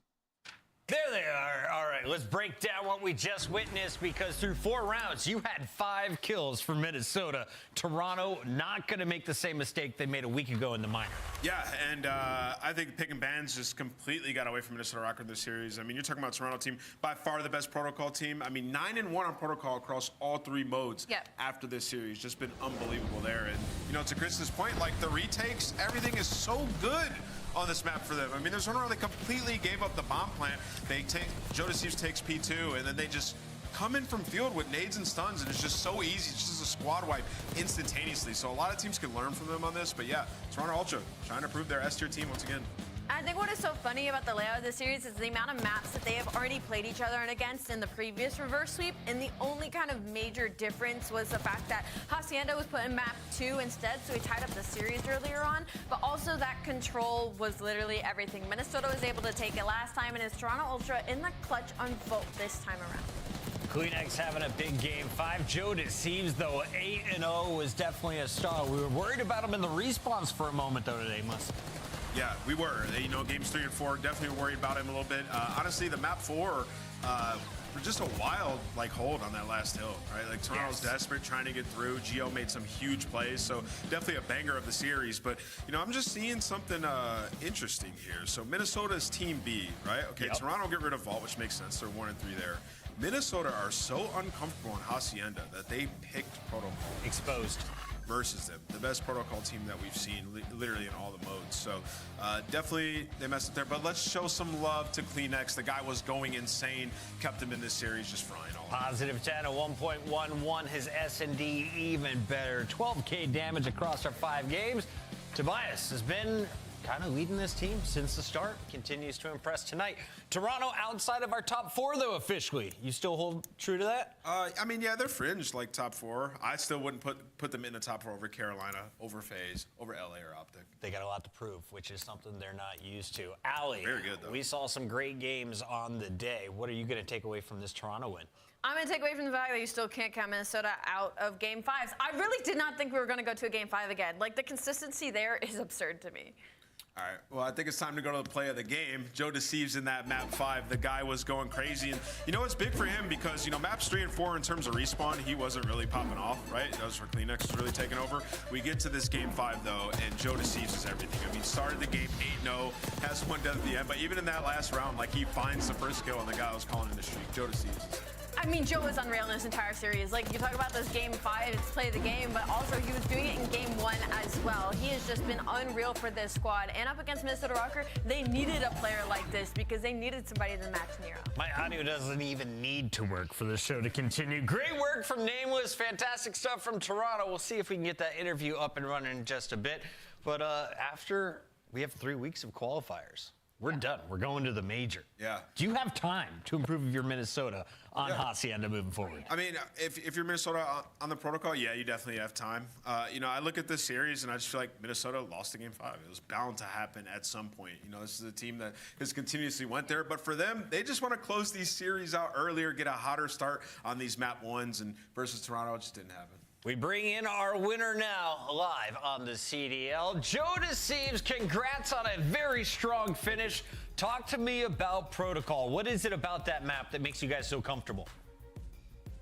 There they are. All right, let's break down what we just witnessed, because through 4 rounds, you had 5 kills for Minnesota. Toronto not going to make the same mistake they made a week ago in the minor. Yeah, and I think pick and bans just completely got away from Minnesota Rocker in this series. I mean, you're talking about Toronto team, by far the best protocol team. I mean, 9-1 on protocol across all 3 modes after this series. Just been unbelievable there. And, you know, to Chris's point, like the retakes, everything is so good on this map for them. I mean, there's one where they completely gave up the bomb plant. They take, Joe Deceives takes P2, and then they just come in from field with nades and stuns, and it's just so easy. It's just a squad wipe instantaneously. So a lot of teams can learn from them on this. But yeah, Toronto Ultra trying to prove their S-tier team once again. I think what is so funny about the layout of this series is the amount of maps that they have already played each other against in the previous reverse sweep, and the only kind of major difference was the fact that Hacienda was put in map 2 instead, so he tied up the series earlier on, but also that control was literally everything. Minnesota was able to take it last time, and it's Toronto Ultra in the clutch on Volt this time around. Kleenex having a big game 5. Joe Deceives, though, 8-0 was definitely a star. We were worried about him in the respawns for a moment, though, today, Yeah, we were. You know, games 3 and 4, definitely worried about him a little bit. Honestly, the map 4, for just a wild hold on that last hill, right? Like Toronto's desperate, trying to get through. Gio made some huge plays, so definitely a banger of the series. But you know, I'm just seeing something interesting here. So Minnesota's Team B, right? Okay, Toronto get rid of Vault, which makes sense. They're 1 and 3 there. Minnesota are so uncomfortable in Hacienda that they picked Protocol. Exposed. Versus them, the best protocol team that we've seen literally in all the modes. So definitely they messed up there, but let's show some love to Kleenex. The guy was going insane, kept him in this series just frying all. Positive 10, a 1.11, his S&D even better. 12K damage across our 5 games. Tobias has been kind of leading this team since the start, continues to impress tonight. Toronto outside of our top 4, though, officially. You still hold true to that? I mean, yeah, they're fringe, like top 4. I still wouldn't put them in the top 4 over Carolina, over FaZe, over LA or Optic. They got a lot to prove, which is something they're not used to. Allie, very good, though. We saw some great games on the day. What are you going to take away from this Toronto win? I'm going to take away from the fact that you still can't count Minnesota out of Game 5s. I really did not think we were going to go to a Game 5 again. Like, the consistency there is absurd to me. All right, well, I think it's time to go to the play of the game. Joe Deceives in that map 5. The guy was going crazy. And, you know, it's big for him because, you know, maps 3 and 4 in terms of respawn, he wasn't really popping off, right? That was for Kleenex was really taking over. We get to this Game 5, though, and Joe Deceives is everything. I mean, started the game 8-0, has one death at the end, but even in that last round, like, he finds the first kill on the guy who was calling in the streak. Joe Deceives is I mean, Joe was unreal in this entire series. Like, you talk about this Game 5, it's play the game, but also he was doing it in Game 1 as well. He has just been unreal for this squad. And up against Minnesota Rocker, they needed a player like this because they needed somebody to match Nero. My audio doesn't even need to work for the show to continue. Great work from Nameless. Fantastic stuff from Toronto. We'll see if we can get that interview up and running in just a bit. But after we have 3 weeks of qualifiers, we're done. We're going to the major. Yeah. Do you have time to improve your Minnesota on Hacienda moving forward? I mean, if you're Minnesota on the protocol, yeah, you definitely have time. You know, I look at this series and I just feel like Minnesota lost the Game 5. It was bound to happen at some point. You know, this is a team that has continuously went there. But for them, they just want to close these series out earlier, get a hotter start on these map 1s, and versus Toronto, it just didn't happen. We bring in our winner now, live on the CDL. Joe Deceives, congrats on a very strong finish. Talk to me about Protocol. What is it about that map that makes you guys so comfortable?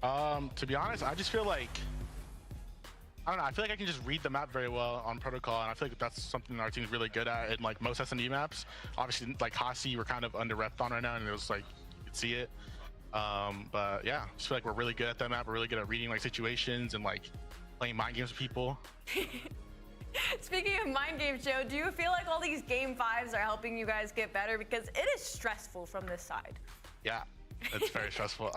To be honest, I just feel like, I don't know, I feel like I can just read the map very well on Protocol, and I feel like that's something our team's really good at in like most S&D maps. Obviously, like Hasi, we're kind of under-repped on right now, and it was like, you could see it. But yeah, I just feel like we're really good at that map. We're really good at reading like situations and like playing mind games with people. Speaking of mind games, Joe, do you feel like all these Game 5s are helping you guys get better? Because it is stressful from this side. Yeah, it's very stressful.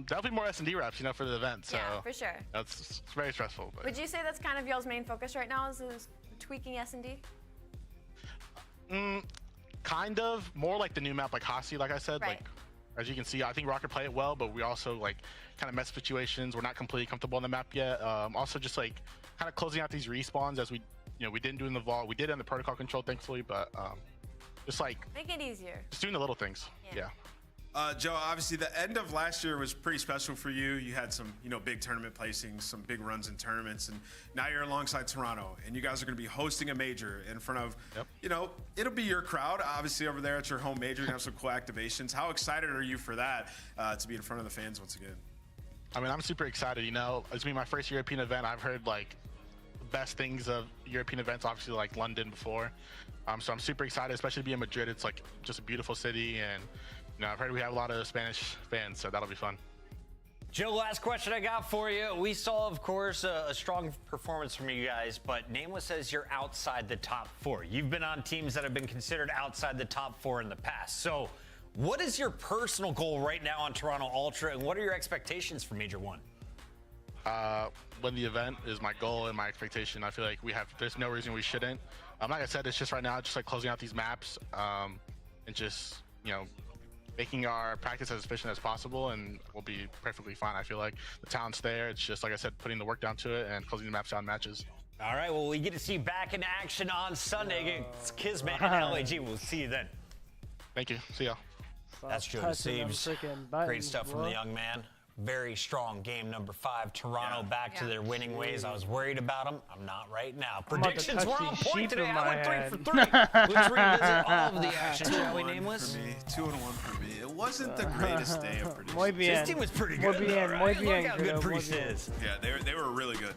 Definitely more S&D reps, you know, for the event. So yeah, for sure. It's very stressful. But. Would you say that's kind of y'all's main focus right now is tweaking S&D? Kind of. More like the new map, like Hasi, like I said. Right. Like, as you can see, I think Rocket played it well, but we also like kind of mess situations. We're not completely comfortable on the map yet. Also, just like kind of closing out these respawns as we didn't do in the vault. We did it in the protocol control, thankfully, but just like make it easier. Just doing the little things. Yeah. Joe, obviously the end of last year was pretty special for you. You had some, big tournament placings, some big runs in tournaments, and now you're alongside Toronto, and you guys are going to be hosting a major in front of, it'll be your crowd, obviously over there at your home major. You're going to have some cool activations. How excited are you for that, to be in front of the fans once again? I mean, I'm super excited. It's been my first European event. I've heard like the best things of European events, obviously like London before. So I'm super excited, especially to be in Madrid. It's like just a beautiful city, and I've heard we have a lot of Spanish fans, so that'll be fun. Joe, last question I got for you. We saw, of course, a strong performance from you guys, but Nameless says you're outside the top 4. You've been on teams that have been considered outside the top 4 in the past. So what is your personal goal right now on Toronto Ultra, and what are your expectations for Major 1? Win the event is my goal and my expectation. I feel like there's no reason we shouldn't. Like I said, it's just right now, just like closing out these maps, and just, making our practice as efficient as possible, and we'll be perfectly fine. I feel like the talent's there. It's just, like I said, putting the work down to it and closing the maps out in matches. All right, well, we get to see you back in action on Sunday against Kismet and LAG. We'll see you then. Thank you. See y'all. That's Joe DeSeebs. Great stuff from the young man. Very strong game number 5. Toronto back to their winning ways. I was worried about them. I'm not right now. Predictions were on point today. I went 3 for 3. Let's revisit all of the action, shall we, Nameless? 2-1 for me. It wasn't the greatest day of predictions. Muy bien. This team was pretty good. Look how good Priest is. Yeah, they were really good.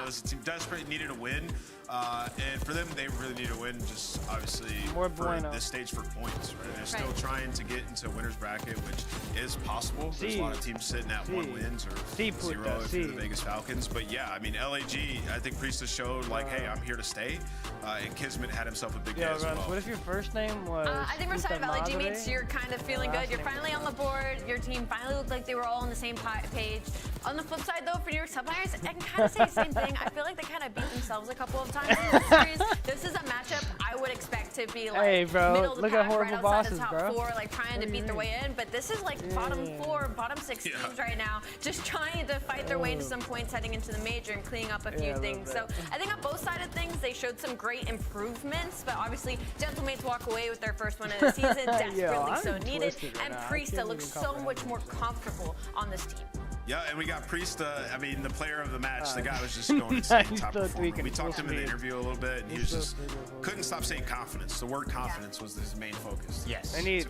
This team desperately needed a win, and for them, they really need a win. Just obviously for this stage for points, right? They're still trying to get into winner's bracket, which is possible. There's a lot of teams sitting at 1 wins or 0 if you're the Vegas Falcons. But yeah, I mean LAG, I think Priest has showed like, hey, I'm here to stay. And Kismet had himself a big day as well. What if your first name was? I think we're excited about LAG mates. You're kind of feeling good. You're finally on the board. Your team finally looked like they were all on the same page. On the flip side, though, for New York Subliners, I can kind of say the same thing. I feel like they kind of beat themselves a couple of times in this series. This is a matchup I would expect to be like middle of the pack, right outside the top 4, like trying to beat their way in. But this is like bottom 4, bottom 6 teams right now, just trying to fight their way into some points heading into the major and cleaning up a few things. So I think on both sides of things, they showed some great improvements. But obviously, Gentlemates walk away with their first win of the season, desperately so needed. And Priesta looks so much more comfortable on this team. Yeah, and we got Priest, I mean, the player of the match. The guy was just going insane, top performer. We talked to him in the interview a little bit, and he was just couldn't stop saying confidence. The word confidence was his main focus. Yes. They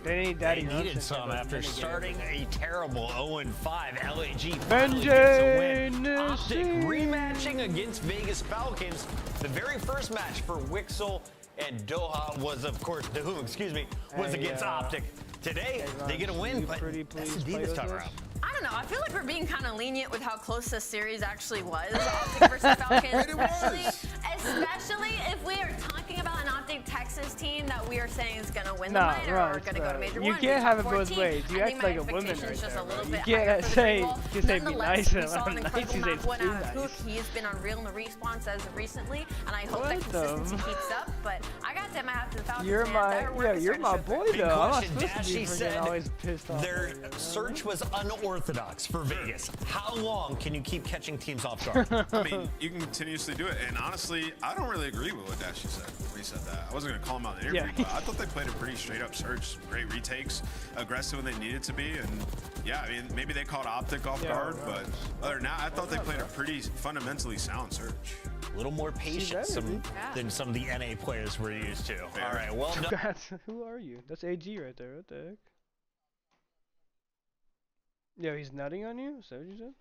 needed some after starting a terrible 0-5. LAG finally gets a win. Optic rematching against Vegas Falcons. The very first match for Wixel and Doha was, of course, was against Optic. Today, they get a win, but that's Adidas tough round. I don't know. I feel like we're being kind of lenient with how close this series actually was. Optic versus Falcons, especially if we are talking about an Optic Texas team that we are saying is going to win the minor or going to go to Major 1. You can't have it both ways. You act like a woman right there. You can't say be nice. We saw an incredible map win out of Hook. He has been unreal in the response as of recently, and I hope that consistency keeps up. But I got to tip my hat to the Falcons. You're my boy, though. I'm not supposed to be freaking always pissed off. Their search was unorthodox for Vegas. How long can you keep catching teams off guard? I mean, you can continuously do it. And honestly, I don't really agree with what Dashy said when he said that. I wasn't going to call him out in the interview, but I thought they played a pretty straight-up search. Some great retakes, aggressive when they needed to be. And, yeah, I mean, maybe they caught Optic off guard, but other than that, I thought they played a pretty fundamentally sound search. A little more patience than some of the NA players we're used to. All right, well done. Who are you? That's AG right there. What the heck? Yo, he's nutting on you? Is that what you said?